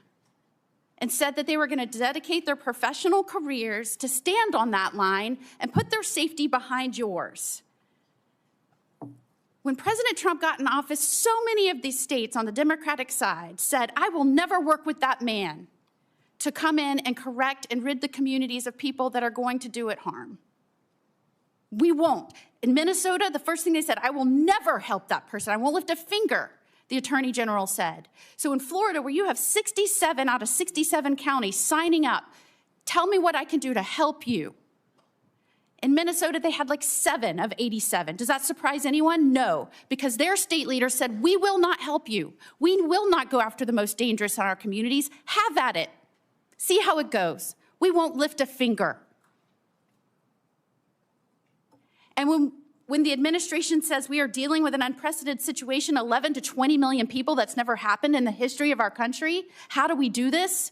and said that they were going to dedicate their professional careers to stand on that line and put their safety behind yours. When President Trump got in office, so many of these states on the Democratic side said, I will never work with that man to come in and correct and rid the communities of people that are going to do it harm. We won't. In Minnesota, the first thing they said, I will never help that person. I won't lift a finger, the Attorney General said. So in Florida, where you have 67 out of 67 counties signing up, tell me what I can do to help you. In Minnesota, they had like 7 of 87. Does that surprise anyone? No, because their state leader said, we will not help you. We will not go after the most dangerous in our communities. Have at it. See how it goes. We won't lift a finger. And when the administration says we are dealing with an unprecedented situation, 11 to 20 million people, that's never happened in the history of our country, how do we do this?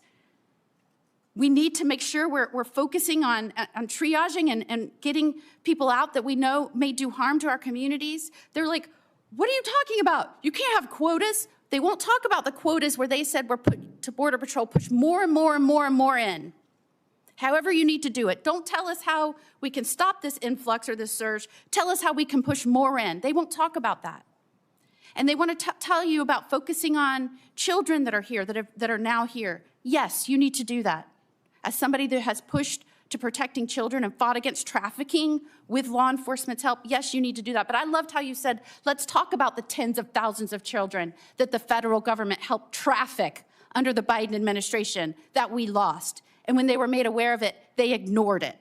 We need to make sure we're focusing on triaging and getting people out that we know may do harm to our communities. They're like, what are you talking about? You can't have quotas. They won't talk about the quotas where they said we're put to Border Patrol, push more and more and more and more in. However you need to do it. Don't tell us how we can stop this influx or this surge. Tell us how we can push more in. They won't talk about that. And they want to tell you about focusing on children that are here, that are now here. Yes, you need to do that. As somebody that has pushed to protecting children and fought against trafficking with law enforcement's help, yes, you need to do that. But I loved how you said, let's talk about the tens of thousands of children that the federal government helped traffic under the Biden administration that we lost. And when they were made aware of it, they ignored it.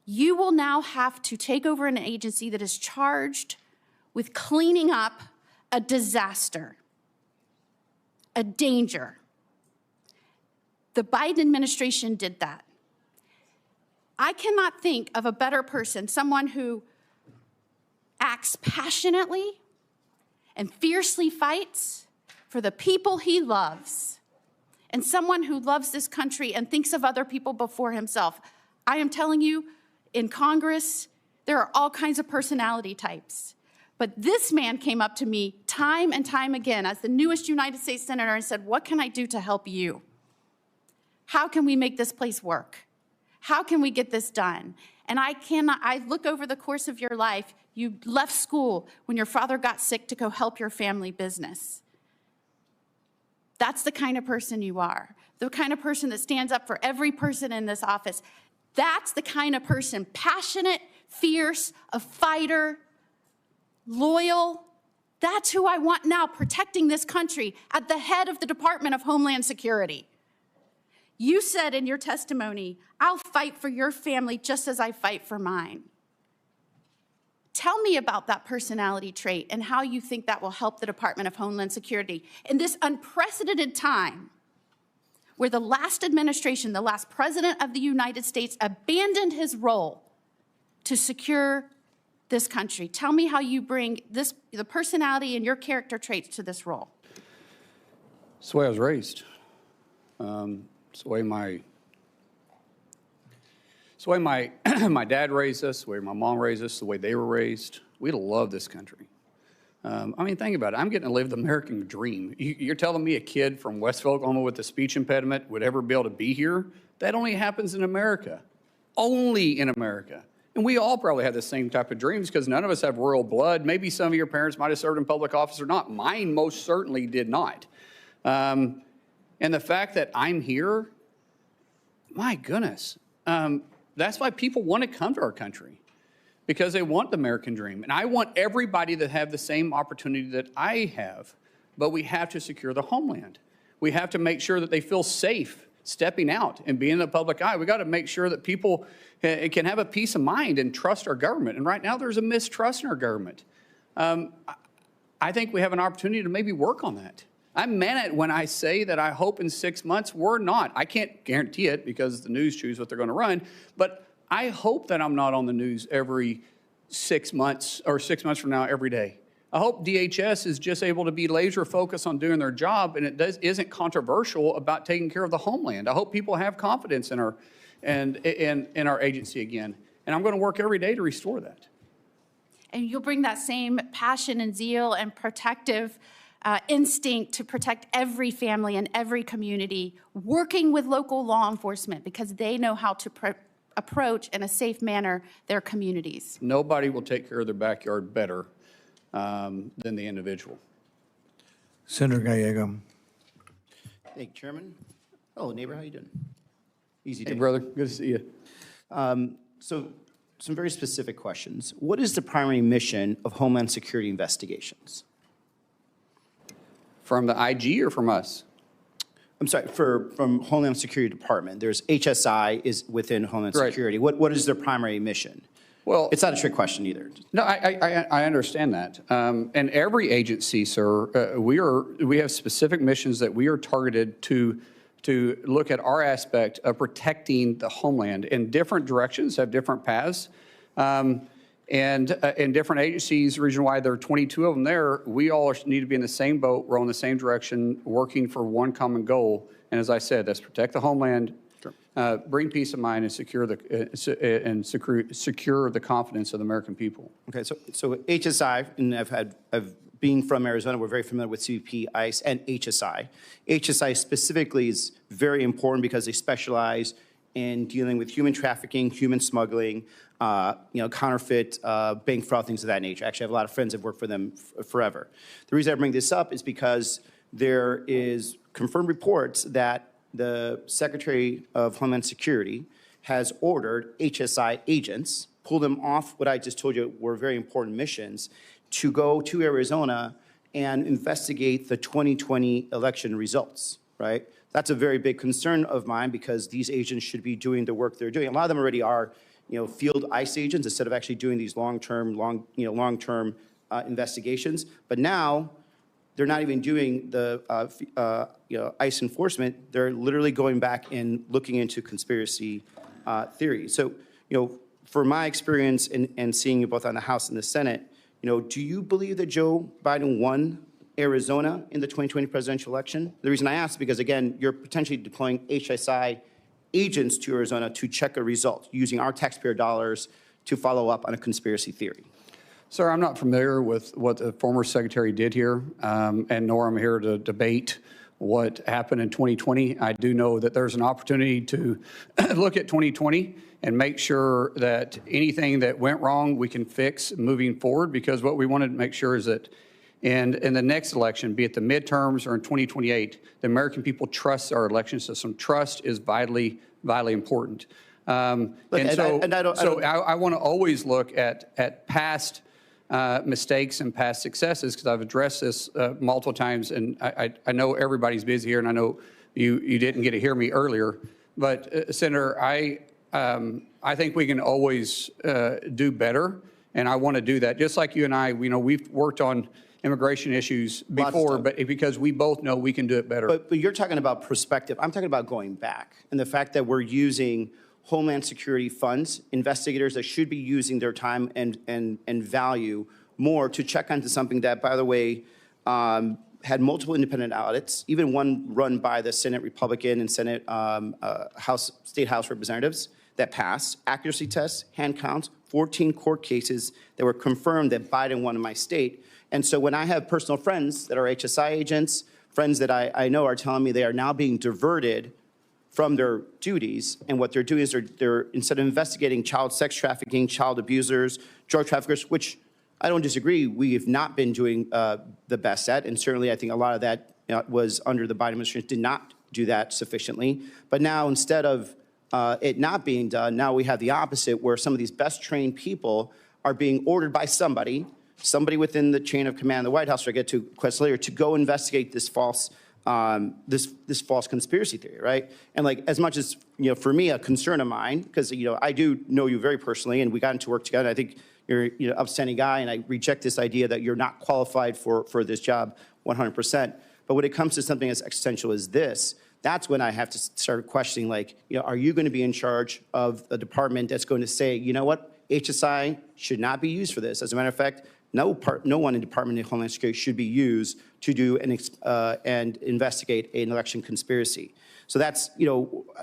You will now have to take over an agency that is charged with cleaning up a disaster, a danger. The Biden administration did that. I cannot think of a better person, someone who acts passionately and fiercely fights for the people he loves, and someone who loves this country and thinks of other people before himself. I am telling you, in Congress, there are all kinds of personality types. But this man came up to me time and time again as the newest United States Senator and said, what can I do to help you? How can we make this place work? How can we get this done? And I look over the course of your life, you left school when your father got sick to go help your family business. That's the kind of person you are, the kind of person that stands up for every person in this office. That's the kind of person, passionate, fierce, a fighter, loyal. That's who I want now protecting this country at the head of the Department of Homeland Security. You said in your testimony, I'll fight for your family just as I fight for mine. Tell me about that personality trait and how you think that will help the Department of Homeland Security in this unprecedented time where the last administration, the last president of the United States, abandoned his role to secure this country. Tell me how you bring the personality and your character traits to this role. It's the way I was raised. It's the way my dad raised us, the way my mom raised us, the way they were raised. We love this country. I mean, think about it. I'm getting to live the American dream. You're telling me a kid from Westville, Oklahoma with a speech impediment would ever be able to be here? That only happens in America. Only in America. And we all probably have the same type of dreams because none of us have royal blood. Maybe some of your parents might have served in public office or not. Mine most certainly did not. And the fact that I'm here, my goodness, that's why people want to come to our country, because they want the American dream. And I want everybody to have the same opportunity that I have, but we have to secure the homeland. We have to make sure that they feel safe stepping out and being in the public eye. We got to make sure that people can have a peace of mind and trust our government. And right now there's a mistrust in our government. I think we have an opportunity to maybe work on that. I meant it when I say that I hope in 6 months we're not. I can't guarantee it because the news choose what they're going to run, but I hope that I'm not on the news every 6 months or 6 months from now every day. I hope DHS is just able to be laser focused on doing their job, and isn't controversial about taking care of the homeland. I hope people have confidence in our in our agency again, and I'm going to work every day to restore that. And you'll bring that same passion and zeal and protective instinct to protect every family and every community, working with local law enforcement because they know how to approach in a safe manner their communities. Nobody will take care of their backyard better than the individual. Senator Gallego. Thank you, Chairman. Oh, neighbor, how you doing? Easy day. Hey, brother. Good to see you. So, some very specific questions. What is the primary mission of Homeland Security investigations? From the IG or from us? I'm sorry, from Homeland Security Department. There's HSI is within Homeland Security. What is their primary mission? Well, it's not a trick question either. No, I understand that. And every agency, sir, we have specific missions that we are targeted to look at our aspect of protecting the homeland in different directions, have different paths. And in different agencies, region-wide, there are 22 of them there. We all need to be in the same boat, row in the same direction, working for one common goal. And as I said, that's protect the homeland, bring peace of mind, and secure the confidence of the American people. Okay, so HSI, and I've being from Arizona, we're very familiar with CBP, ICE, and HSI. HSI specifically is very important because they specialize in dealing with human trafficking, human smuggling, counterfeit, bank fraud, things of that nature. Actually, I have a lot of friends that have worked for them forever. The reason I bring this up is because there is confirmed reports that the Secretary of Homeland Security has ordered HSI agents, pull them off what I just told you were very important missions, to go to Arizona and investigate the 2020 election results, right? That's a very big concern of mine because these agents should be doing the work they're doing. A lot of them already are, field ICE agents instead of actually doing these long-term investigations. But now they're not even doing the ICE enforcement. They're literally going back and looking into conspiracy theories. So, for my experience and seeing you both on the House and the Senate, do you believe that Joe Biden won Arizona in the 2020 presidential election? The reason I ask is because, again, you're potentially deploying HSI agents to Arizona to check a result using our taxpayer dollars to follow up on a conspiracy theory. Sir, I'm not familiar with what the former secretary did here, and nor am I here to debate what happened in 2020. I do know that there's an opportunity to look at 2020 and make sure that anything that went wrong we can fix moving forward, because what we wanted to make sure is that in the next election, be it the midterms or in 2028, the American people trust our election system. Trust is vitally important. I want to always look at past mistakes and past successes, because I've addressed this multiple times, and I know everybody's busy here, and I know you didn't get to hear me earlier. But Senator, I think we can always do better, and I want to do that. Just like you and I, we've worked on immigration issues before, but because we both know we can do it better. But you're talking about perspective. I'm talking about going back, and the fact that we're using Homeland Security funds, investigators that should be using their time and value more to check onto something that, by the way, had multiple independent audits, even one run by the Senate Republican and Senate State House representatives that passed, accuracy tests, hand counts, 14 court cases that were confirmed that Biden won in my state. And so when I have personal friends that are HSI agents, friends that I know are telling me they are now being diverted from their duties, and what they're doing is they're instead of investigating child sex trafficking, child abusers, drug traffickers, which I don't disagree, we have not been doing the best at, and certainly I think a lot of that was under the Biden administration, did not do that sufficiently. But now instead of it not being done, now we have the opposite, where some of these best trained people are being ordered by somebody within the chain of command of the White House, which I get to quest later, to go investigate this false this false conspiracy theory, right? And like, as much as, for me, a concern of mine, because, I do know you very personally, and we got into work together. I think you're an upstanding guy, and I reject this idea that you're not qualified for this job 100%. But when it comes to something as existential as this, that's when I have to start questioning, like, are you going to be in charge of a department that's going to say, you know what, HSI should not be used for this? As a matter of fact, no one in Department of Homeland Security should be used to do and investigate an election conspiracy. So that's,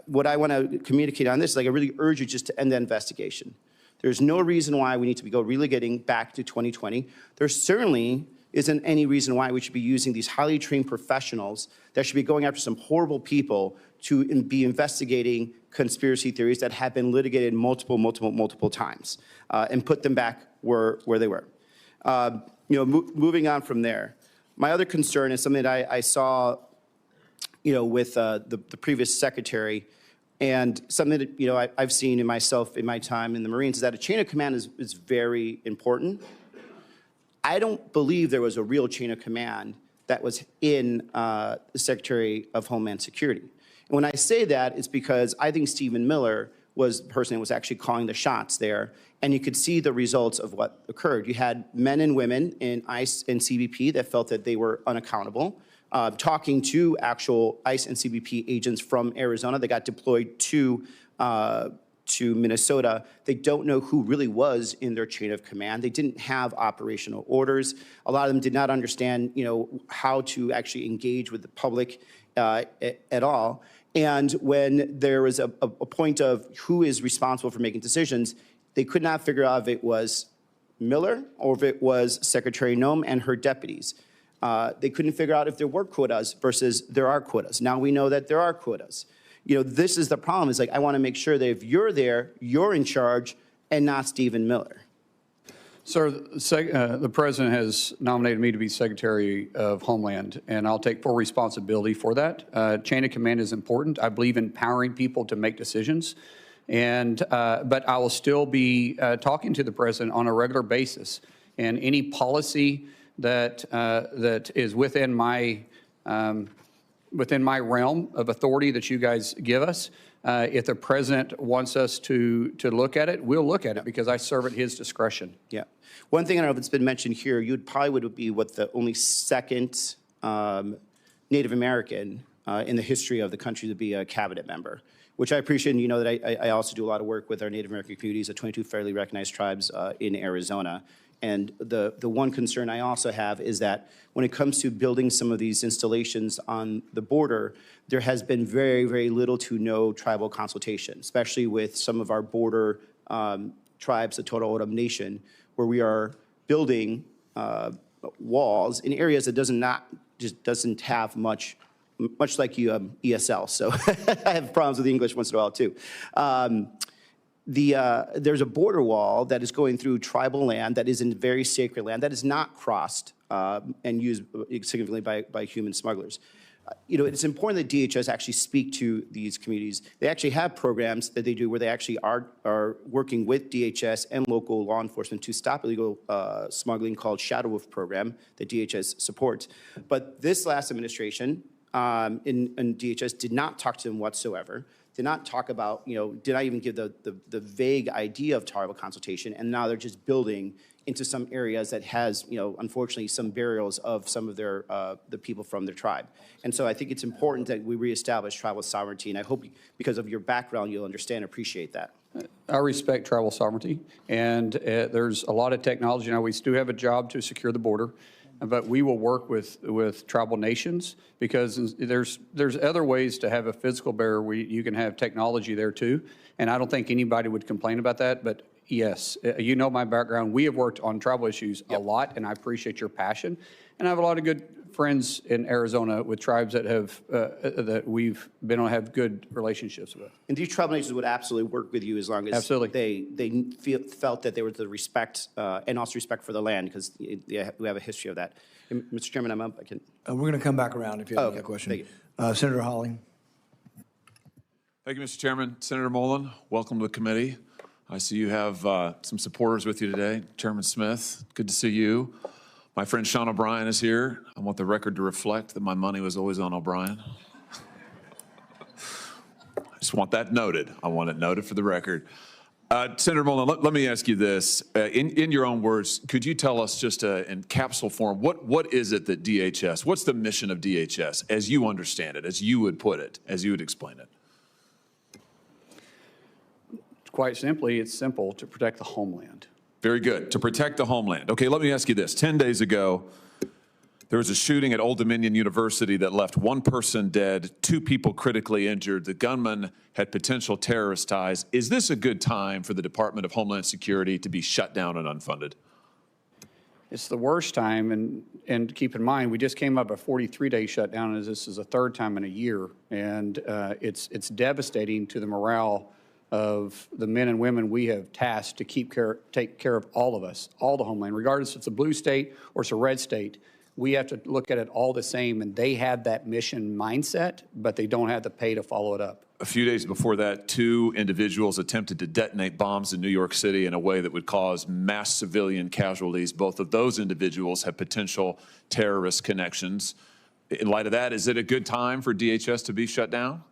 what I want to communicate on this is, like, I really urge you just to end the investigation. There's no reason why we need to go getting back to 2020. There certainly isn't any reason why we should be using these highly trained professionals that should be going after some horrible people to be investigating conspiracy theories that have been litigated multiple times and put them back where they were. Moving on from there, my other concern is something that I saw, with the previous secretary, and something that I've seen in myself in my time in the Marines, is that a chain of command is very important. I don't believe there was a real chain of command that was in the Secretary of Homeland Security. And when I say that, it's because I think Stephen Miller was the person that was actually calling the shots there, and you could see the results of what occurred. You had men and women in ICE and CBP that felt that they were unaccountable, talking to actual ICE and CBP agents from Arizona that got deployed to Minnesota. They don't know who really was in their chain of command. They didn't have operational orders. A lot of them did not understand, how to actually engage with the public at all. And when there was a point of who is responsible for making decisions, they could not figure out if it was Miller or if it was Secretary Noem and her deputies. They couldn't figure out if there were quotas versus there are quotas. Now we know that there are quotas. This is the problem. Is, like, I want to make sure that if you're there, you're in charge and not Stephen Miller. Sir, the President has nominated me to be Secretary of Homeland, and I'll take full responsibility for that. Chain of command is important. I believe in empowering people to make decisions, but I will still be talking to the President on a regular basis. And any policy that is within my realm of authority that you guys give us, if the President wants us to look at it, we'll look at it, because I serve at his discretion. Yeah. One thing I don't know if it's been mentioned here, you probably would be the only second Native American in the history of the country to be a cabinet member, which I appreciate. And you know that I also do a lot of work with our Native American communities, the 22 federally recognized tribes in Arizona. And the one concern I also have is that when it comes to building some of these installations on the border, there has been very, very little to no tribal consultation, especially with some of our border tribes, the Totowa O'odham Nation, where we are building walls in areas that doesn't have much like ESL. So I have problems with the English once in a while too. There's a border wall that is going through tribal land that is in very sacred land that is not crossed and used significantly by human smugglers. It's important that DHS actually speak to these communities. They actually have programs that they do where they actually are working with DHS and local law enforcement to stop illegal smuggling, called Shadow Wolf program that DHS supports. But this last administration in DHS did not talk to them whatsoever. Did not talk about, did not even give the vague idea of tribal consultation, and now they're just building into some areas that has, unfortunately, some burials of some of their the people from their tribe. And so I think it's important that we reestablish tribal sovereignty, and I hope because of your background you'll understand and appreciate that. I respect tribal sovereignty, and there's a lot of technology. Now, we do have a job to secure the border, but we will work with tribal nations, because there's other ways to have a physical barrier where you can have technology there too. And I don't think anybody would complain about that. But yes, my background. We have worked on tribal issues a lot, and I appreciate your passion. And I have a lot of good friends in Arizona with tribes that that we've been able to have good relationships with. And these tribal nations would absolutely work with you as long as they felt that there was the respect and also respect for the land, because we have a history of that. And Mr. Chairman, I'm up. I can. We're going to come back around if you have a question. Thank you. Senator Hawley. Thank you, Mr. Chairman. Senator Mullin, welcome to the committee. I see you have some supporters with you today. Chairman Smith, good to see you. My friend Sean O'Brien is here. I want the record to reflect that my money was always on O'Brien. I just want that noted. I want it noted for the record. Senator Mullin, let me ask you this. In your own words, could you tell us just in capsule form, what is it that DHS, what's the mission of DHS as you understand it, as you would put it, as you would explain it? Quite simply, it's simple: to protect the homeland. Very good. To protect the homeland. Okay, let me ask you this. 10 days ago, there was a shooting at Old Dominion University that left one person dead, 2 people critically injured. The gunman had potential terrorist ties. Is this a good time for the Department of Homeland Security to be shut down and unfunded? It's the worst time, and keep in mind, we just came up a 43-day shutdown, as this is a 3rd time in a year, and it's devastating to the morale of the men and women we have tasked to take care of all of us, all the homeland, regardless if it's a blue state or it's a red state. We have to look at it all the same, and they have that mission mindset, but they don't have the pay to follow it up. A few days before that, 2 individuals attempted to detonate bombs in New York City in a way that would cause mass civilian casualties. Both of those individuals have potential terrorist connections. In light of that, is it a good time for DHS to be shut down?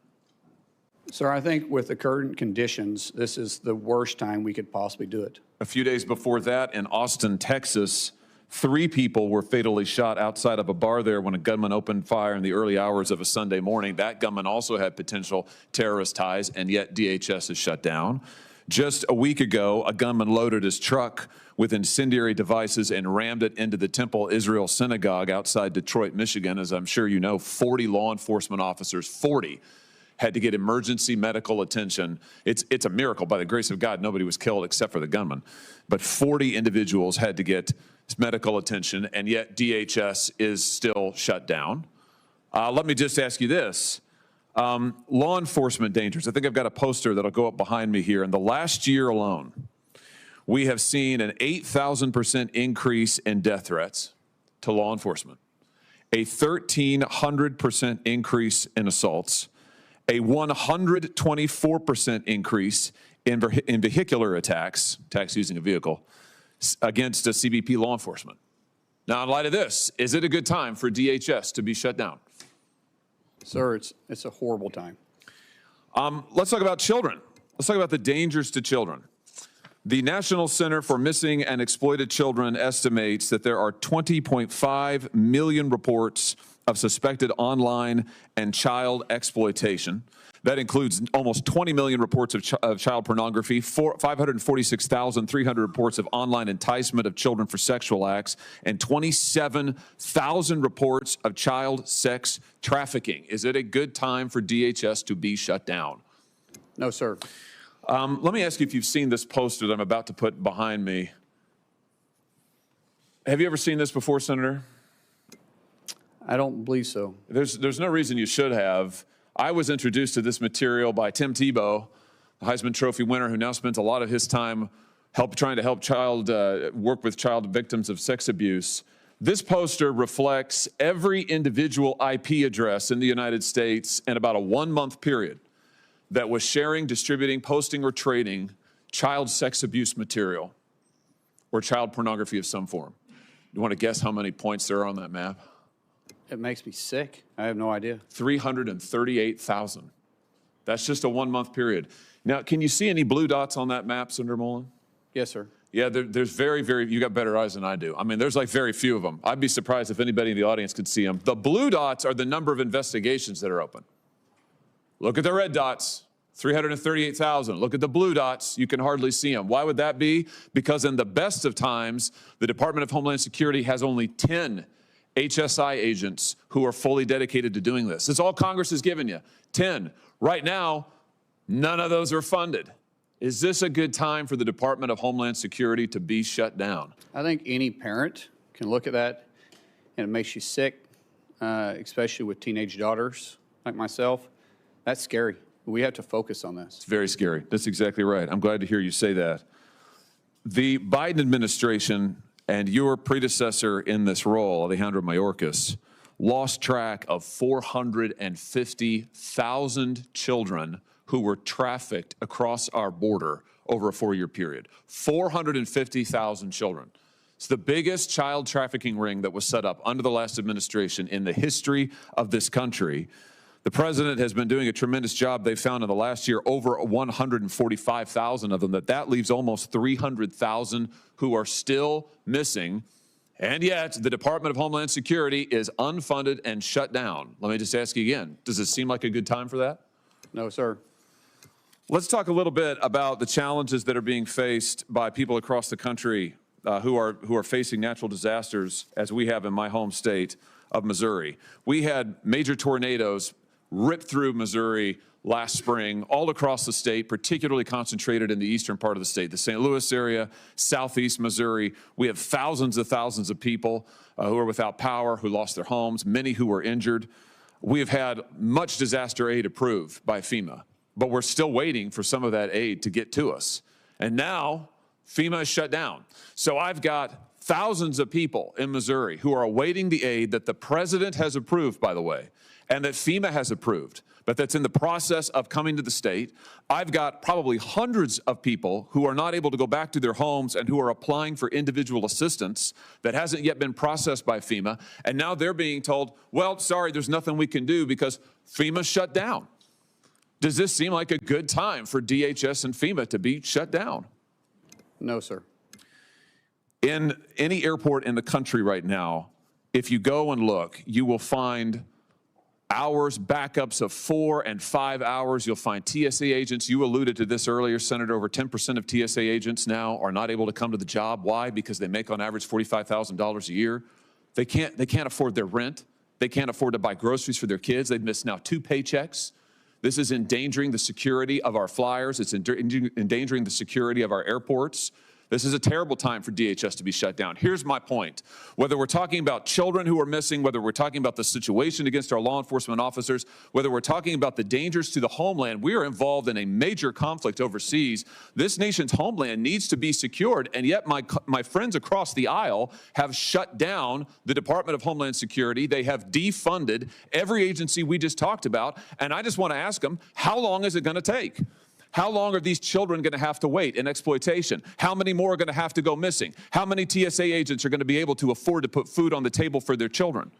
Sir, I think with the current conditions, this is the worst time we could possibly do it. A few days before that, in Austin, Texas, 3 people were fatally shot outside of a bar there when a gunman opened fire in the early hours of a Sunday morning. That gunman also had potential terrorist ties, and yet DHS is shut down. Just a week ago, a gunman loaded his truck with incendiary devices and rammed it into the Temple Israel Synagogue outside Detroit, Michigan. As I'm sure you know, 40 law enforcement officers, 40, had to get emergency medical attention. It's a miracle. By the grace of God, nobody was killed except for the gunman. But 40 individuals had to get medical attention, and yet DHS is still shut down. Let me just ask you this. Law enforcement dangers. I think I've got a poster that'll go up behind me here. In the last year alone, we have seen an 8,000% increase in death threats to law enforcement, a 1,300% increase in assaults, a 124% increase in vehicular attacks using a vehicle, against a CBP law enforcement. Now, in light of this, is it a good time for DHS to be shut down? Sir, it's a horrible time. Let's talk about children. Let's talk about the dangers to children. The National Center for Missing and Exploited Children estimates that there are 20.5 million reports of suspected online and child exploitation. That includes almost 20 million reports of child pornography, 546,300 reports of online enticement of children for sexual acts, and 27,000 reports of child sex trafficking. Is it a good time for DHS to be shut down? No, sir. Let me ask you if you've seen this poster that I'm about to put behind me. Have you ever seen this before, Senator? I don't believe so. There's no reason you should have. I was introduced to this material by Tim Tebow, the Heisman Trophy winner, who now spends a lot of his time trying to help work with child victims of sex abuse. This poster reflects every individual IP address in the United States in about a 1-month period that was sharing, distributing, posting, or trading child sex abuse material or child pornography of some form. You want to guess how many points there are on that map? It makes me sick. I have no idea. 338,000. That's just a 1-month period. Now, can you see any blue dots on that map, Senator Mullin? Yes, sir. Yeah, there's you got better eyes than I do. I mean, there's like very few of them. I'd be surprised if anybody in the audience could see them. The blue dots are the number of investigations that are open. Look at the red dots, 338,000. Look at the blue dots, you can hardly see them. Why would that be? Because in the best of times, the Department of Homeland Security has only 10 HSI agents who are fully dedicated to doing this. It's all Congress has given you, 10. Right now, none of those are funded. Is this a good time for the Department of Homeland Security to be shut down? I think any parent can look at that and it makes you sick, especially with teenage daughters like myself. That's scary. We have to focus on this. It's very scary. That's exactly right. I'm glad to hear you say that. The Biden administration and your predecessor in this role, Alejandro Mayorkas, lost track of 450,000 children who were trafficked across our border over a 4-year period. 450,000 children. It's the biggest child trafficking ring that was set up under the last administration in the history of this country. The president has been doing a tremendous job. They found in the last year over 145,000 of them. That leaves almost 300,000 who are still missing. And yet the Department of Homeland Security is unfunded and shut down. Let me just ask you again, does it seem like a good time for that? No, sir. Let's talk a little bit about the challenges that are being faced by people across the country who are facing natural disasters, as we have in my home state of Missouri. We had major tornadoes rip through Missouri last spring, all across the state, particularly concentrated in the eastern part of the state, the St. Louis area, southeast Missouri. We have thousands of people who are without power, who lost their homes, many who were injured. We have had much disaster aid approved by FEMA, but we're still waiting for some of that aid to get to us. And now FEMA is shut down. So I've got thousands of people in Missouri who are awaiting the aid that the president has approved, by the way, and that FEMA has approved, but that's in the process of coming to the state. I've got probably hundreds of people who are not able to go back to their homes and who are applying for individual assistance that hasn't yet been processed by FEMA. And now they're being told, well, sorry, there's nothing we can do because FEMA shut down. Does this seem like a good time for DHS and FEMA to be shut down? No, sir. In any airport in the country right now, if you go and look, you will find hours, backups of 4 and 5 hours. You'll find TSA agents. You alluded to this earlier, Senator. Over 10% of TSA agents now are not able to come to the job. Why? Because they make on average $45,000 a year. They can't afford their rent. They can't afford to buy groceries for their kids. They've missed now 2 paychecks. This is endangering the security of our flyers. It's endangering the security of our airports. This is a terrible time for DHS to be shut down. Here's my point. Whether we're talking about children who are missing, whether we're talking about the situation against our law enforcement officers, whether we're talking about the dangers to the homeland, we are involved in a major conflict overseas. This nation's homeland needs to be secured, and yet my friends across the aisle have shut down the Department of Homeland Security. They have defunded every agency we just talked about, and I just want to ask them, how long is it going to take? How long are these children going to have to wait in exploitation? How many more are going to have to go missing? How many TSA agents are going to be able to afford to put food on the table for their children?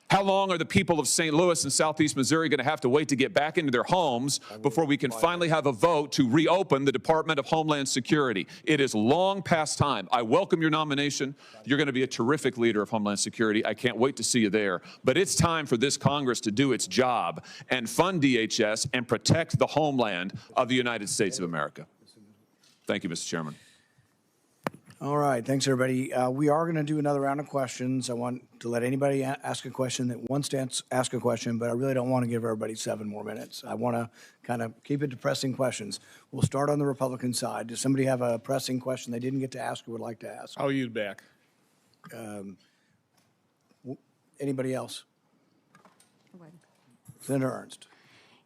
How long are the people of St. Louis and southeast Missouri going to have to wait to get back into their homes before we can finally have a vote to reopen the Department of Homeland Security? It is long past time. I welcome your nomination. You're going to be a terrific leader of Homeland Security. I can't wait to see you there. But it's time for this Congress to do its job and fund DHS and protect the homeland of the United States of America. Thank you, Mr. Chairman. All right, thanks, everybody. We are going to do another round of questions. I want to let anybody ask a question that wants to ask a question, but I really don't want to give everybody 7 more minutes. I want to kind of keep it to pressing questions. We'll start on the Republican side. Does somebody have a pressing question they didn't get to ask or would like to ask? I'll use back. Anybody else? Senator Ernst.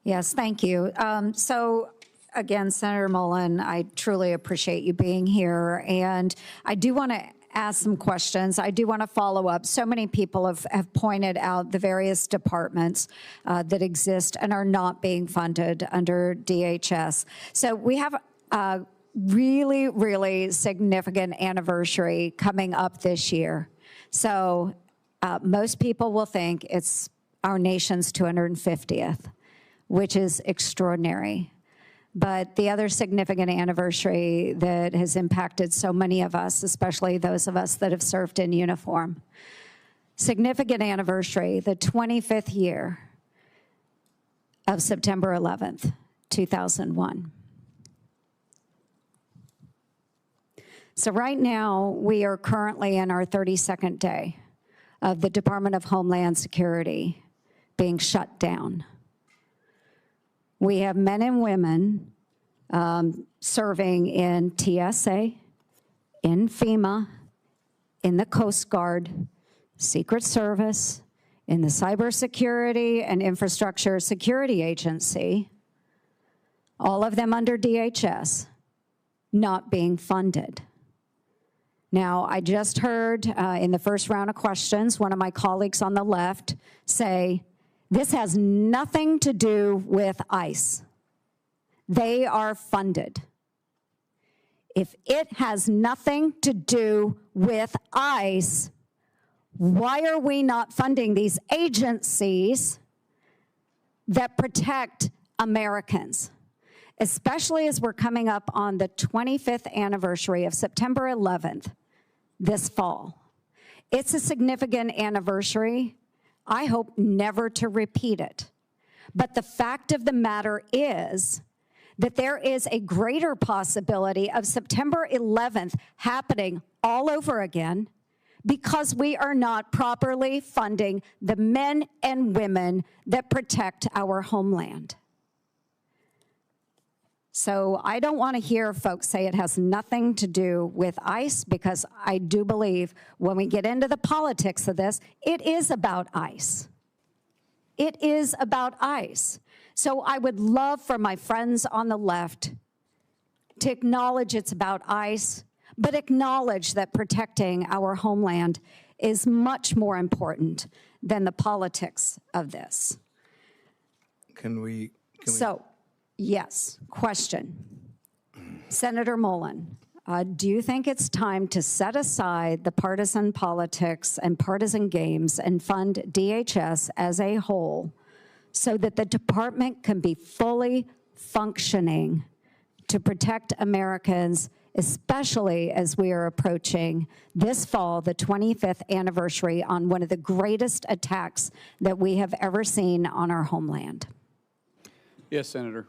Yes, thank you. Again, Senator Mullin, I truly appreciate you being here. And I do want to ask some questions. I do want to follow up. So many people have pointed out the various departments that exist and are not being funded under DHS. So we have a really, really significant anniversary coming up this year. So most people will think it's our nation's 250th, which is extraordinary. But the other significant anniversary that has impacted so many of us, especially those of us that have served in uniform, significant anniversary, the 25th year of September 11th, 2001. So right now, we are currently in our 32nd day of the Department of Homeland Security being shut down. We have men and women serving in TSA, in FEMA, in the Coast Guard, Secret Service, in the Cybersecurity and Infrastructure Security Agency, all of them under DHS, not being funded. Now, I just heard in the first round of questions, one of my colleagues on the left say, this has nothing to do with ICE. They are funded. If it has nothing to do with ICE, why are we not funding these agencies that protect Americans? Especially as we're coming up on the 25th anniversary of September 11th this fall. It's a significant anniversary. I hope never to repeat it. But the fact of the matter is that there is a greater possibility of September 11th happening all over again because we are not properly funding the men and women that protect our homeland. So I don't want to hear folks say it has nothing to do with ICE, because I do believe when we get into the politics of this, it is about ICE. It is about ICE. So I would love for my friends on the left to acknowledge it's about ICE, but acknowledge that protecting our homeland is much more important than the politics of this. So, yes, question. Senator Mullin, do you think it's time to set aside the partisan politics and partisan games and fund DHS as a whole so that the department can be fully functioning to protect Americans, especially as we are approaching this fall, the 25th anniversary on one of the greatest attacks that we have ever seen on our homeland? Yes, Senator.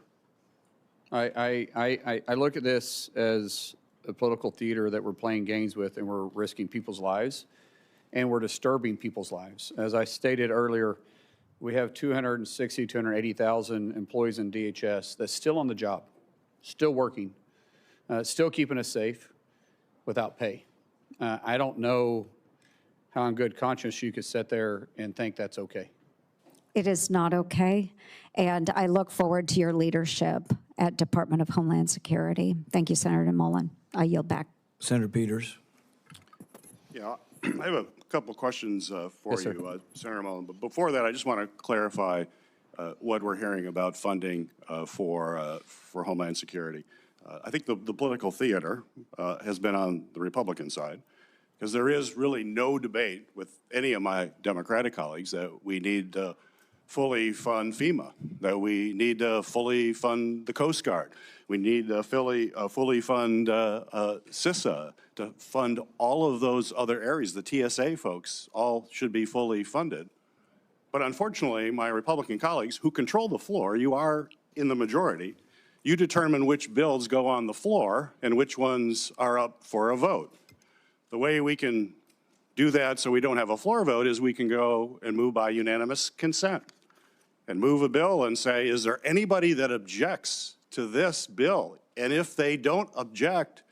I look at this as a political theater that we're playing games with, and we're risking people's lives, and we're disturbing people's lives. As I stated earlier, we have 280,000 employees in DHS that's still on the job, still working, still keeping us safe without pay. I don't know how in good conscience you could sit there and think that's okay. It is not okay, and I look forward to your leadership at Department of Homeland Security. Thank you, Senator Mullin. I yield back. Senator Peters. Yeah, I have a couple questions for Yes, you, Senator Mullin. But before that, I just want to clarify what we're hearing about funding for Homeland Security. I think the political theater has been on the Republican side, because there is really no debate with any of my Democratic colleagues that we need to fully fund FEMA, that we need to fully fund the Coast Guard. We need to fully fund CISA, to fund all of those other areas. The TSA folks all should be fully funded. But unfortunately, my Republican colleagues who control the floor, you are in the majority, you determine which bills go on the floor and which ones are up for a vote. The way we can do that so we don't have a floor vote is we can go and move by unanimous consent and move a bill and say, is there anybody that objects to this bill? And if they don't object,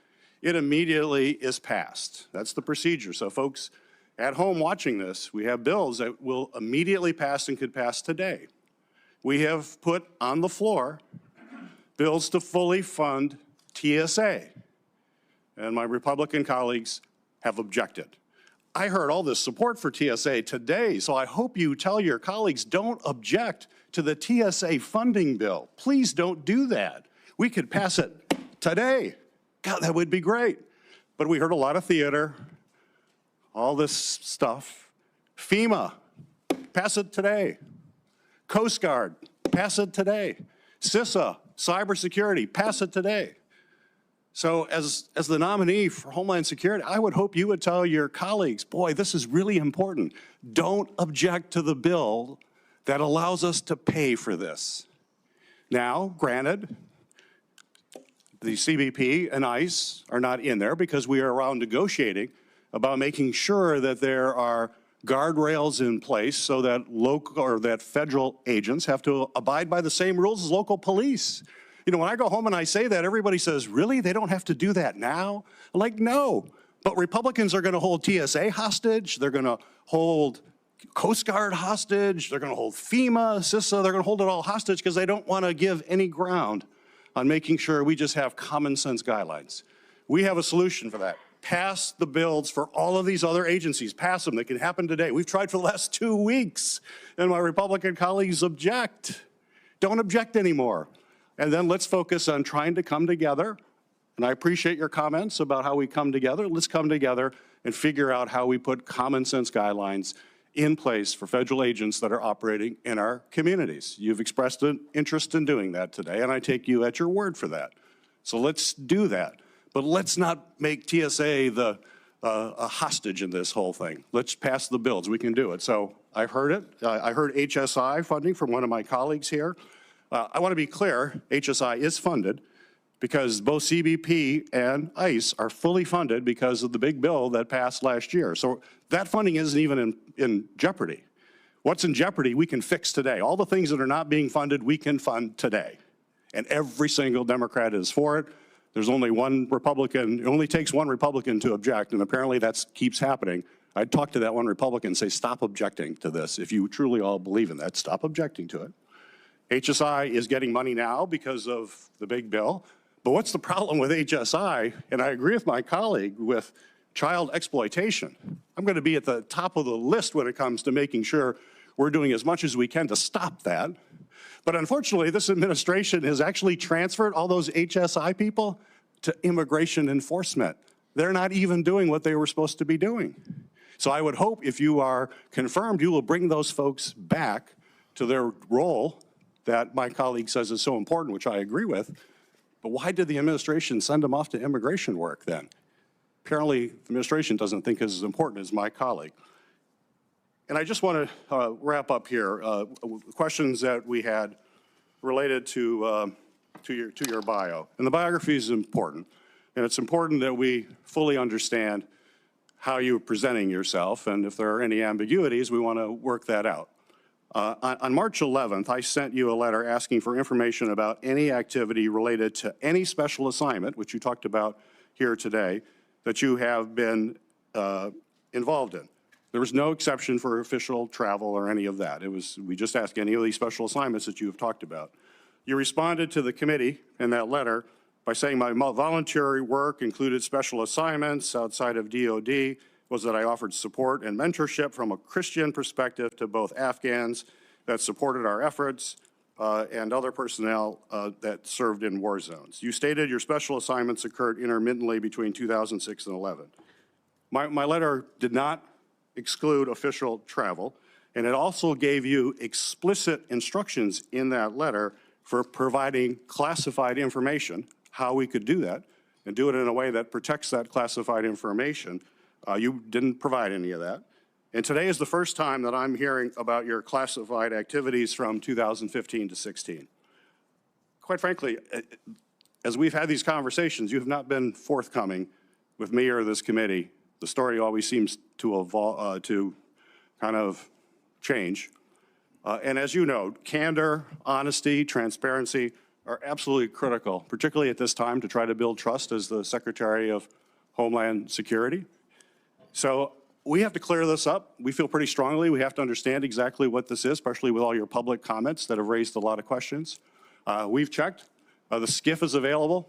it immediately is passed. That's the procedure. So folks at home watching this, we have bills that will immediately pass and could pass today. We have put on the floor bills to fully fund TSA, and my Republican colleagues have objected. I heard all this support for TSA today, so I hope you tell your colleagues don't object to the TSA funding bill. Please don't do that. We could pass it today. God, that would be great. But we heard a lot of theater, all this stuff. FEMA, pass it today. Coast Guard, pass it today. CISA, cybersecurity, pass it today. So as the nominee for Homeland Security, I would hope you would tell your colleagues, boy, this is really important. Don't object to the bill that allows us to pay for this. Now, granted, the CBP and ICE are not in there because we are around negotiating about making sure that there are guardrails in place so that local or that federal agents have to abide by the same rules as local police. You know, when I go home and I say that, everybody says, really? They don't have to do that now? I'm like, no. But Republicans are going to hold TSA hostage. They're going to hold Coast Guard hostage. They're going to hold FEMA, CISA. They're going to hold it all hostage because they don't want to give any ground on making sure we just have common sense guidelines. We have a solution for that. Pass the bills for all of these other agencies. Pass them. They can happen today. We've tried for the last 2 weeks, and my Republican colleagues object. Don't object anymore. And then let's focus on trying to come together. And I appreciate your comments about how we come together. Let's come together and figure out how we put common sense guidelines in place for federal agents that are operating in our communities. You've expressed an interest in doing that today, and I take you at your word for that. So let's do that. But let's not make TSA a hostage in this whole thing. Let's pass the bills. We can do it. So I heard it. I heard HSI funding from one of my colleagues here. I want to be clear, HSI is funded because both CBP and ICE are fully funded because of the big bill that passed last year. So that funding isn't even in jeopardy. What's in jeopardy, we can fix today. All the things that are not being funded, we can fund today. And every single Democrat is for it. There's only one Republican. It only takes one Republican to object, and apparently that keeps happening. I'd talk to that one Republican and say, stop objecting to this. If you truly all believe in that, stop objecting to it. HSI is getting money now because of the big bill. But what's the problem with HSI? And I agree with my colleague with child exploitation. I'm going to be at the top of the list when it comes to making sure we're doing as much as we can to stop that. But unfortunately, this administration has actually transferred all those HSI people to immigration enforcement. They're not even doing what they were supposed to be doing. So I would hope if you are confirmed, you will bring those folks back to their role that my colleague says is so important, which I agree with. But why did the administration send them off to immigration work then? Apparently, the administration doesn't think it's as important as my colleague. And I just want to wrap up here. Questions that we had related to your bio. And the biography is important. And it's important that we fully understand how you're presenting yourself. And if there are any ambiguities, we want to work that out. On March 11th, I sent you a letter asking for information about any activity related to any special assignment, which you talked about here today, that you have been involved in. There was no exception for official travel or any of that. We just asked any of these special assignments that you have talked about. You responded to the committee in that letter by saying my voluntary work included special assignments outside of DOD, was that I offered support and mentorship from a Christian perspective to both Afghans that supported our efforts and other personnel that served in war zones. You stated your special assignments occurred intermittently between 2006 and 11. My letter did not exclude official travel, and it also gave you explicit instructions in that letter for providing classified information, how we could do that, and do it in a way that protects that classified information. You didn't provide any of that. And today is the first time that I'm hearing about your classified activities from 2015 to 16. Quite frankly, as we've had these conversations, you have not been forthcoming with me or this committee. The story always seems to evolve, to kind of change. And as you know, candor, honesty, transparency are absolutely critical, particularly at this time to try to build trust as the Secretary of Homeland Security. So we have to clear this up. We feel pretty strongly we have to understand exactly what this is, especially with all your public comments that have raised a lot of questions. We've checked. The SCIF is available.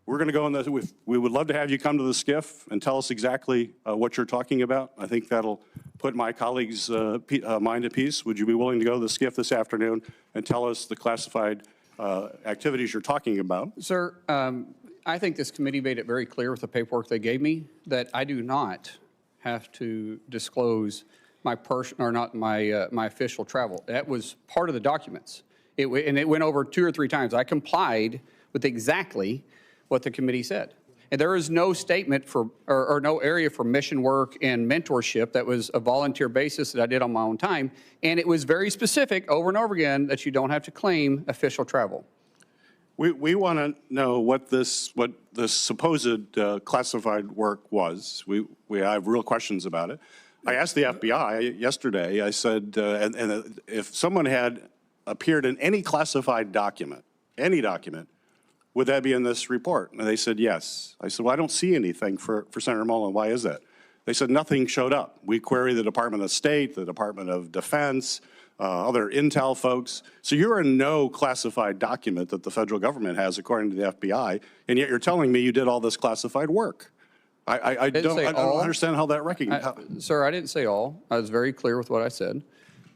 We're going to go in the, we would love to have you come to the SCIF and tell us exactly what you're talking about. I think that'll put my colleagues' mind at peace. Would you be willing to go to the SCIF this afternoon and tell us the classified activities you're talking about? Sir, I think this committee made it very clear with the paperwork they gave me that I do not have to disclose my my official travel. That was part of the documents. And it went over 2 or 3 times. I complied with exactly what the committee said. And there is no statement for, or no area for mission work and mentorship that was a volunteer basis that I did on my own time. And it was very specific over and over again that you don't have to claim official travel. We want to know what this supposed classified work was. We have real questions about it. I asked the FBI yesterday, I said, and if someone had appeared in any classified document, any document, would that be in this report? And they said yes. I said, well, I don't see anything for Senator Mullin. Why is that? They said nothing showed up. We queried the Department of State, the Department of Defense, other intel folks. So you're in no classified document that the federal government has, according to the FBI, and yet you're telling me you did all this classified work. I don't understand how that recognizes. Sir, I didn't say all. I was very clear with what I said.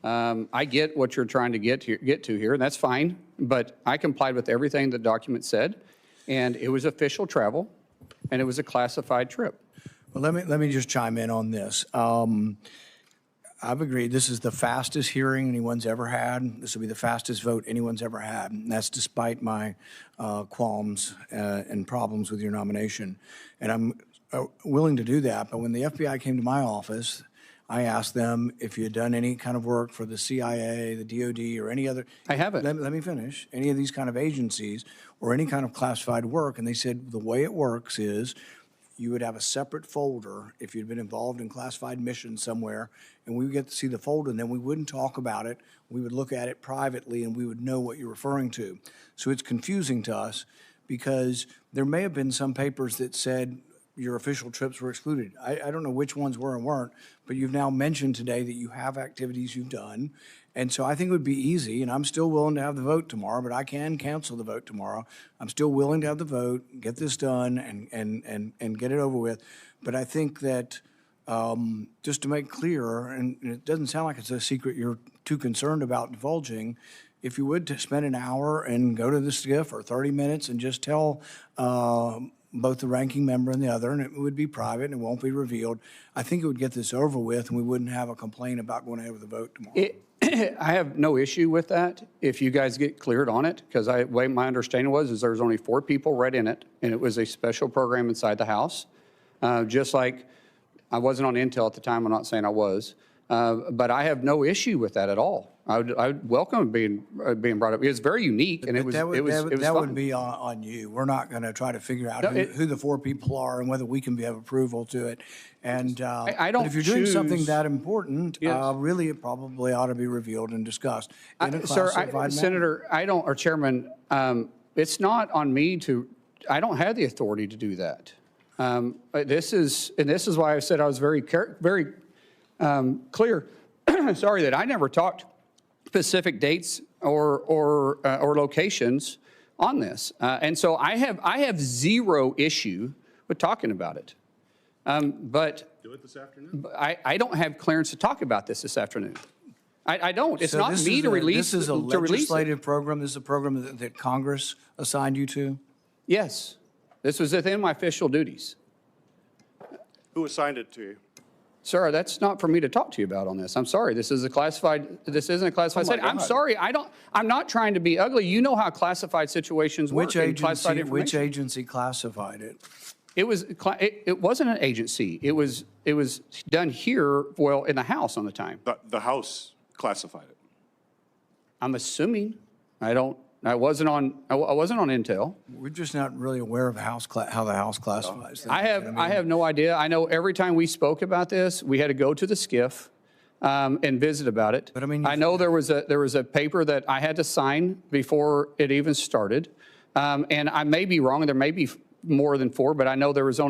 I get what you're trying to get to here, and that's fine. But I complied with everything the document said, and it was official travel, and it was a classified trip. Well, let me just chime in on this. I've agreed this is the fastest hearing anyone's ever had. This will be the fastest vote anyone's ever had, and that's despite my qualms and problems with your nomination. And I'm willing to do that, but when the FBI came to my office, I asked them if you had done any kind of work for the CIA, the DOD, or any other. I haven't. Let me finish. Any of these kind of agencies or any kind of classified work. And they said the way it works is you would have a separate folder if you'd been involved in classified missions somewhere, and we would get to see the folder, and then we wouldn't talk about it. We would look at it privately, and we would know what you're referring to. So it's confusing to us because there may have been some papers that said your official trips were excluded. I don't know which ones were and weren't, but you've now mentioned today that you have activities you've done. And so I think it would be easy, and I'm still willing to have the vote tomorrow, but I can cancel the vote tomorrow. I'm still willing to have the vote, get this done, and get it over with. But I think that just to make clear, and it doesn't sound like it's a secret you're too concerned about divulging, if you would to spend an hour and go to the SCIF or 30 minutes and just tell both the ranking member and the other, and it would be private and it won't be revealed, I think it would get this over with and we wouldn't have a complaint about going ahead with the vote tomorrow. I have no issue with that if you guys get cleared on it, because way my understanding was there was only 4 people read in it, and it was a special program inside the House. Just like I wasn't on Intel at the time, I'm not saying I was, but I have no issue with that at all. I would welcome being brought up. It was very unique, and that fun. would be on you. We're not going to try to figure out who the 4 people are and whether we can have approval to it. And I don't but if you're doing something choose- that important, Yes. Really it probably ought to be revealed and discussed in a Sir, classified manner. Senator, or Chairman, it's not on me I don't have the authority to do that. This is why I said I was very clear, sorry, that I never talked specific dates or locations on this. And so I have zero issue with talking about it. But do it this afternoon. I don't have clearance to talk about this afternoon. I don't. It's So not this me is to release. This is a to release it. legislative program. This is a program that Congress assigned you to? Yes. This was within my official duties. Who assigned it to you? Sir, that's not for me to talk to you about on this. I'm sorry. This isn't a classified setting. I'm sorry. I'm not trying to be ugly. You know how classified situations work. Which agency classified it? It wasn't an agency. It was done here, well, in the House on the time. The House classified it. I'm assuming. I wasn't on Intel. We're just not really aware of how the House classifies things. I have no idea. I know every time we spoke about this, we had to go to the SCIF and visit about it. But I know there was a paper that I had to sign before it even started, and I may be wrong. There may be more than 4, but I know it was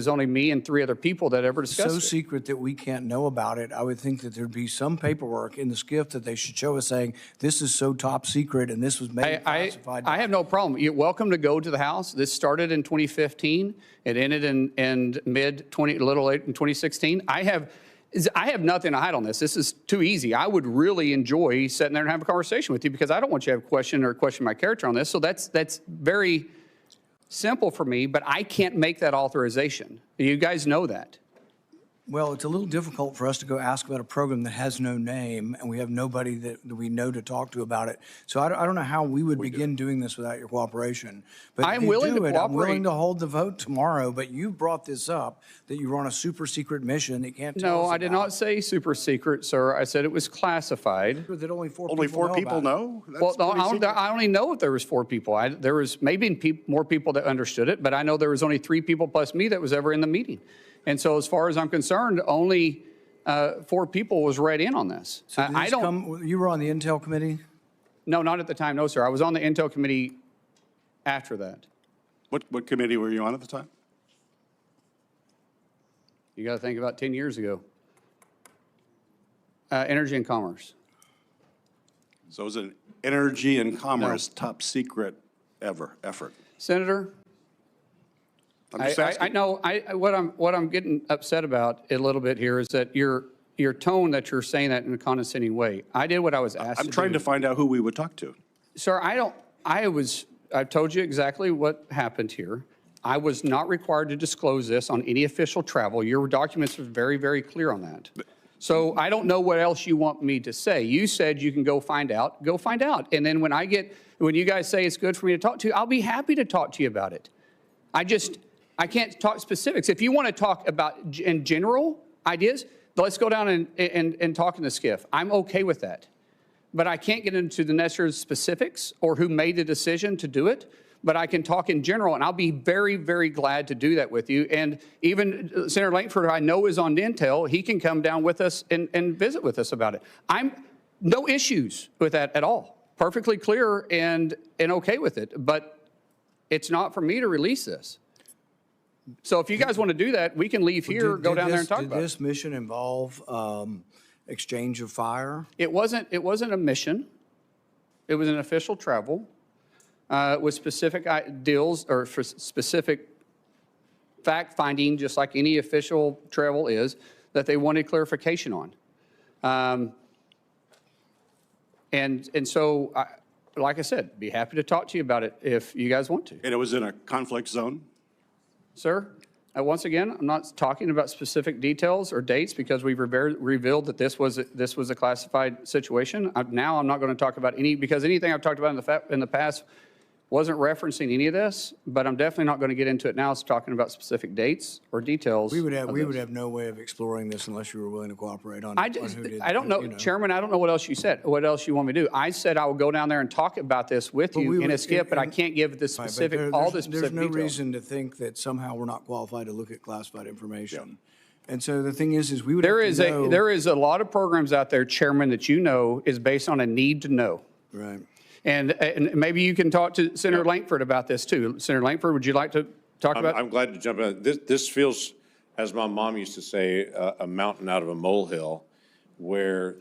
only me and 3 other people that ever discussed it. So secret that we can't know about it. I would think that there'd be some paperwork in the SCIF that they should show us saying this is so top secret and this was made classified. I have no problem. You're welcome to go to the House. This started in 2015. It ended in little late in 2016. I have nothing to hide on this. This is too easy. I would really enjoy sitting there and have a conversation with you because I don't want you to have a question my character on this. So that's very simple for me, but I can't make that authorization. You guys know that. Well, it's a little difficult for us to go ask about a program that has no name, and we have nobody that we know to talk to about it. So I don't know how we would begin doing this without your cooperation. But I'm willing to cooperate. I'm willing to hold the vote tomorrow, but you brought this up, that you were on a super secret mission that you can't tell us No, I did not say super secret, sir. I said it was classified. That only 4 people know? Well, no, I only know if there was 4 people. There was maybe more people that understood it, but I know there was only 3 people plus me that was ever in the meeting. And so as far as I'm concerned, only 4 people was read in on this. So you were on the Intel committee? No, not at the time. No, sir. I was on the Intel committee after that. What committee were you on at the time? You got to think about 10 years ago. Energy and Commerce. So it was an energy and commerce top secret effort. Senator, I know what I'm getting upset about a little bit here is that your tone that you're saying that in a condescending way. I did what I was asked to do. I'm trying to find out who we would talk to. Sir, I've told you exactly what happened here. I was not required to disclose this on any official travel. Your documents are very, very clear on that. So I don't know what else you want me to say. You said you can go find out. Go find out. And then when you guys say it's good for me to talk to you, I'll be happy to talk to you about it. I can't talk specifics. If you want to talk about in general ideas, let's go down and talk in the SCIF. I'm okay with that. But I can't get into the necessary specifics or who made the decision to do it. But I can talk in general, and I'll be very, very glad to do that with you. And even Senator Lankford, I know, is on Intel. He can come down with us and visit with us about it. I'm no issues with that at all. Perfectly clear and okay with it. But it's not for me to release this. So if you guys want to do that, we can leave here, go down there and talk about it. Did this mission involve exchange of fire? It wasn't a mission. It was an official travel. With specific deals or for specific fact-finding, just like any official travel is, that they wanted clarification on. And so, like I said, be happy to talk to you about it if you guys want to. And it was in a conflict zone? Sir, once again, I'm not talking about specific details or dates because we've revealed that this was a classified situation. Now I'm not going to talk about because anything I've talked about in the past wasn't referencing any of this, but I'm definitely not going to get into it now. It's talking about specific dates or details. We would have no way of exploring this unless you were willing to cooperate on. I don't know, Chairman. I don't know what else you said. What else you want me to do? I said I will go down there and talk about this with you in a SCIF, but I can't give the specific all the specific There's no details. reason to think that somehow we're not qualified to look at classified information. And so the thing is we would. There is a lot of programs out there, Chairman, that you know is based on a need to know. Right. And maybe you can talk to Senator Lankford about this too. Senator Lankford, would you like to talk about? I'm glad to jump in. This feels, as my mom used to say, a mountain out of a molehill, where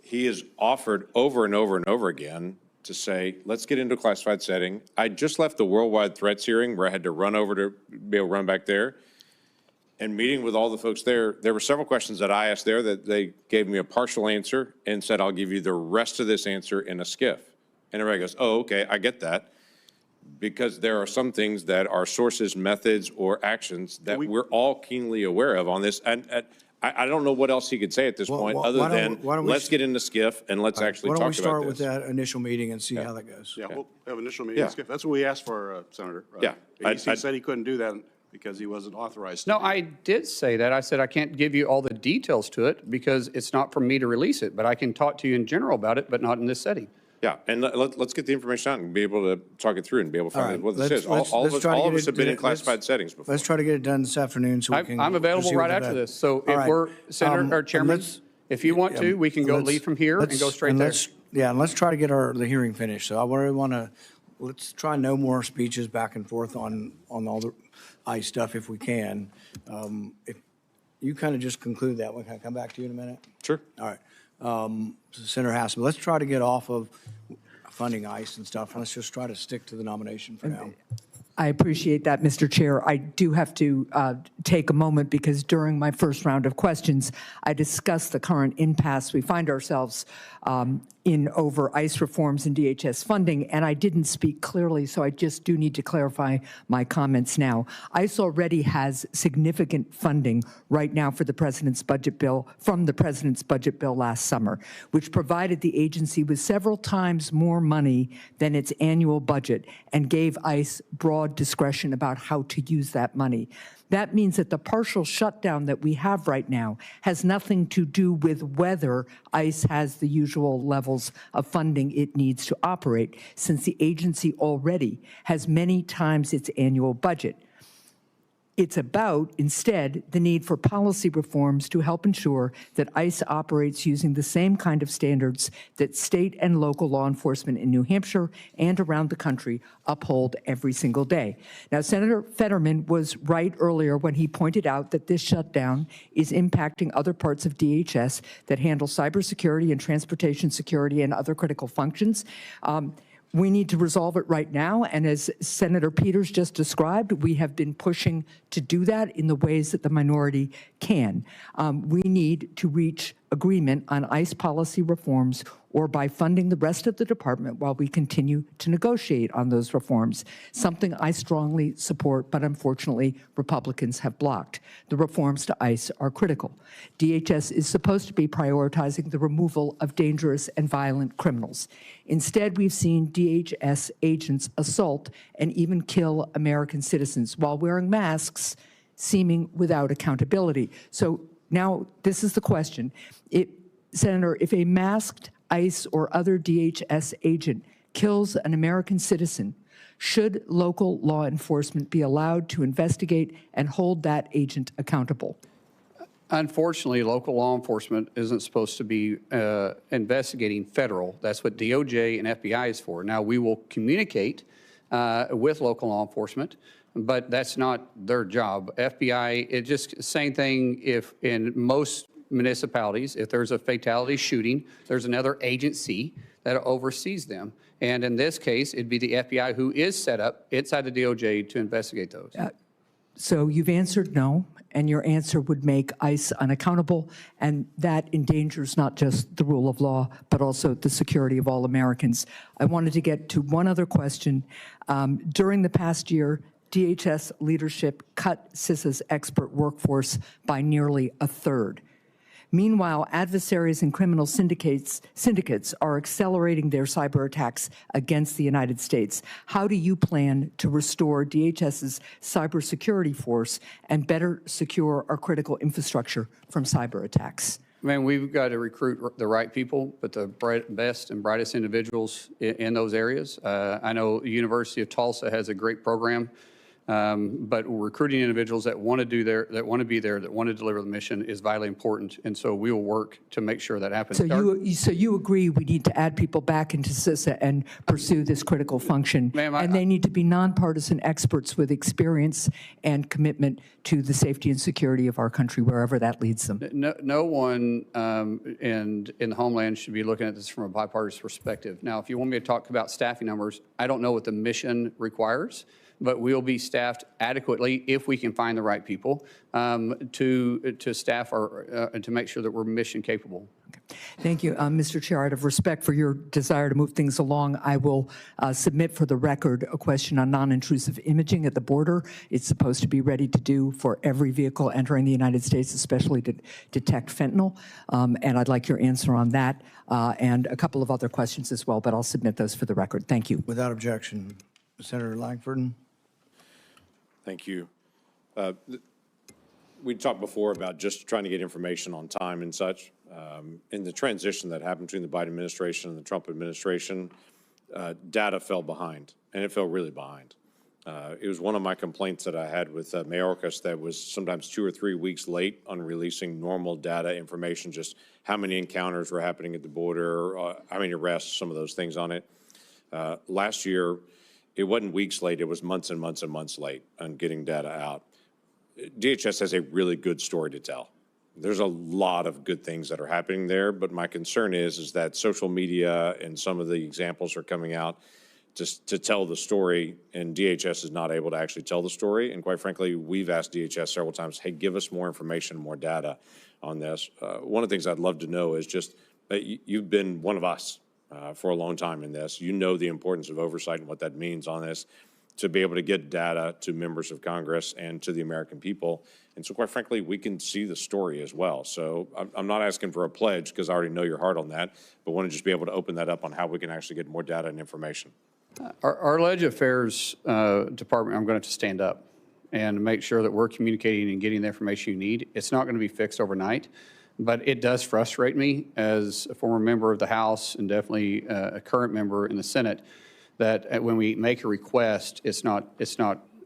he is offered over and over and over again to say, let's get into a classified setting. I just left the worldwide threats hearing where I had to run over to be able to run back there. And meeting with all the folks there were several questions that I asked there that they gave me a partial answer and said, I'll give you the rest of this answer in a SCIF. And everybody goes, oh, okay, I get that. Because there are some things that are sources, methods, or actions that we're all keenly aware of on this. And I don't know what else he could say at this point other than let's get into SCIF and let's actually talk about this. Why don't we start with that initial meeting and see how that goes? Yeah, we'll have an initial meeting. SCIF. That's what we asked for, Senator. Yeah. He said he couldn't do that because he wasn't authorized to. No, I did say that. I said I can't give you all the details to it because it's not for me to release it, but I can talk to you in general about it, but not in this setting. Yeah, and let's get the information out and be able to talk it through and be able to find out what this is. All of us have been in classified settings before. Let's try to get it done this afternoon so we can. I'm available right after this. So if we're, Senator or Chairman, if you want to, we can go leave from here and go straight there. Yeah, and let's try to get the hearing finished. So I really want to, let's try no more speeches back and forth on all the ICE stuff if we can. If you kind of just conclude that one, can I come back to you in a minute? Sure. All right. Senator Hassan, let's try to get off of funding ICE and stuff. Let's just try to stick to the nomination for now. I appreciate that, Mr. Chair. I do have to take a moment because during my first round of questions, I discussed the current impasse we find ourselves in over ICE reforms and DHS funding, and I didn't speak clearly, so I just do need to clarify my comments now. ICE already has significant funding right now for the President's budget bill, from the President's budget bill last summer, which provided the agency with several times more money than its annual budget and gave ICE broad discretion about how to use that money. That means that the partial shutdown that we have right now has nothing to do with whether ICE has the usual levels of funding it needs to operate, since the agency already has many times its annual budget. It's about, instead, the need for policy reforms to help ensure that ICE operates using the same kind of standards that state and local law enforcement in New Hampshire and around the country uphold every single day. Now, Senator Fetterman was right earlier when he pointed out that this shutdown is impacting other parts of DHS that handle cybersecurity and transportation security and other critical functions. We need to resolve it right now, and as Senator Peters just described, we have been pushing to do that in the ways that the minority can. We need to reach agreement on ICE policy reforms or by funding the rest of the department while we continue to negotiate on those reforms, something I strongly support, but unfortunately Republicans have blocked. The reforms to ICE are critical. DHS is supposed to be prioritizing the removal of dangerous and violent criminals. Instead, we've seen DHS agents assault and even kill American citizens while wearing masks, seeming without accountability. So now this is the question. Senator, if a masked ICE or other DHS agent kills an American citizen, should local law enforcement be allowed to investigate and hold that agent accountable? Unfortunately, local law enforcement isn't supposed to be investigating federal. That's what DOJ and FBI is for. Now, we will communicate with local law enforcement, but that's not their job. FBI, it's just same thing if in most municipalities, if there's a fatality shooting, there's another agency that oversees them. And in this case, it'd be the FBI who is set up inside the DOJ to investigate those. So you've answered no, and your answer would make ICE unaccountable, and that endangers not just the rule of law, but also the security of all Americans. I wanted to get to one other question. During the past year, DHS leadership cut CISA's expert workforce by nearly a third. Meanwhile, adversaries and criminal syndicates are accelerating their cyber attacks against the United States. How do you plan to restore DHS's cybersecurity force and better secure our critical infrastructure from cyber attacks? Man, we've got to recruit the right people, but the best and brightest individuals in those areas. I know the University of Tulsa has a great program. But recruiting individuals that want to be there, that want to deliver the mission is vitally important, and so we will work to make sure that happens. So you agree we need to add people back into CISA and pursue this critical function, and they need to be nonpartisan experts with experience and commitment to the safety and security of our country, wherever that leads them. No one in the homeland should be looking at this from a bipartisan perspective. Now, if you want me to talk about staffing numbers, I don't know what the mission requires, but we'll be staffed adequately if we can find the right people to staff and to make sure that we're mission capable. Okay. Thank you. Mr. Chair, out of respect for your desire to move things along, I will submit for the record a question on non-intrusive imaging at the border. It's supposed to be ready to do for every vehicle entering the United States, especially to detect fentanyl. And I'd like your answer on that and a couple of other questions as well, but I'll submit those for the record. Thank you. Without objection. Senator Lankford. Thank you. We talked before about just trying to get information on time and such. In the transition that happened between the Biden administration and the Trump administration, data fell behind, and it fell really behind. It was one of my complaints that I had with Mayorkas that was sometimes 2 or 3 weeks late on releasing normal data information, just how many encounters were happening at the border, how many arrests, some of those things on it. Last year, it wasn't weeks late, it was months and months and months late on getting data out. DHS has a really good story to tell. There's a lot of good things that are happening there, but my concern is that social media and some of the examples are coming out just to tell the story, and DHS is not able to actually tell the story. And quite frankly, we've asked DHS several times, hey, give us more information, more data on this. One of the things I'd love to know is just that you've been one of us for a long time in this. You know the importance of oversight and what that means on this, to be able to get data to members of Congress and to the American people. And so quite frankly, we can see the story as well. So I'm not asking for a pledge because I already know your heart on that, but want to just be able to open that up on how we can actually get more data and information. Our Legislative Affairs Department, I'm going to have to stand up and make sure that we're communicating and getting the information you need. It's not going to be fixed overnight. But it does frustrate me as a former member of the House and definitely a current member in the Senate that when we make a request, it's not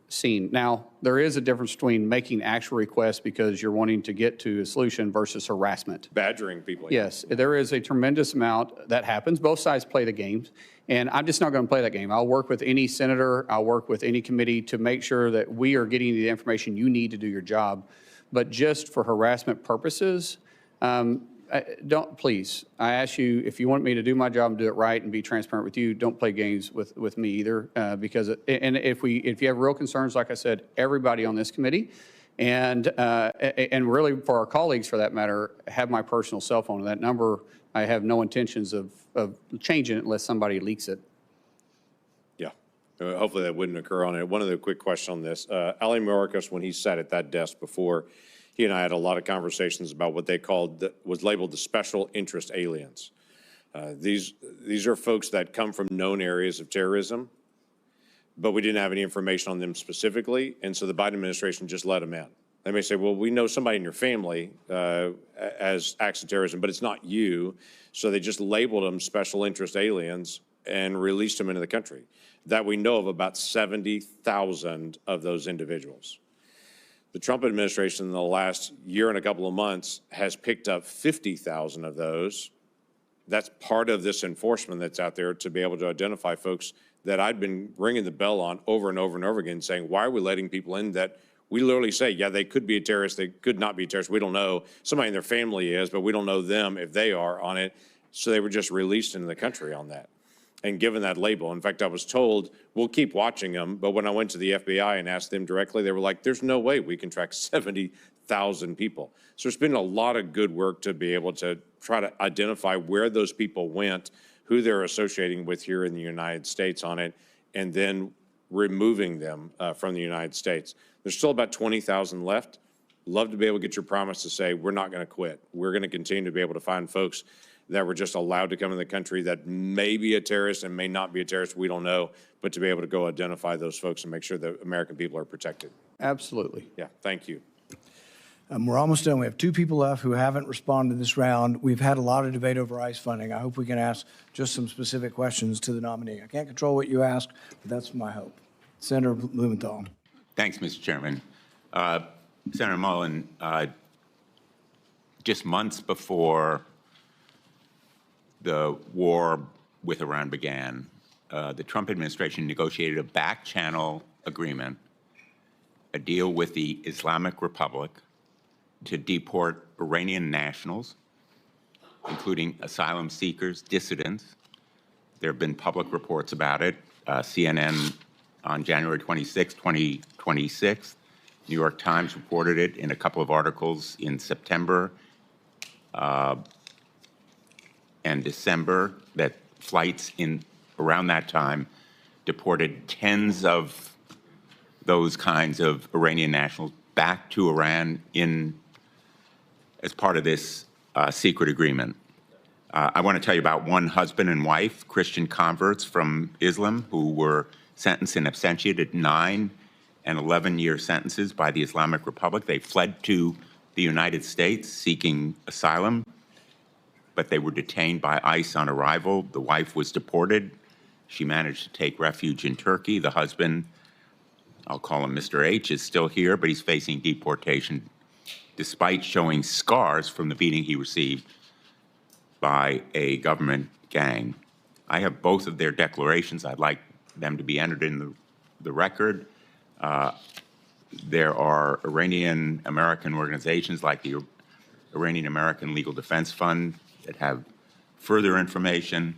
seen. Now, there is a difference between making actual requests because you're wanting to get to a solution versus harassment. Badgering people. Yes, there is a tremendous amount that happens. Both sides play the games, and I'm just not going to play that game. I'll work with any senator, I'll work with any committee to make sure that we are getting the information you need to do your job. But just for harassment purposes, don't, please, I ask you, if you want me to do my job and do it right and be transparent with you, don't play games with me either, because, and if you have real concerns, like I said, everybody on this committee, and really for our colleagues for that matter, have my personal cell phone. That number, I have no intentions of changing it unless somebody leaks it. Yeah, hopefully that wouldn't occur on it. One other quick question on this. Ali Mayorkas, when he sat at that desk before, he and I had a lot of conversations about what they called, was labeled the special interest aliens. These are folks that come from known areas of terrorism, but we didn't have any information on them specifically, and so the Biden administration just let them in. They may say, well, we know somebody in your family as acts of terrorism, but it's not you. So they just labeled them special interest aliens and released them into the country. That we know of about 70,000 of those individuals. The Trump administration in the last year and a couple of months has picked up 50,000 of those. That's part of this enforcement that's out there to be able to identify folks that I'd been ringing the bell on over and over and over again, saying, why are we letting people in that we literally say, yeah, they could be a terrorist, they could not be a terrorist, we don't know. Somebody in their family is, but we don't know them if they are on it. So they were just released into the country on that and given that label. In fact, I was told, we'll keep watching them, but when I went to the FBI and asked them directly, they were like, there's no way we can track 70,000 people. So there's been a lot of good work to be able to try to identify where those people went, who they're associating with here in the United States on it, and then removing them from the United States. There's still about 20,000 left. Love to be able to get your promise to say, we're not going to quit. We're going to continue to be able to find folks that were just allowed to come in the country that may be a terrorist and may not be a terrorist, we don't know, but to be able to go identify those folks and make sure that American people are protected. Absolutely. Yeah, thank you. We're almost done. We have 2 people left who haven't responded this round. We've had a lot of debate over ICE funding. I hope we can ask just some specific questions to the nominee. I can't control what you ask, but that's my hope. Senator Blumenthal. Thanks, Mr. Chairman. Senator Mullin, just months before the war with Iran began, the Trump administration negotiated a back-channel agreement, a deal with the Islamic Republic to deport Iranian nationals, including asylum seekers, dissidents. There have been public reports about it. CNN on January 26, 2026, New York Times reported it in a couple of articles in September and December, that flights in around that time deported tens of those kinds of Iranian nationals back to Iran as part of this secret agreement. I want to tell you about one husband and wife, Christian converts from Islam, who were sentenced in absentia to 9 and 11-year sentences by the Islamic Republic. They fled to the United States seeking asylum, but they were detained by ICE on arrival. The wife was deported. She managed to take refuge in Turkey. The husband, I'll call him Mr. H, is still here, but he's facing deportation despite showing scars from the beating he received by a government gang. I have both of their declarations. I'd like them to be entered in the record. There are Iranian-American organizations like the Iranian-American Legal Defense Fund that have further information.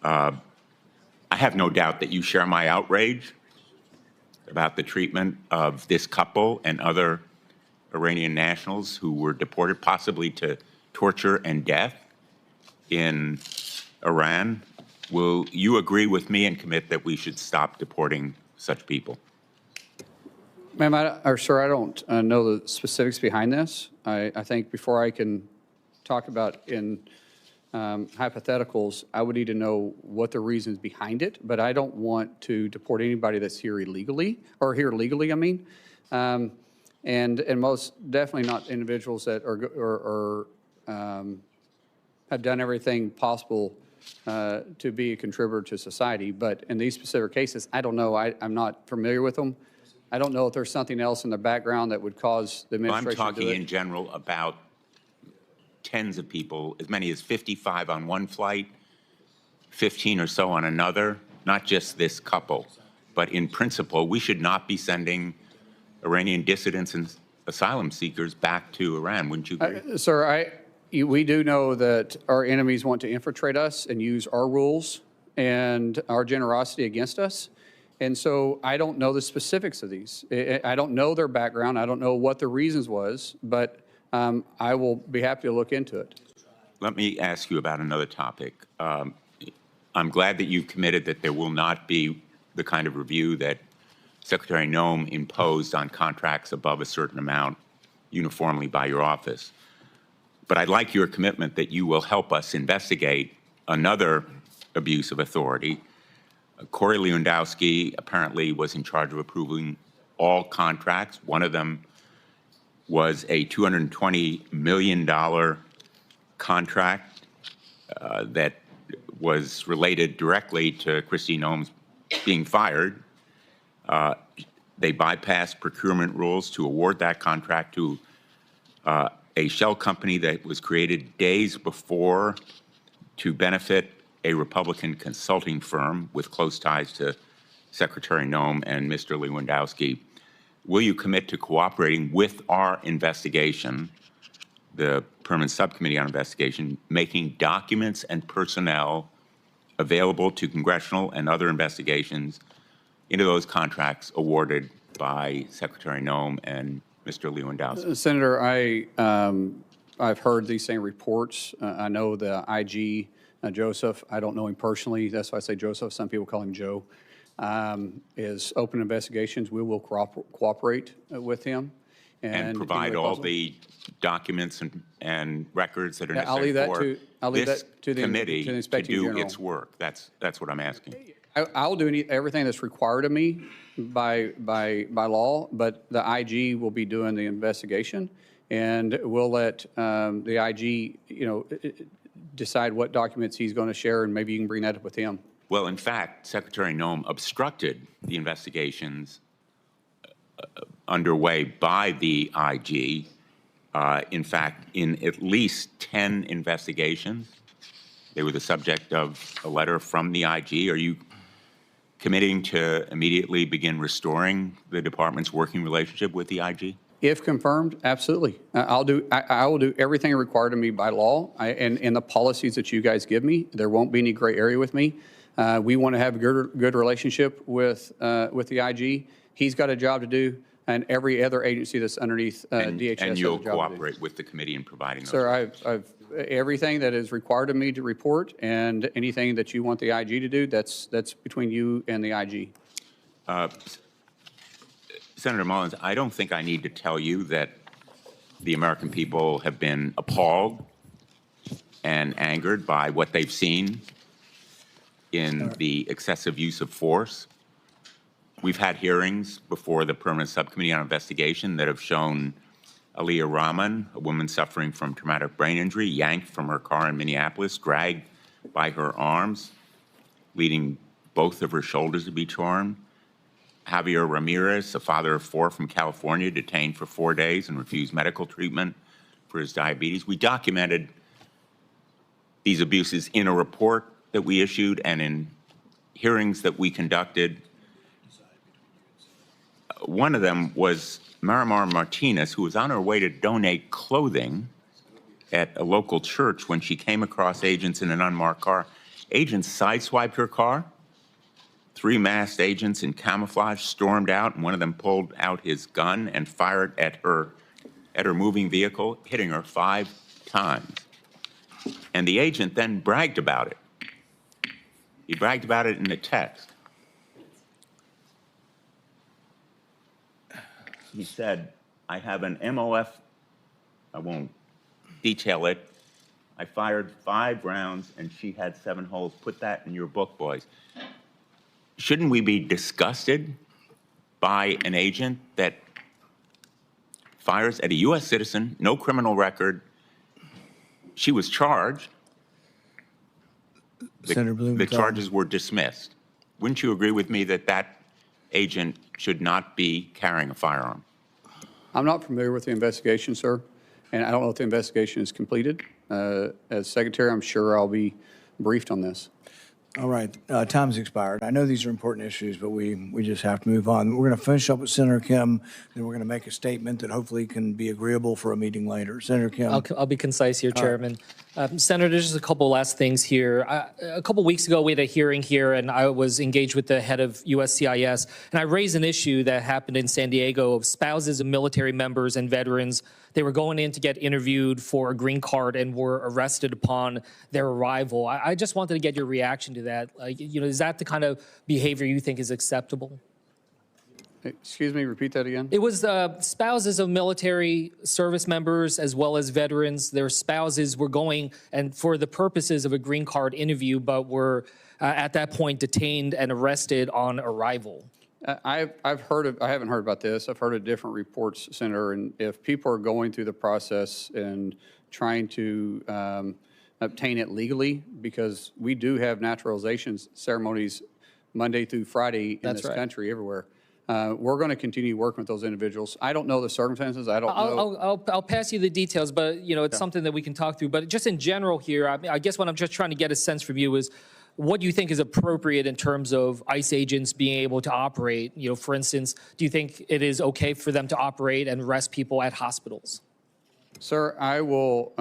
I have no doubt that you share my outrage about the treatment of this couple and other Iranian nationals who were deported possibly to torture and death in Iran. Will you agree with me and commit that we should stop deporting such people? Ma'am, sir, I don't know the specifics behind this. I think before I can talk about in hypotheticals, I would need to know what the reasons behind it, but I don't want to deport anybody that's here illegally, or here legally, I mean. And most definitely not individuals that have done everything possible to be a contributor to society. But in these specific cases, I don't know. I'm not familiar with them. I don't know if there's something else in the background that would cause the administration I'm to do talking it. in general about tens of people, as many as 55 on one flight, 15 or so on another, not just this couple. But in principle, we should not be sending Iranian dissidents and asylum seekers back to Iran. Wouldn't you agree? Sir, we do know that our enemies want to infiltrate us and use our rules and our generosity against us. And so I don't know the specifics of these. I don't know their background. I don't know what the reasons was, but I will be happy to look into it. Let me ask you about another topic. I'm glad that you've committed that there will not be the kind of review that Secretary Noem imposed on contracts above a certain amount uniformly by your office. But I'd like your commitment that you will help us investigate another abuse of authority. Corey Lewandowski apparently was in charge of approving all contracts. One of them was a $220 million contract that was related directly to Christine Holmes being fired. They bypassed procurement rules to award that contract to a shell company that was created days before to benefit a Republican consulting firm with close ties to Secretary Noem and Mr. Lewandowski. Will you commit to cooperating with our investigation, the Permanent Subcommittee on Investigation, making documents and personnel available to congressional and other investigations into those contracts awarded by Secretary Noem and Mr. Lewandowski? Senator, I've heard these same reports. I know the IG, Joseph. I don't know him personally. That's why I say Joseph. Some people call him Joe. Is open investigations. We will cooperate with him. And provide all the documents and records that are necessary I'll leave this that to the committee to Inspector do General. its work. That's what I'm asking. I'll do everything that's required of me by law, but the IG will be doing the investigation, and we'll let the IG, decide what documents he's going to share, and maybe you can bring that up with him. Well, in fact, Secretary Noem obstructed the investigations underway by the IG. In fact, in at least 10 investigations, they were the subject of a letter from the IG. Are you committing to immediately begin restoring the department's working relationship with the IG? If confirmed, absolutely. I will do everything required of me by law and the policies that you guys give me. There won't be any gray area with me. We want to have a good relationship with the IG. He's got a job to do, and every other agency that's underneath DHS and has you'll a job cooperate to do. with the committee in providing those. Sir, I've everything that is required of me to report, and anything that you want the IG to do, that's between you and the IG. Senator Mullins, I don't think I need to tell you that the American people have been appalled and angered by what they've seen in the excessive use of force. We've had hearings before the Permanent Subcommittee on Investigation that have shown Aliyah Rahman, a woman suffering from traumatic brain injury, yanked from her car in Minneapolis, dragged by her arms, leading both of her shoulders to be torn. Javier Ramirez, a father of 4 from California, detained for 4 days and refused medical treatment for his diabetes. We documented these abuses in a report that we issued and in hearings that we conducted. One of them was Marimar Martinez, who was on her way to donate clothing at a local church when she came across agents in an unmarked car. Agents sideswiped her car. 3 masked agents in camouflage stormed out, and one of them pulled out his gun and fired at her moving vehicle, hitting her 5 times. And the agent then bragged about it. He bragged about it in a text. He said, I have an MOF, I won't detail it. I fired 5 rounds and she had 7 holes. Put that in your book, boys. Shouldn't we be disgusted by an agent that fires at a U.S. citizen, no criminal record? She was charged. Senator Blumenthal. The charges were dismissed. Wouldn't you agree with me that that agent should not be carrying a firearm? I'm not familiar with the investigation, sir, and I don't know if the investigation is completed. As Secretary, I'm sure I'll be briefed on this. All right, time's expired. I know these are important issues, but we just have to move on. We're going to finish up with Senator Kim, then we're going to make a statement that hopefully can be agreeable for a meeting later. Senator Kim. I'll be concise here, Chairman. Senator, there's just a couple last things here. A couple weeks ago, we had a hearing here, and I was engaged with the head of USCIS, and I raised an issue that happened in San Diego of spouses of military members and veterans. They were going in to get interviewed for a green card and were arrested upon their arrival. I just wanted to get your reaction to that. Is that the kind of behavior you think is acceptable? Excuse me, repeat that again. It was spouses of military service members as well as veterans. Their spouses were going and for the purposes of a green card interview, but were at that point detained and arrested on arrival. I haven't heard about this. I've heard of different reports, Senator, and if people are going through the process and trying to obtain it legally, because we do have naturalization ceremonies Monday through Friday in this country, everywhere. We're going to continue working with those individuals. I don't know the circumstances. I don't know. I'll pass you the details, but it's something that we can talk through. But just in general here, I guess what I'm just trying to get a sense from you is what do you think is appropriate in terms of ICE agents being able to operate? For instance, do you think it is okay for them to operate and arrest people at hospitals? Sir, I will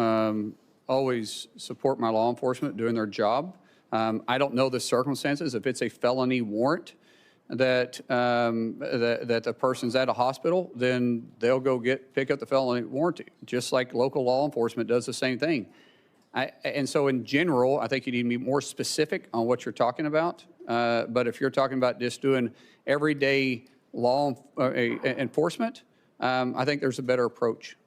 always support my law enforcement doing their job. I don't know the circumstances. If it's a felony warrant that that the person's at a hospital, then they'll go pick up the felony warranty, just like local law enforcement does the same thing. And so in general, I think you need to be more specific on what you're talking about. But if you're talking about just doing everyday law enforcement, I think there's a better approach.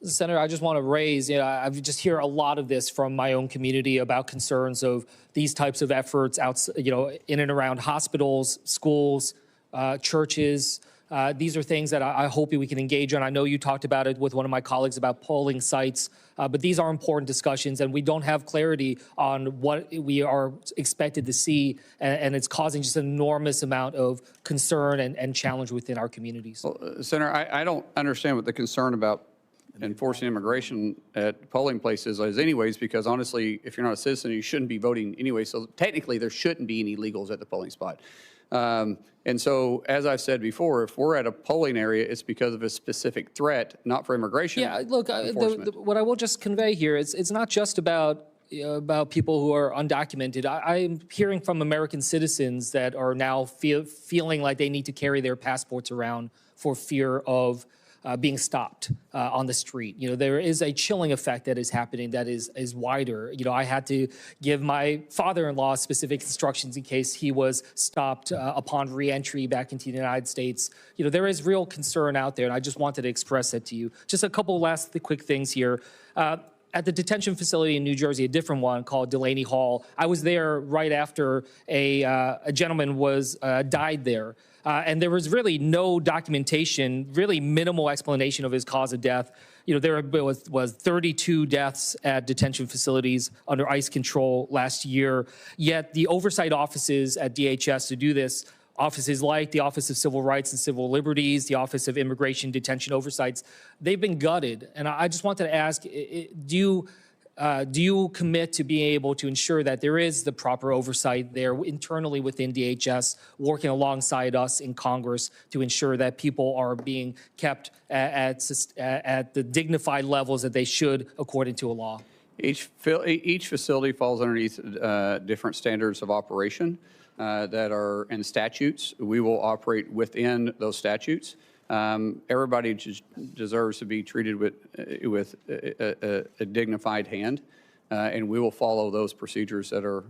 Senator, I just want to raise, I just hear a lot of this from my own community about concerns of these types of efforts in and around hospitals, schools, churches. These are things that I hope we can engage on. I know you talked about it with one of my colleagues about polling sites, but these are important discussions, and we don't have clarity on what we are expected to see, and it's causing just an enormous amount of concern and challenge within our communities. Well, Senator, I don't understand what the concern about enforcing immigration at polling places is anyways, because honestly, if you're not a citizen, you shouldn't be voting anyway. So technically, there shouldn't be any illegals at the polling spot. And so, as I've said before, if we're at a polling area, it's because of a specific threat, not for immigration. Yeah, look, what I will just convey here is it's not just about people who are undocumented. I'm hearing from American citizens that are now feeling like they need to carry their passports around for fear of being stopped on the street. There is a chilling effect that is happening that is wider. I had to give my father-in-law specific instructions in case he was stopped upon re-entry back into the United States. There is real concern out there, and I just wanted to express that to you. Just a couple last quick things here. At the detention facility in New Jersey, a different one called Delaney Hall, I was there right after a gentleman died there. And there was really no documentation, really minimal explanation of his cause of death. There was 32 deaths at detention facilities under ICE control last year. Yet the oversight offices at DHS to do this, offices like the Office of Civil Rights and Civil Liberties, the Office of Immigration Detention Oversights, they've been gutted. And I just wanted to ask, do you commit to being able to ensure that there is the proper oversight there internally within DHS, working alongside us in Congress to ensure that people are being kept at the dignified levels that they should according to a law? Each facility falls underneath different standards of operation that are in statutes. We will operate within those statutes. Everybody deserves to be treated with a dignified hand, and we will follow those procedures that are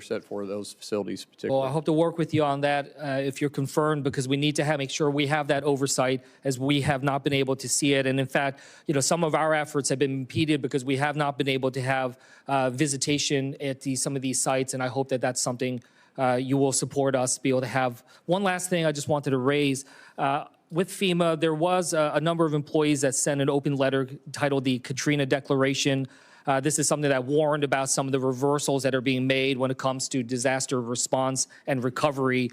set for those facilities particularly. Well, I hope to work with you on that if you're confirmed, because we need to make sure we have that oversight, as we have not been able to see it. And in fact, some of our efforts have been impeded because we have not been able to have visitation at some of these sites, and I hope that that's something you will support us to be able to have. One last thing I just wanted to raise. With FEMA, there was a number of employees that sent an open letter titled the Katrina Declaration. This is something that warned about some of the reversals that are being made when it comes to disaster response and recovery.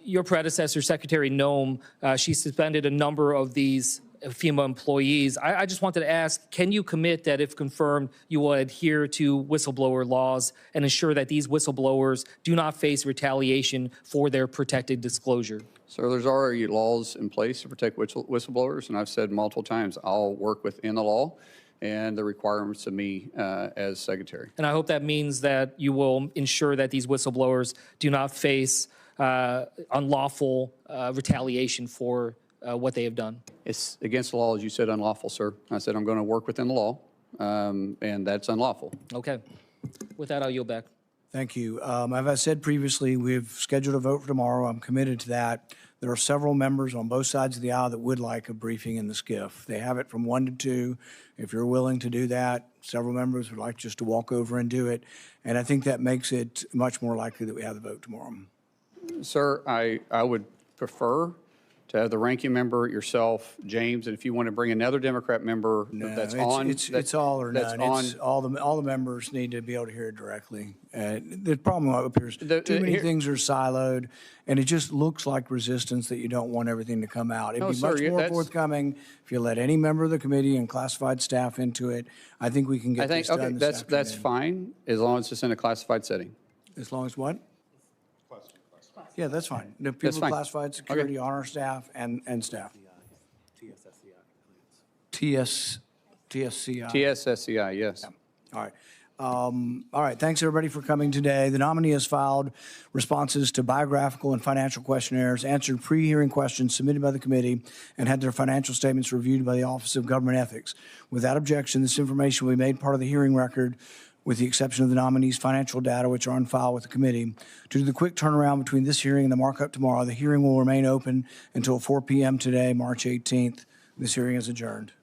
Your predecessor, Secretary Noem, she suspended a number of these FEMA employees. I just wanted to ask, can you commit that if confirmed, you will adhere to whistleblower laws and ensure that these whistleblowers do not face retaliation for their protected disclosure? So there's already laws in place to protect whistleblowers, and I've said multiple times I'll work within the law and the requirements of me as secretary. And I hope that means that you will ensure that these whistleblowers do not face unlawful retaliation for what they have done. It's against the law, as you said, unlawful, sir. I said I'm going to work within the law, and that's unlawful. Okay. With that, I'll yield back. Thank you. As I said previously, we've scheduled a vote for tomorrow. I'm committed to that. There are several members on both sides of the aisle that would like a briefing in the SCIF. They have it from 1 to 2. If you're willing to do that, several members would like just to walk over and do it. And I think that makes it much more likely that we have the vote tomorrow. Sir, I would prefer to have the ranking member, yourself, James, and if you want to bring another Democrat member that's on. It's all or that's none. on. It's all the members need to be able to hear it directly. The problem up here is too many things are siloed, and it just looks like resistance that you don't want everything to come out. It'd No, be sir, much more forthcoming if you let any member of the committee and classified staff into it. I think we can get this done this afternoon. That's fine, as long as it's in a classified setting. As long as what? Yeah, that's fine. The people fine. classified security on our staff and staff. TSSCI. TSSCI, yes. All right. All right. Thanks, everybody, for coming today. The nominee has filed responses to biographical and financial questionnaires, answered pre-hearing questions submitted by the committee, and had their financial statements reviewed by the Office of Government Ethics. Without objection, this information will be made part of the hearing record, with the exception of the nominee's financial data, which are on file with the committee. Due to the quick turnaround between this hearing and the markup tomorrow, the hearing will remain open until 4 p.m. today, March 18th. This hearing is adjourned.